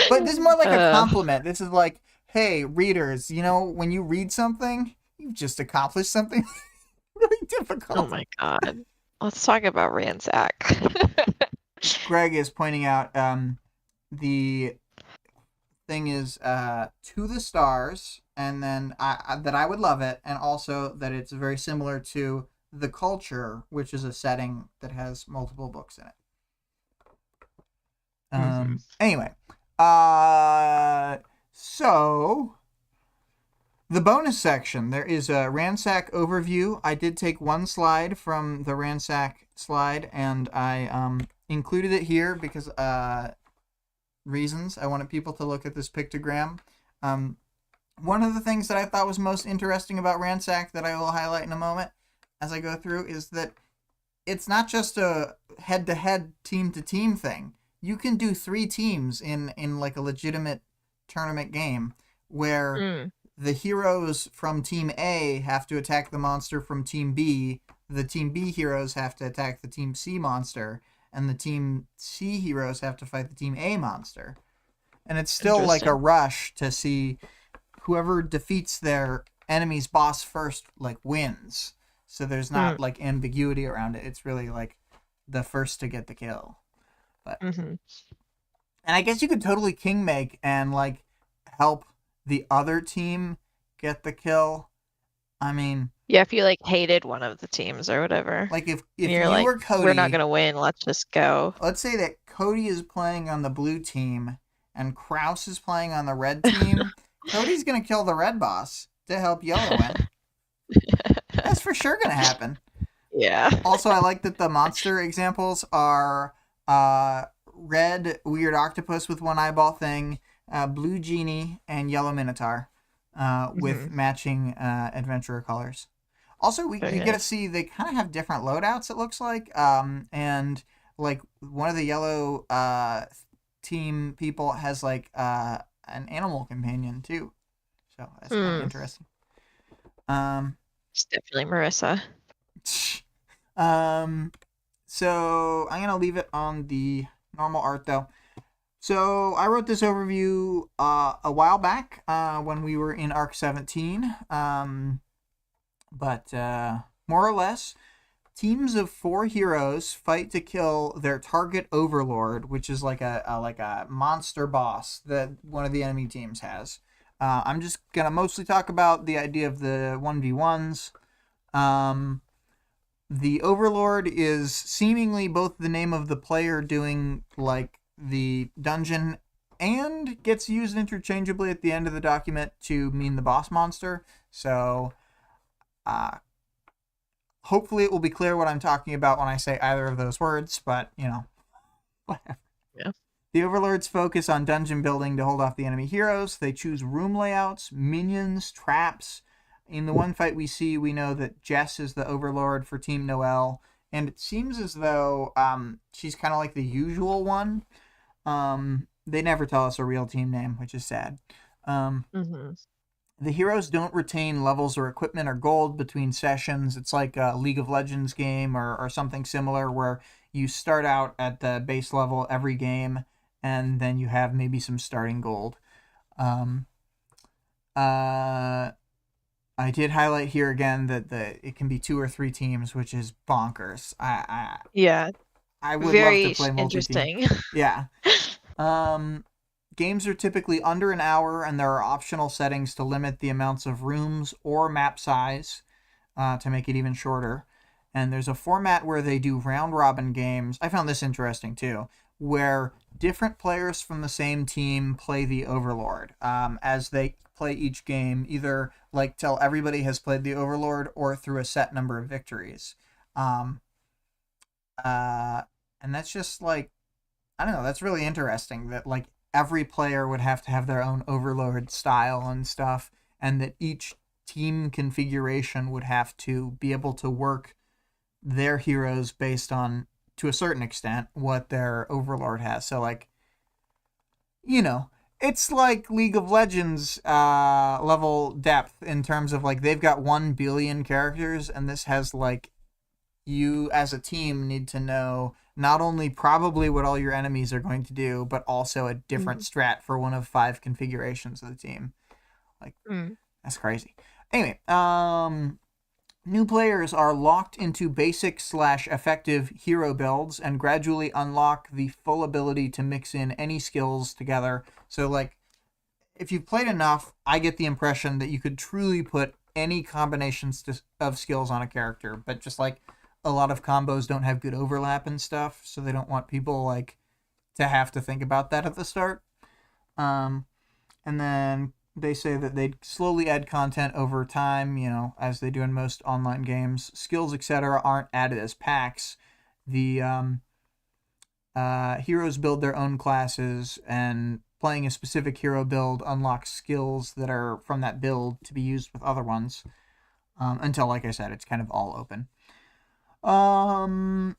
But this is more like a Uh, compliment. This is like, hey, readers, you know, when you read something, you've just accomplished something really oh difficult. my God. Let's talk about Ransack. Greg is pointing out the thing is to the stars, and then that I would love it, and also that it's very similar to the culture, which is a setting that has multiple books in it. Mhm. Anyway, so the bonus section, there is a ransack overview. I did take one slide from the ransack slide, and I included it here because reasons. I wanted people to look at this pictogram. One of the things that I thought was most interesting about ransack that I will highlight in a moment as I go through is that it's not just a head-to-head, team-to-team thing. you can do 3 teams in like a legitimate tournament game where Mm, the heroes from Team A have to attack the monster from Team B. The Team B heroes have to attack the Team C monster, and the Team C heroes have to fight the Team A monster. And it's still like a interesting. rush to see whoever defeats their enemy's boss first, like, wins. So there's Mm, not like ambiguity around it. It's really like the first to get the kill. But hmm. and I guess you could totally king make and like help the other team get the kill. I mean, Yeah, if you like hated one of the teams or whatever, like and if you're you like, were we're not Cody, gonna win, let's just go. let's say that Cody is playing on the blue team and Kraus is playing on the red team, Cody's gonna kill the red boss to help yellow win. That's for sure gonna happen. Yeah. Also, I like that the monster examples are red weird octopus with one eyeball thing, blue genie, and yellow minotaur with Hmm. matching adventurer colors. Also, Very you get to nice. see they kind of have different loadouts, it looks like. And like one of the yellow team people has like an animal companion too. So that's kind of Hmm. interesting. Um, It's definitely Marissa. um, So I'm gonna leave it on the normal art though. So I wrote this overview a while back when we were in Arc 17, but more or less, teams of 4 heroes fight to kill their target overlord, which is like a monster boss that one of the enemy teams has. I'm just gonna mostly talk about the idea of the 1v1s. Um, the Overlord is seemingly both the name of the player doing like the dungeon and gets used interchangeably at the end of the document to mean the boss monster. So, uh, hopefully, it will be clear what I'm talking about when I say either of those words, but whatever. Yeah. The Overlords focus on dungeon building to hold off the enemy heroes. They choose room layouts, minions, traps. In the one fight we see, we know that Jess is the Overlord for Team Noel, and it seems as though she's kind of like the usual one. They never tell us a real team name, which is sad. Um, Hmm. the heroes don't retain levels or equipment or gold between sessions. It's like a League of Legends game or something similar where you start out at the base level every game and then you have maybe some starting gold. Um, uh, I did highlight here again that it can be 2 or 3 teams, which is bonkers. Yeah. I would love to Very play multi-team. interesting. Yeah. Um, Games are typically under an hour, and there are optional settings to limit the amounts of rooms or map size to make it even shorter. And there's a format where they do round robin games. I found this interesting too, where different players from the same team play the Overlord as they play each game, either like till everybody has played the Overlord or through a set number of victories. Um, uh, and that's just like I don't know. That's really interesting. That like every player would have to have their own overlord style and stuff, and that each team configuration would have to be able to work their heroes based on, to a certain extent, what their overlord has. So like you know, it's like League of Legends level depth in terms of like they've got 1 billion characters, and this has like you as a team need to know not only probably what all your enemies are going to do, but also a different Mhm. strat for one of 5 configurations of the team. Like Mm. that's crazy. Anyway, new players are locked into basic slash effective hero builds and gradually unlock the full ability to mix in any skills together. So like if you've played enough, I get the impression that you could truly put any combinations of skills on a character, but just like a lot of combos don't have good overlap and stuff, so they don't want people like to have to think about that at the start. Um, and then they say that they'd slowly add content over time, as they do in most online games. Skills, etc., aren't added as packs. The heroes build their own classes, and playing a specific hero build unlocks skills that are from that build to be used with other ones. Until, like I said, it's kind of all open. Um,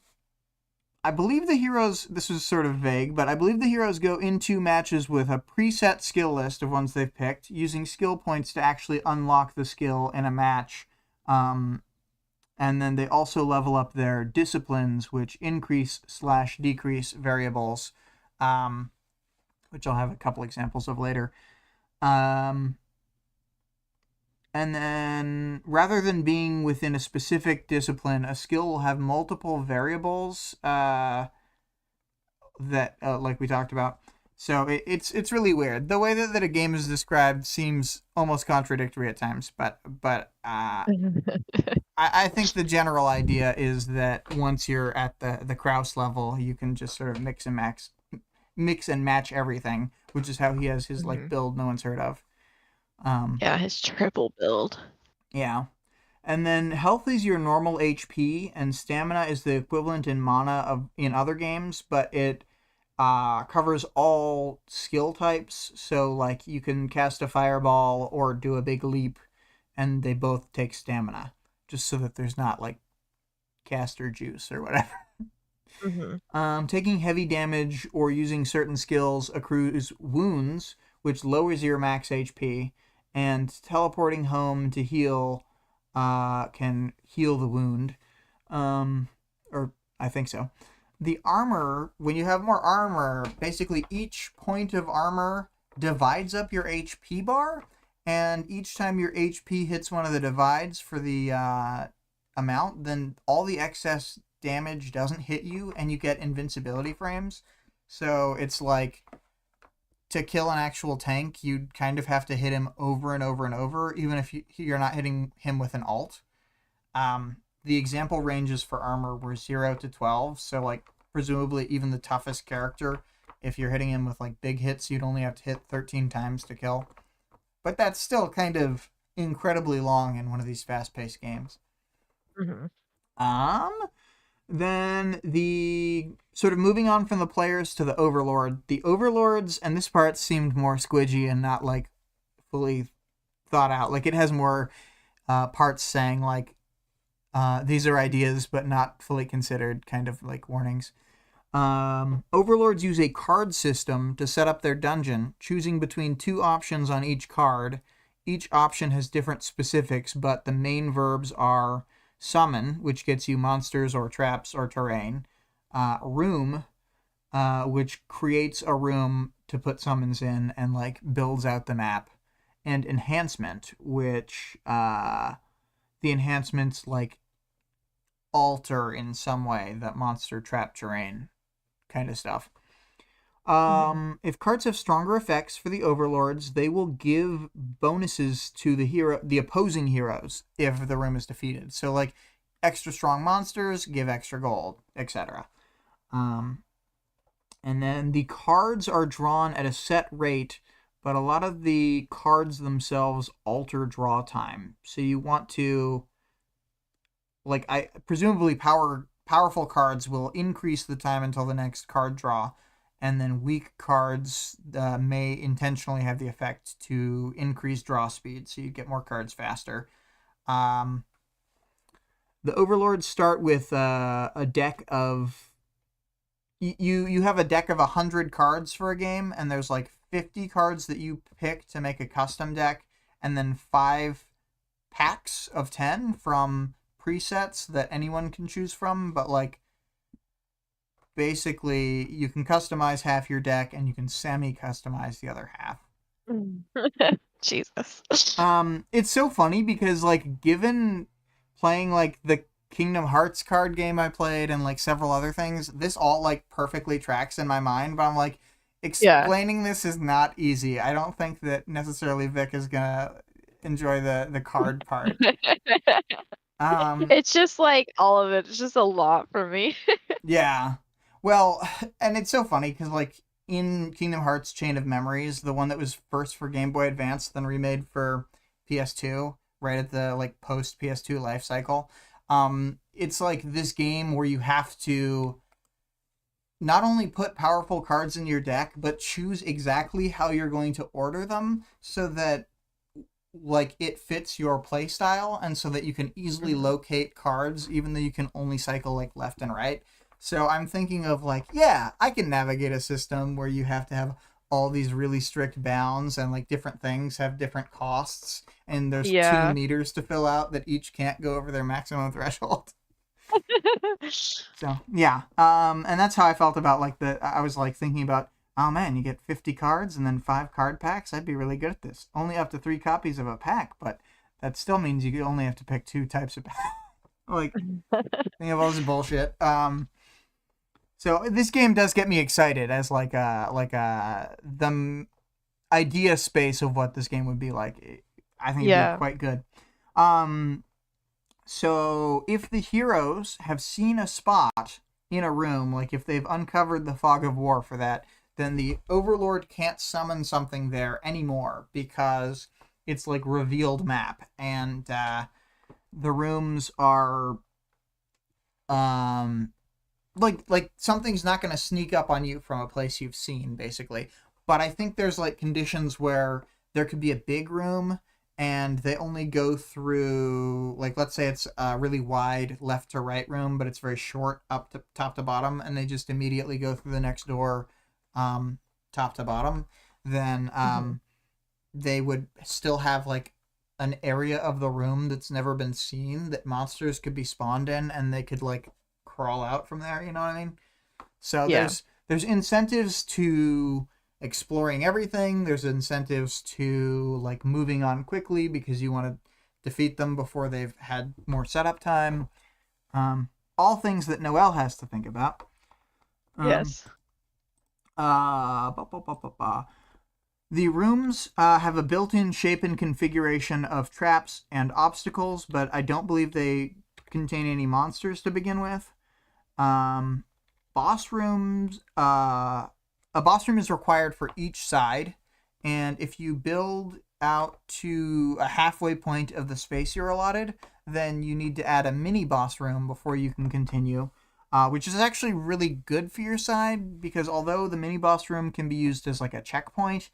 I believe the heroes, this is sort of vague, but I believe the heroes go into matches with a preset skill list of ones they've picked, using skill points to actually unlock the skill in a match. And then they also level up their disciplines, which increase/decrease variables, which I'll have a couple examples of later. And then, rather than being within a specific discipline, a skill will have multiple variables that, like we talked about. So it's really weird. The way that a game is described seems almost contradictory at times, but I think the general idea is that once you're at the Kraus level, you can just sort of mix and match everything, which is how he has his like build no one's heard of. Yeah, his triple build. Yeah. And then health is your normal HP, and stamina is the equivalent in mana in other games, but it covers all skill types. So like you can cast a fireball or do a big leap, and they both take stamina, just so that there's not like caster juice or whatever. Taking heavy damage or using certain skills accrues wounds, which lowers your max HP, and teleporting home to heal can heal the wound. Or I think so. The armor, when you have more armor, basically each point of armor divides up your HP bar, and each time your HP hits one of the divides for the amount, then all the excess damage doesn't hit you, and you get invincibility frames. So it's like, to kill an actual tank, you'd kind of have to hit him over and over and over, even if you're not hitting him with an ult. The example ranges for armor were 0 to 12, so like presumably even the toughest character, if you're hitting him with like big hits, you'd only have to hit 13 times to kill. But that's still kind of incredibly long in one of these fast-paced games. Then the sort of moving on from the players to the overlord. The overlords, and this part seemed more squidgy and not like fully thought out. Like it has more parts saying like these are ideas but not fully considered, kind of like warnings. Overlords use a card system to set up their dungeon, choosing between 2 options on each card. Each option has different specifics, but the main verbs are summon, which gets you monsters or traps or terrain. Room, which creates a room to put summons in and like builds out the map. And enhancement, which the enhancements like alter in some way that monster, trap, terrain kind of stuff. If cards have stronger effects for the overlords, they will give bonuses to the opposing heroes if the room is defeated. So like extra strong monsters give extra gold, etc. And then the cards are drawn at a set rate, but a lot of the cards themselves alter draw time. So you want to, like, presumably powerful cards will increase the time until the next card draw, and then weak cards may intentionally have the effect to increase draw speed, so you get more cards faster. The overlords start with a deck of... You have a deck of 100 cards for a game, and there's like 50 cards that you pick to make a custom deck, and then 5 packs of 10 from presets that anyone can choose from, but like basically you can customize half your deck and you can semi-customize the other half. Jesus. It's so funny because like given playing like the Kingdom Hearts card game I played and like several other things, this all like perfectly tracks in my mind, but I'm like explaining this is not easy. I don't think that necessarily Vic is gonna enjoy the card part. It's just like all of it. It's just a lot for me. Yeah. Well, and it's so funny because like in Kingdom Hearts Chain of Memories, the one that was first for Game Boy Advance, then remade for PS2, right at the like post PS2 life cycle. It's like this game where you have to not only put powerful cards in your deck, but choose exactly how you're going to order them so that like it fits your play style and so that you can easily locate cards even though you can only cycle like left and right. So I'm thinking of like, yeah, I can navigate a system where you have to have all these really strict bounds and like different things have different costs and there's two Yeah. meters to fill out that each can't go over their maximum threshold. So yeah, and that's how I felt about like the. I was like thinking about, oh man, you get 50 cards and then 5 card packs. I'd be really good at this. Only up to 3 copies of a pack, but that still means you only have to pick 2 types of pack. Like, think of all this bullshit. So this game does get me excited as the idea space of what this game would be like. I think it'd be Yeah. quite good. Um, so if the heroes have seen a spot in a room, like if they've uncovered the fog of war for that, then the overlord can't summon something there anymore because it's like revealed map and the rooms are like something's not going to sneak up on you from a place you've seen basically. But I think there's like conditions where there could be a big room and they only go through like let's say it's a really wide left to right room but it's very short up to top to bottom and they just immediately go through the next door um, top to bottom. Then Hmm. they would still have like an area of the room that's never been seen that monsters could be spawned in and they could like crawl out from there, you know what I mean? So Yeah. there's incentives to exploring everything. There's incentives to like moving on quickly because you want to defeat them before they've had more setup time. All things that Noel has to think about. Um, Yes. ba, ba, ba, ba, ba. The rooms have a built-in shape and configuration of traps and obstacles, but I don't believe they contain any monsters to begin with. Um, boss rooms, a boss room is required for each side, and if you build out to a halfway point of the space you're allotted, then you need to add a mini boss room before you can continue. Which is actually really good for your side because although the mini boss room can be used as like a checkpoint,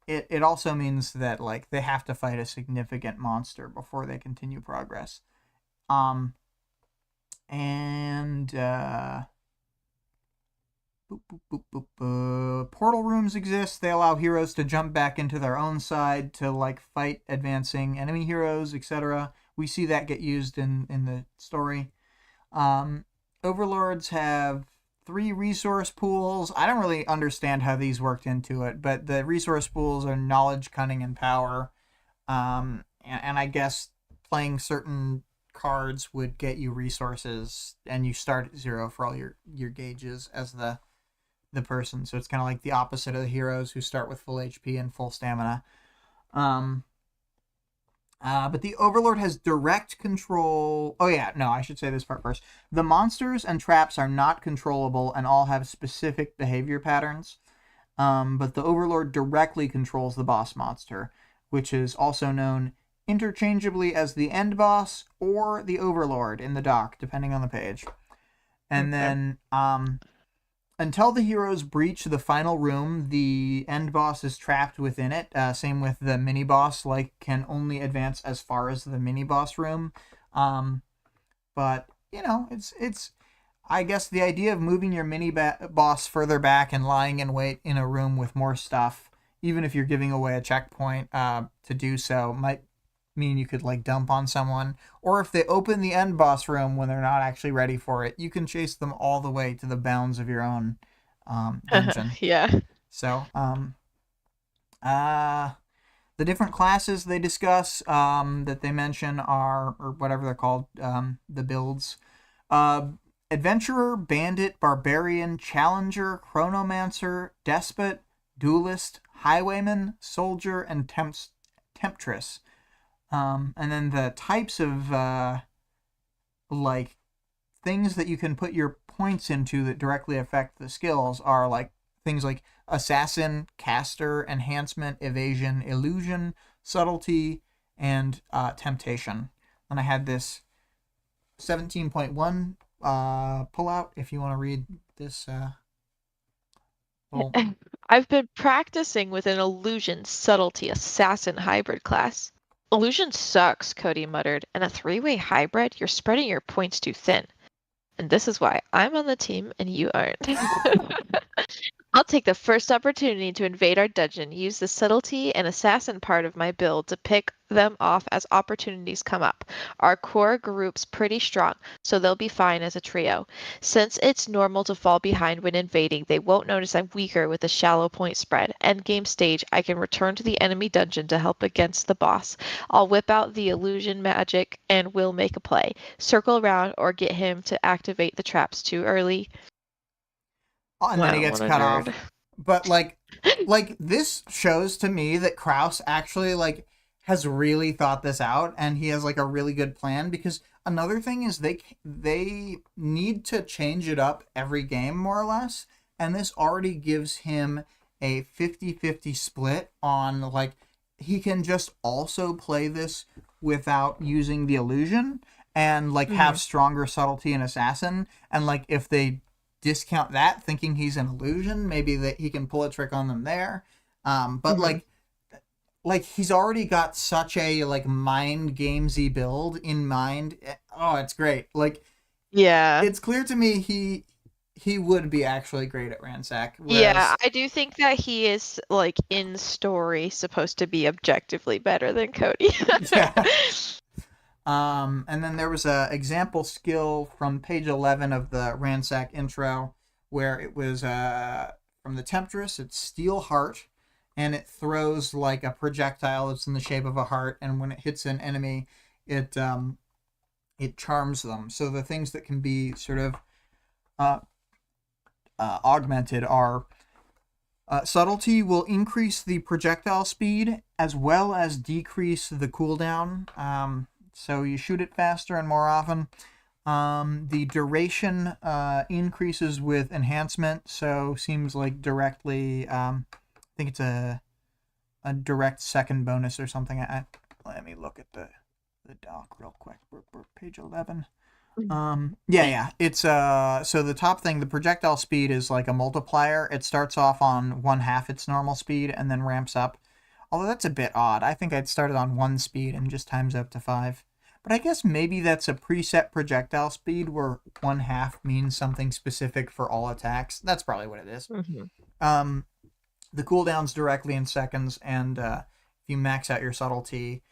it also means that like they have to fight a significant monster before they continue progress. Um, and boop, boop, boop, boop, portal rooms exist. They allow heroes to jump back into their own side to like fight advancing enemy heroes, etc. We see that get used in the story. Um, Overlords have 3 resource pools. I don't really understand how these worked into it, but the resource pools are knowledge, cunning, and power. And I guess playing certain cards would get you resources, and you start at 0 for all your gauges as the person. So it's kind of like the opposite of the heroes who start with full HP and full stamina. Um, but the Overlord has direct control. Oh, yeah, no, I should say this part first. The monsters and traps are not controllable and all have specific behavior patterns. But the Overlord directly controls the boss monster, which is also known interchangeably as the end boss or the Overlord in the dock, depending on the page. And Okay. then until the heroes breach the final room, the end boss is trapped within it. Same with the mini boss, like can only advance as far as the mini boss room. Um, but you know, it's. I guess the idea of moving your boss further back and lying in wait in a room with more stuff, even if you're giving away a checkpoint to do so, might mean you could like dump on someone. Or if they open the end boss room when they're not actually ready for it, you can chase them all the way to the bounds of your own dungeon. Yeah. So, uh, the different classes they discuss that they mention are, or whatever they're called, the builds. Uh, Adventurer, Bandit, Barbarian, Challenger, Chronomancer, Despot, Duelist, Highwayman, Soldier, and Temptress. And then the types of like things that you can put your points into that directly affect the skills are like things like assassin, caster, enhancement, evasion, illusion, subtlety, and temptation. And I had this 17.1 pull out if you want to read this little. I've been practicing with an illusion subtlety assassin hybrid class. Illusion sucks, Cody muttered. And a 3-way hybrid? You're spreading your points too thin. and this is why I'm on the team and you aren't. I'll take the first opportunity to invade our dungeon, use the subtlety and assassin part of my build to pick them off as opportunities come up. Our core group's pretty strong, so they'll be fine as a trio. Since it's normal to fall behind when invading, they won't notice I'm weaker with a shallow point spread. Endgame stage, I can return to the enemy dungeon to help against the boss. I'll whip out the illusion magic and we'll make a play. Circle around or get him to activate the traps too early. Oh, and then he Wow, gets what a cut off. nerd. But like this shows to me that Kraus actually like has really thought this out, and he has like a really good plan. Because another thing is they need to change it up every game more or less, and this already gives him a 50-50 split on like he can just also play this without using the illusion and like have stronger subtlety and assassin, and like if they discount that thinking he's an illusion, maybe that he can pull a trick on them there. But like he's already got such a like mind gamesy build in mind. Oh, it's great. Like Yeah. it's clear to me he would be actually great at Ransack, Yeah, whereas I do think that he is like in story supposed to be objectively better than Cody. yeah. And then there was a example skill from page 11 of the Ransack intro where it was from the Temptress. It's Steel Heart, and it throws like a projectile that's in the shape of a heart, and when it hits an enemy, it charms them. So the things that can be sort of augmented are subtlety will increase the projectile speed as well as decrease the cooldown. So you shoot it faster and more often. The duration increases with enhancement, so seems like directly. I think it's a direct second bonus or something. Let me look at the doc real quick. Page 11. Yeah. It's so the top thing, the projectile speed is like a multiplier. It starts off on 1/2 its normal speed and then ramps up. Although that's a bit odd. I think I'd started on 1 speed and just times up to 5. But I guess maybe that's a preset projectile speed where 1/2 means something specific for all attacks. That's probably what it is. The cooldown's directly in seconds, and if you max out your subtlety,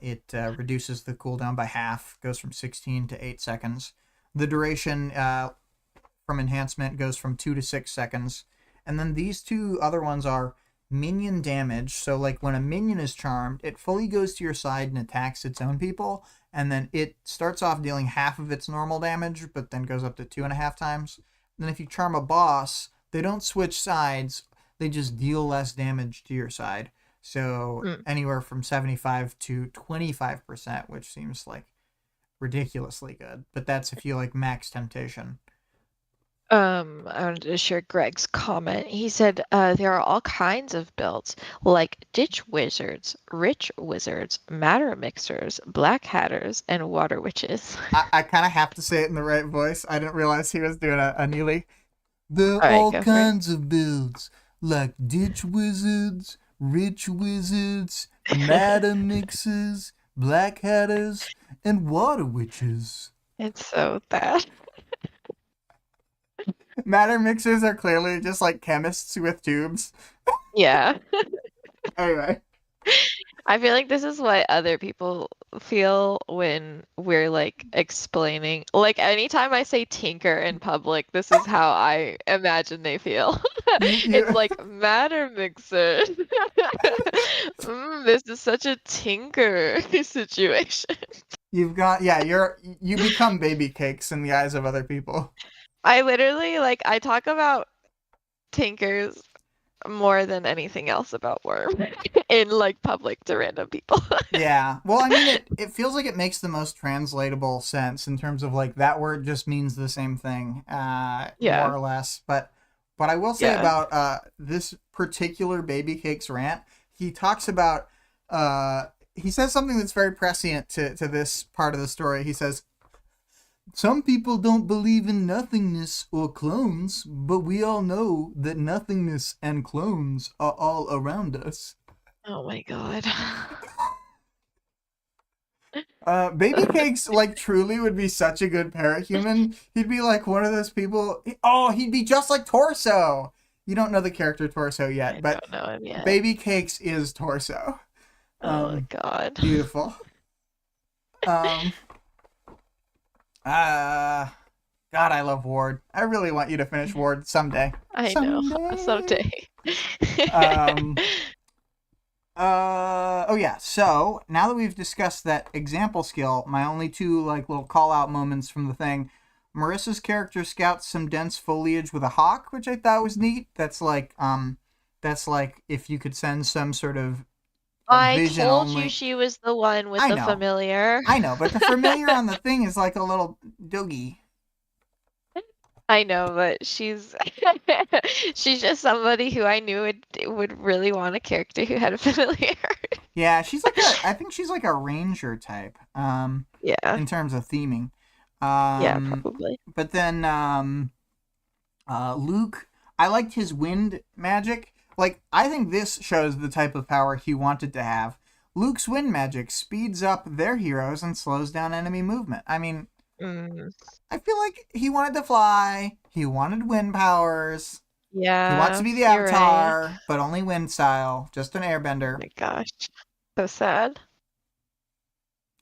it reduces the cooldown by half, goes from 16 to 8 seconds. The duration from enhancement goes from 2 to 6 seconds. And then these two other ones are minion damage. So like when a minion is charmed, it fully goes to your side and attacks its own people. And then it starts off dealing half of its normal damage, but then goes up to 2.5 times. Then if you charm a boss, they don't switch sides. They just deal less damage to your side. So anywhere from 75 to 25%, which seems like ridiculously good. But that's if you like max temptation. I wanted to share Greg's comment. He said there are all kinds of builds, like ditch wizards, rich wizards, matter mixers, black hatters, and water witches. I kind of have to say it in the right voice. I didn't realize he was doing a Neely. There are All right, all go for it. kinds of builds, like ditch wizards, rich wizards, matter mixers, black hatters, and water witches. It's so bad. Matter mixers are clearly just like chemists with tubes. Yeah. Anyway. I feel like this is what other people feel when we're like explaining. Like anytime I say tinker in public, this is how I imagine they feel. It's like matter mixer. This is such a tinker situation. You've got you become baby cakes in the eyes of other people. I literally like I talk about tinkers more than anything else about worm in like public to random people. Yeah. Well, I mean it feels like it makes the most translatable sense in terms of like that word just means the same thing, more or less. But I will say about this particular baby cakes rant, he talks about he says something that's very prescient to this part of the story. He says, some people don't believe in nothingness or clones, but we all know that nothingness and clones are all around us. Oh my god. Baby Cakes, like, truly would be such a good parahuman. He'd be like one of those people. Oh, he'd be just like Torso. You don't know the character Torso yet, I but don't know him yet. Baby Cakes is Torso. Oh my god. Beautiful. Um, God, I love Ward. I really want you to finish Ward someday. I know. Someday. Oh yeah. So now that we've discussed that example skill, my only two like little call out moments from the thing. Marissa's character scouts some dense foliage with a hawk, which I thought was neat. That's like if you could send some sort of I vision told only. you she was the one with I the know. familiar. I know, but the familiar on the thing is like a little doogie. I know, but she's she's just somebody who I knew would really want a character who had a familiar. Yeah, I think she's like a ranger type. Yeah. In terms of theming. Yeah, probably. But then Luke, I liked his wind magic. Like, I think this shows the type of power he wanted to have. Luke's wind magic speeds up their heroes and slows down enemy movement. I mean, I feel like he wanted to fly. He wanted wind powers. Yeah. He wants to be the Avatar, right, but only wind style. Just an airbender. Oh my gosh. So sad.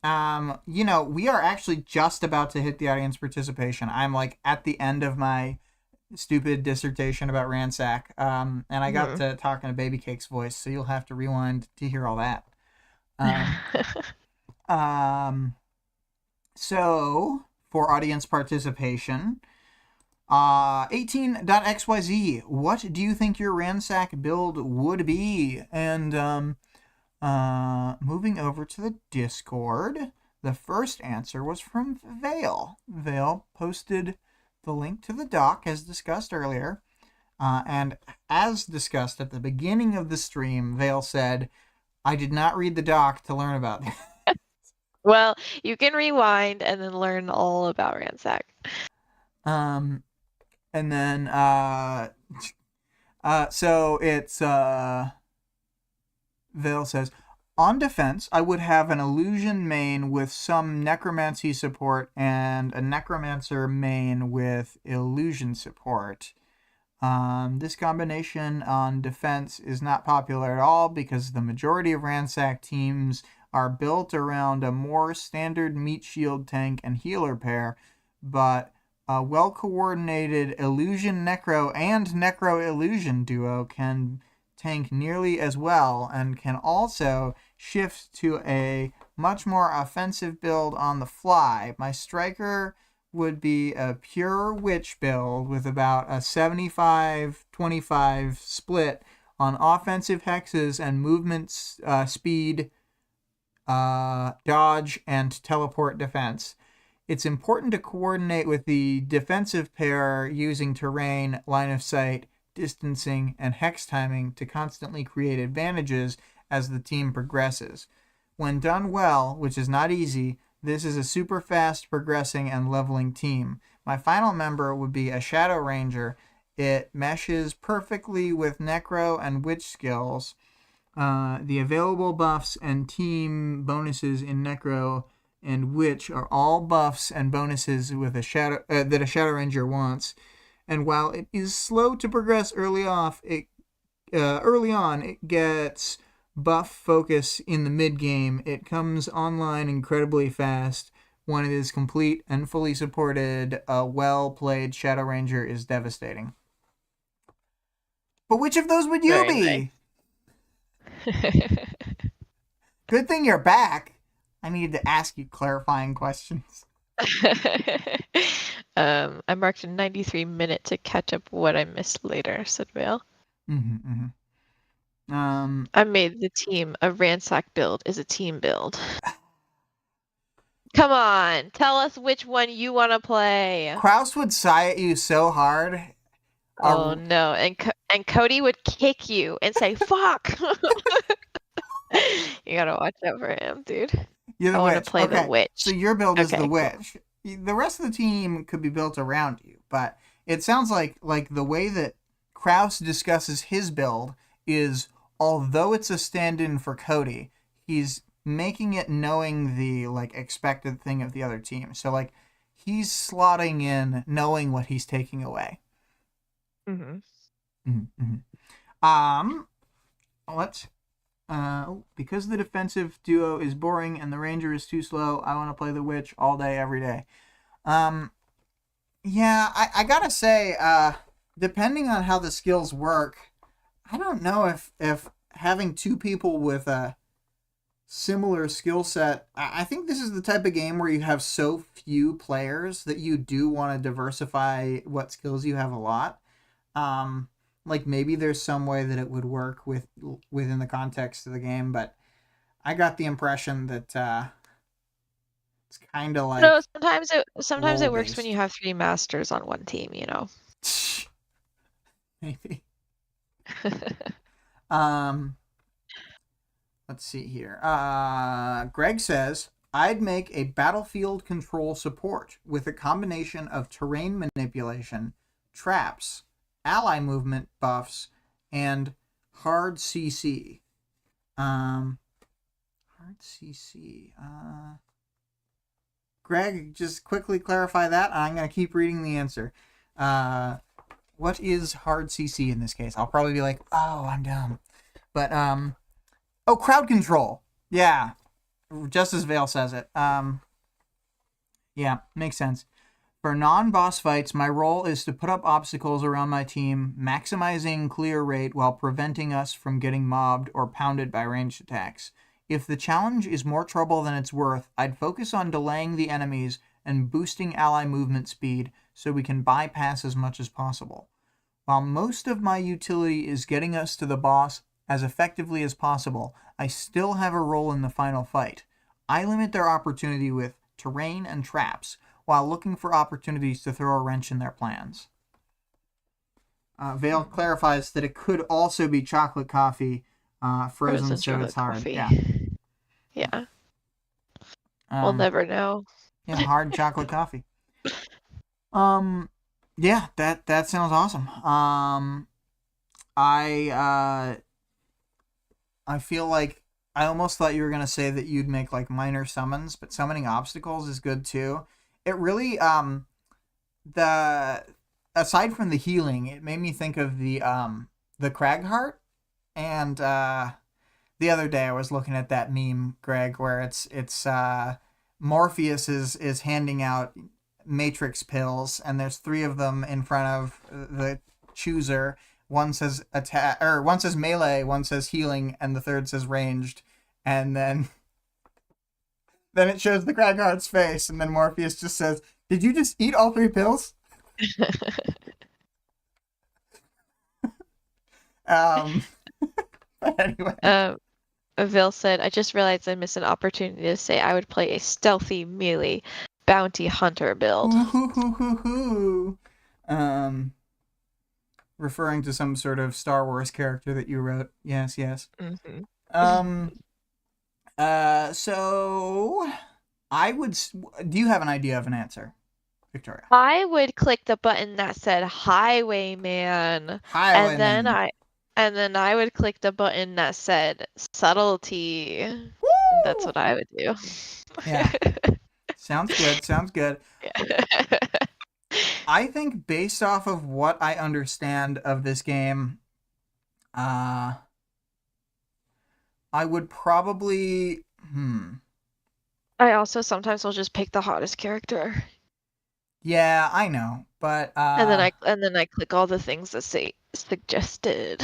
You know, we are actually just about to hit the audience participation. I'm like at the end of my stupid dissertation about Ransack. And I got to talking to Baby Cake's voice, so you'll have to rewind to hear all that. So for audience participation, 18.xyz, what do you think your Ransack build would be? And moving over to the Discord, the first answer was from Vale. Vale posted the link to the doc as discussed earlier. And as discussed at the beginning of the stream, Vale said, I did not read the doc to learn about this. Well, you can rewind and then learn all about Ransack. And then, so it's, Vale says, on defense, I would have an illusion main with some necromancy support and a necromancer main with illusion support. This combination on defense is not popular at all because the majority of Ransack teams are built around a more standard meat shield tank and healer pair, but a well-coordinated illusion necro and necro illusion duo can tank nearly as well and can also shift to a much more offensive build on the fly. My striker would be a pure witch build with about a 75-25 split on offensive hexes and movement speed, dodge, and teleport defense. It's important to coordinate with the defensive pair using terrain, line of sight, distancing, and hex timing to constantly create advantages as the team progresses. When done well, which is not easy, this is a super fast progressing and leveling team. My final member would be a Shadow Ranger. It meshes perfectly with Necro and Witch skills. The available buffs and team bonuses in Necro and Witch are all buffs and bonuses with a shadow that a Shadow Ranger wants. And while it is slow to progress early on, it gets buff focus in the mid-game. It comes online incredibly fast. When it is complete and fully supported, a well-played Shadow Ranger is devastating. But which of those would you be? Good thing you're back. I needed to ask you clarifying questions. I marked a 93-minute to catch up what I missed later, said Vale. I made the team. A Ransack build is a team build. Come on, tell us which one you want to play. Kraus would sigh at you so hard. Oh no, and Cody would kick you and say, fuck! You gotta watch out for him, dude. I want to play the witch. So your build is the witch. Cool. The rest of the team could be built around you, but it sounds like the way that Kraus discusses his build is, although it's a stand-in for Cody, he's making it knowing the like expected thing of the other team. So like he's slotting in knowing what he's taking away. Mm-hmm. Let's because the defensive duo is boring and the ranger is too slow, I want to play the witch all day every day. Yeah, I gotta say, depending on how the skills work, I don't know if having two people with a similar skill set, I think this is the type of game where you have so few players that you do want to diversify what skills you have a lot. Like maybe there's some way that it would work within the context of the game, but I got the impression that it's kind of like No, sometimes it works when role-based. you have 3 masters on one team, you know. Maybe. Um, let's see here. Greg says, I'd make a battlefield control support with a combination of terrain manipulation, traps, ally movement buffs, and hard CC. Hard CC. Greg, just quickly clarify that. I'm going to keep reading the answer. What is hard CC in this case? I'll probably be like, oh, I'm dumb. But, oh, crowd control. Yeah. Just as Vale says it. Yeah, makes sense. For non-boss fights, my role is to put up obstacles around my team, maximizing clear rate while preventing us from getting mobbed or pounded by ranged attacks. If the challenge is more trouble than it's worth, I'd focus on delaying the enemies and boosting ally movement speed so we can bypass as much as possible. While most of my utility is getting us to the boss as effectively as possible, I still have a role in the final fight. I limit their opportunity with terrain and traps, while looking for opportunities to throw a wrench in their plans. Vale clarifies that it could also be chocolate coffee, frozen so it's hard. Coffee. Yeah. Yeah. We'll never know. Yeah, hard chocolate coffee. Yeah, that sounds awesome. I feel like I almost thought you were gonna say that you'd make like minor summons, but summoning obstacles is good too. It really the aside from the healing, it made me think of the Cragheart, and the other day I was looking at that meme, Greg, where it's Morpheus is handing out Matrix pills, and there's 3 of them in front of the chooser. One says attack, or one says melee, one says healing, and the third says ranged, and then it shows the Cragheart's face, and then Morpheus just says, "Did you just eat all 3 pills?" But anyway. Vil said, I just realized I missed an opportunity to say I would play a stealthy melee bounty hunter build. Referring to some sort of Star Wars character that you wrote. Yes. Mm-hmm. So I would. Do you have an idea of an answer, Victoria? I would click the button that said Highwayman. Highwayman. And then I would click the button that said subtlety. Woo! That's what I would do. Yeah. Sounds good. Yeah. I think based off of what I understand of this game, I would probably I also sometimes will just pick the hottest character. Yeah, I know, but and then I click all the things that say suggested.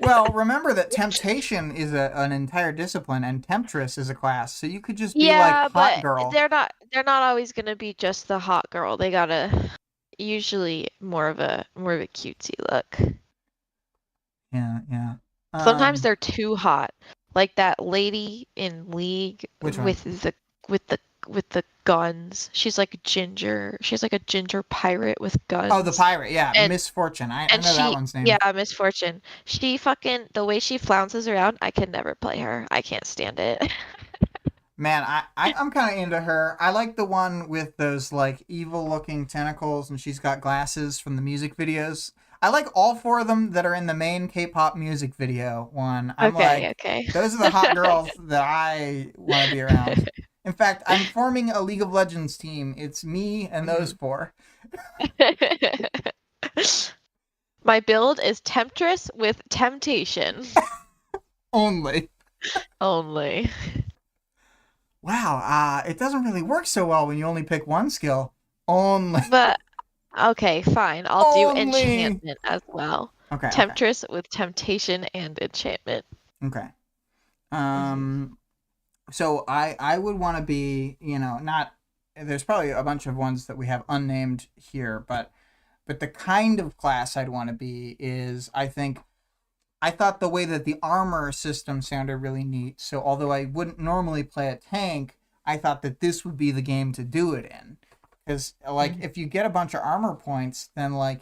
Well, remember that temptation is an entire discipline, and temptress is a class, so you could just be like hot girl. They're not always gonna be just the hot girl. They gotta usually more of a cutesy look. Yeah. Sometimes they're too hot, like that lady in League with the guns. She's like ginger. She's like a ginger pirate with guns. Oh, the pirate, yeah, Misfortune. I know that one's name. Yeah, Misfortune. She fucking the way she flounces around, I can never play her. I can't stand it. Man, I'm kind of into her. I like the one with those like evil looking tentacles, and she's got glasses from the music videos. I like all 4 of them that are in the main K-pop music video one. I'm Okay, like, okay. those are the hot girls that I want to be around. In fact, I'm forming a League of Legends team. It's me and those 4. My build is Temptress with Temptation. Only. Only. Wow, it doesn't really work so well when you only pick one skill. Only. But, okay, fine. I'll do Only. enchantment as well. Okay, okay. Temptress with Temptation and enchantment. Okay. Mm-hmm. So I would want to be, not, there's probably a bunch of ones that we have unnamed here, but the kind of class I'd want to be is, I thought the way that the armor system sounded really neat. So although I wouldn't normally play a tank, I thought that this would be the game to do it in. Because, like, if you get a bunch of armor points, then, like,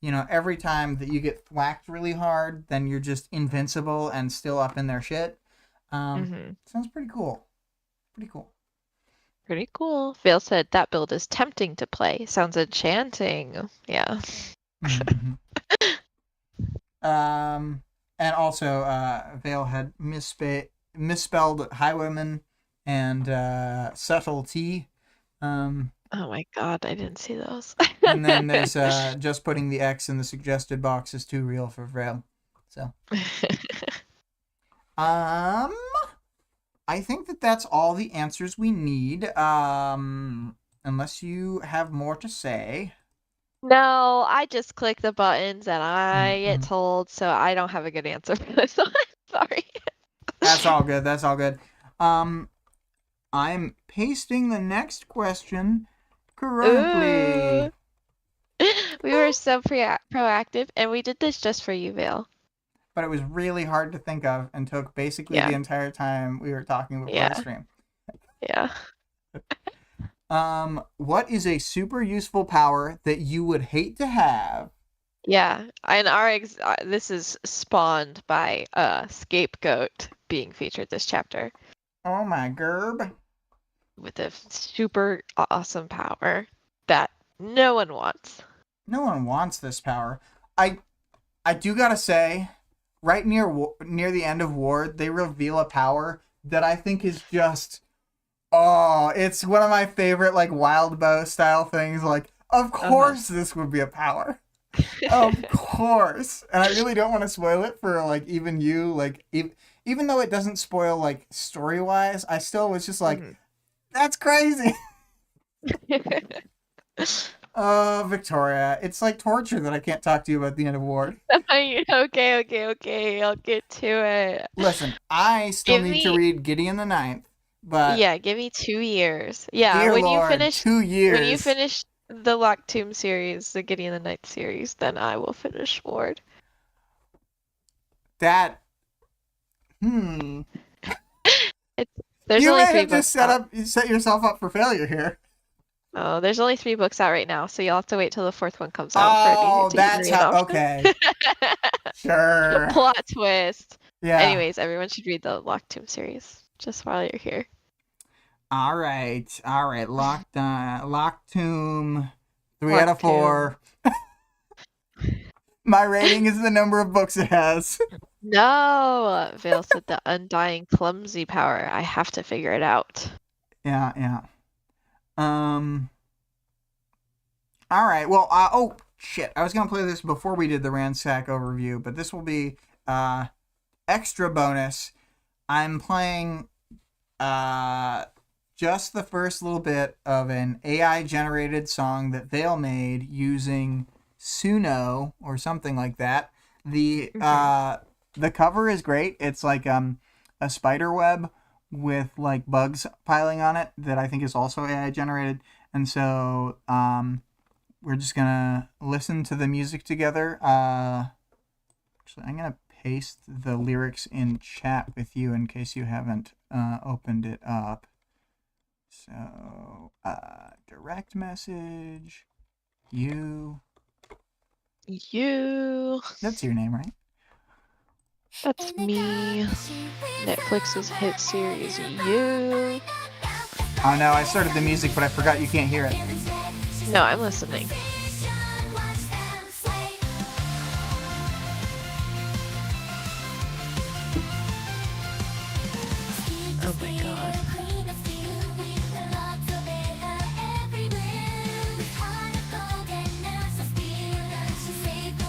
every time that you get thwacked really hard, then you're just invincible and still up in their shit. Sounds pretty cool. Pretty cool. Pretty cool. Vale said that build is tempting to play. Sounds enchanting. Yeah. Mm-hmm. And also, Vale had misspelled highwayman and subtlety. Oh my god, I didn't see those. And then there's just putting the X in the suggested box is too real for Vale. So, I think that that's all the answers we need. Unless you have more to say. No, I just click the buttons and I get told, so I don't have a good answer for this one. Sorry. That's all good. That's all good. I'm pasting the next question correctly. Ooh. We were so proactive, and we did this just for you, Vale. But it was really hard to think of and took basically the entire time we were talking before the stream. Yeah. What is a super useful power that you would hate to have? Yeah, and this is spawned by Scapegoat being featured this chapter. Oh my gerb. With a super awesome power that no one wants. No one wants this power. I do gotta say, right near the end of Ward, they reveal a power that I think is just, it's one of my favorite, like, Wildbow style things. Like, of course this would be a power. Of course. And I really don't want to spoil it for, like, even you. Like, even though it doesn't spoil, like, story-wise, I still was just like, that's crazy. Victoria, it's like torture that I can't talk to you about the end of Ward. Okay. I'll get to it. Listen, I still need to read Gideon the Ninth, but yeah, give me 2 years. Yeah, dear when Lord, you finish 2 years. When you finish the Locked Tomb series, the Gideon the Ninth series, then I will finish Ward. That. There's you only may 3 have books just set yourself up for failure here. Oh, there's only 3 books out right now, so you'll have to wait till the 4th one comes out. Oh, that's how. Okay. Sure. Plot twist. Yeah. Anyways, everyone should read the Locked Tomb series just while you're here. All right. Locked Tomb. 3 out of 4. My rating is the number of books it has. No, Vale said the undying clumsy power. I have to figure it out. Yeah. All right. Well, oh shit! I was gonna play this before we did the Ransack overview, but this will be extra bonus. I'm playing just the first little bit of an AI generated song that Vale made using Suno or something like that. The cover is great. It's like a spider web with like bugs piling on it that I think is also AI generated. And so we're just gonna listen to the music together. Actually, I'm gonna paste the lyrics in chat with you in case you haven't opened it up. So direct message, you. That's your name, right? That's me. Netflix's hit series, You. Oh no, I started the music, but I forgot you can't hear it. No, I'm listening.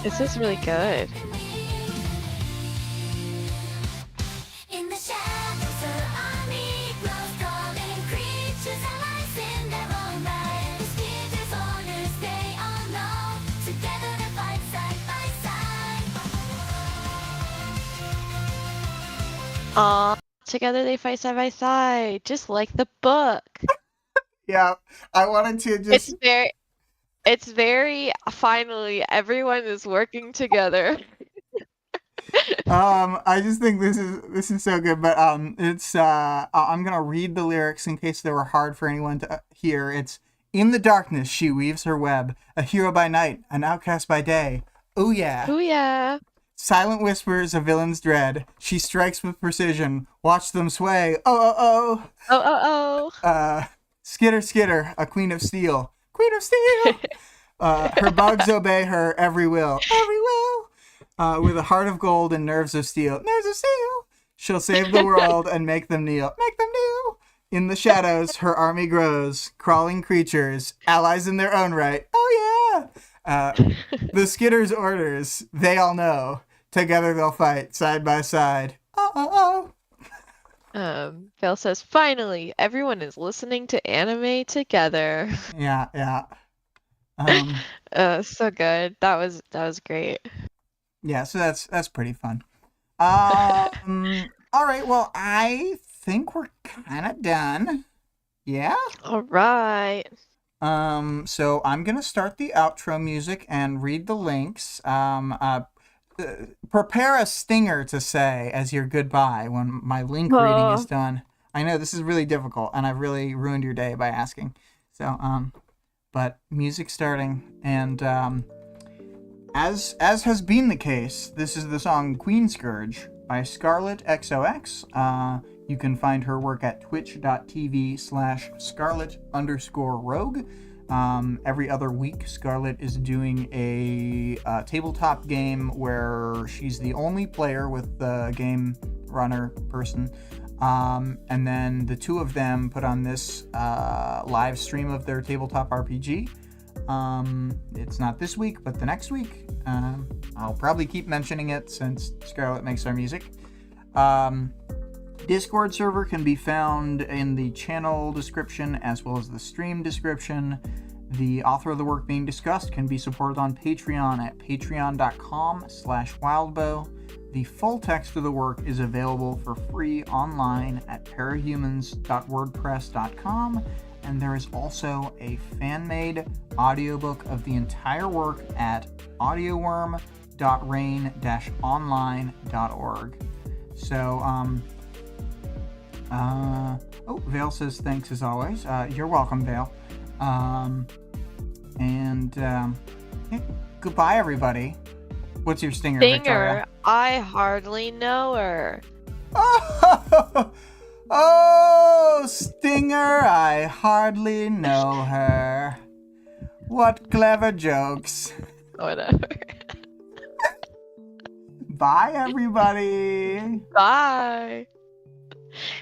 This is really good. In the shadows, her army grows, calling creatures allies in their own right. The spears orders, they all know. Together they fight side by side. Aw, together they fight side by side, just like the book. Yeah, I wanted to just. It's very finally everyone is working together. I just think this is so good, but it's I'm gonna read the lyrics in case they were hard for anyone to hear. It's in the darkness she weaves her web, a hero by night, an outcast by day. Oh yeah. Oh yeah. Silent whispers, a villain's dread. She strikes with precision. Watch them sway. Oh oh Oh oh oh. Skitter skitter, a queen of steel. Queen of steel. Her bugs obey her every will. Every will. With a heart of gold and nerves of steel. Nerves of steel. She'll save the world and make them kneel. Make them kneel. In the shadows, her army grows. Crawling creatures, allies in their own right. Oh yeah. The Skitter's orders, they all know. Together they'll fight side by side. Oh oh oh. Phil says, finally, everyone is listening to anime together. Yeah, yeah. So good. That was great. Yeah, so that's pretty fun. All right, well, I think we're kind of done. Yeah? All right. So I'm going to start the outro music and read the links. Prepare a stinger to say as your goodbye when my link reading is done. I know this is really difficult, and I've really ruined your day by asking. So, but music starting, and as has been the case, this is the song Queen Scourge by ScarlettXOX. You can find her work at twitch.tv/Scarlett_Rogue. Every other week, Scarlett is doing a tabletop game where she's the only player with the game runner person. And then the two of them put on this live stream of their tabletop RPG. It's not this week, but the next week. I'll probably keep mentioning it since Scarlett makes our music. Discord server can be found in the channel description as well as the stream description. The author of the work being discussed can be supported on Patreon at patreon.com/wildbow. The full text of the work is available for free online at parahumans.wordpress.com, and there is also a fan-made audiobook of the entire work at audioworm.rain-online.org. So, Vale says thanks as always. You're welcome, Vale. Goodbye, everybody. What's your stinger, Victoria? I hardly know her. Oh, Stinger, I hardly know her. What clever jokes. Whatever. Bye, everybody. Bye.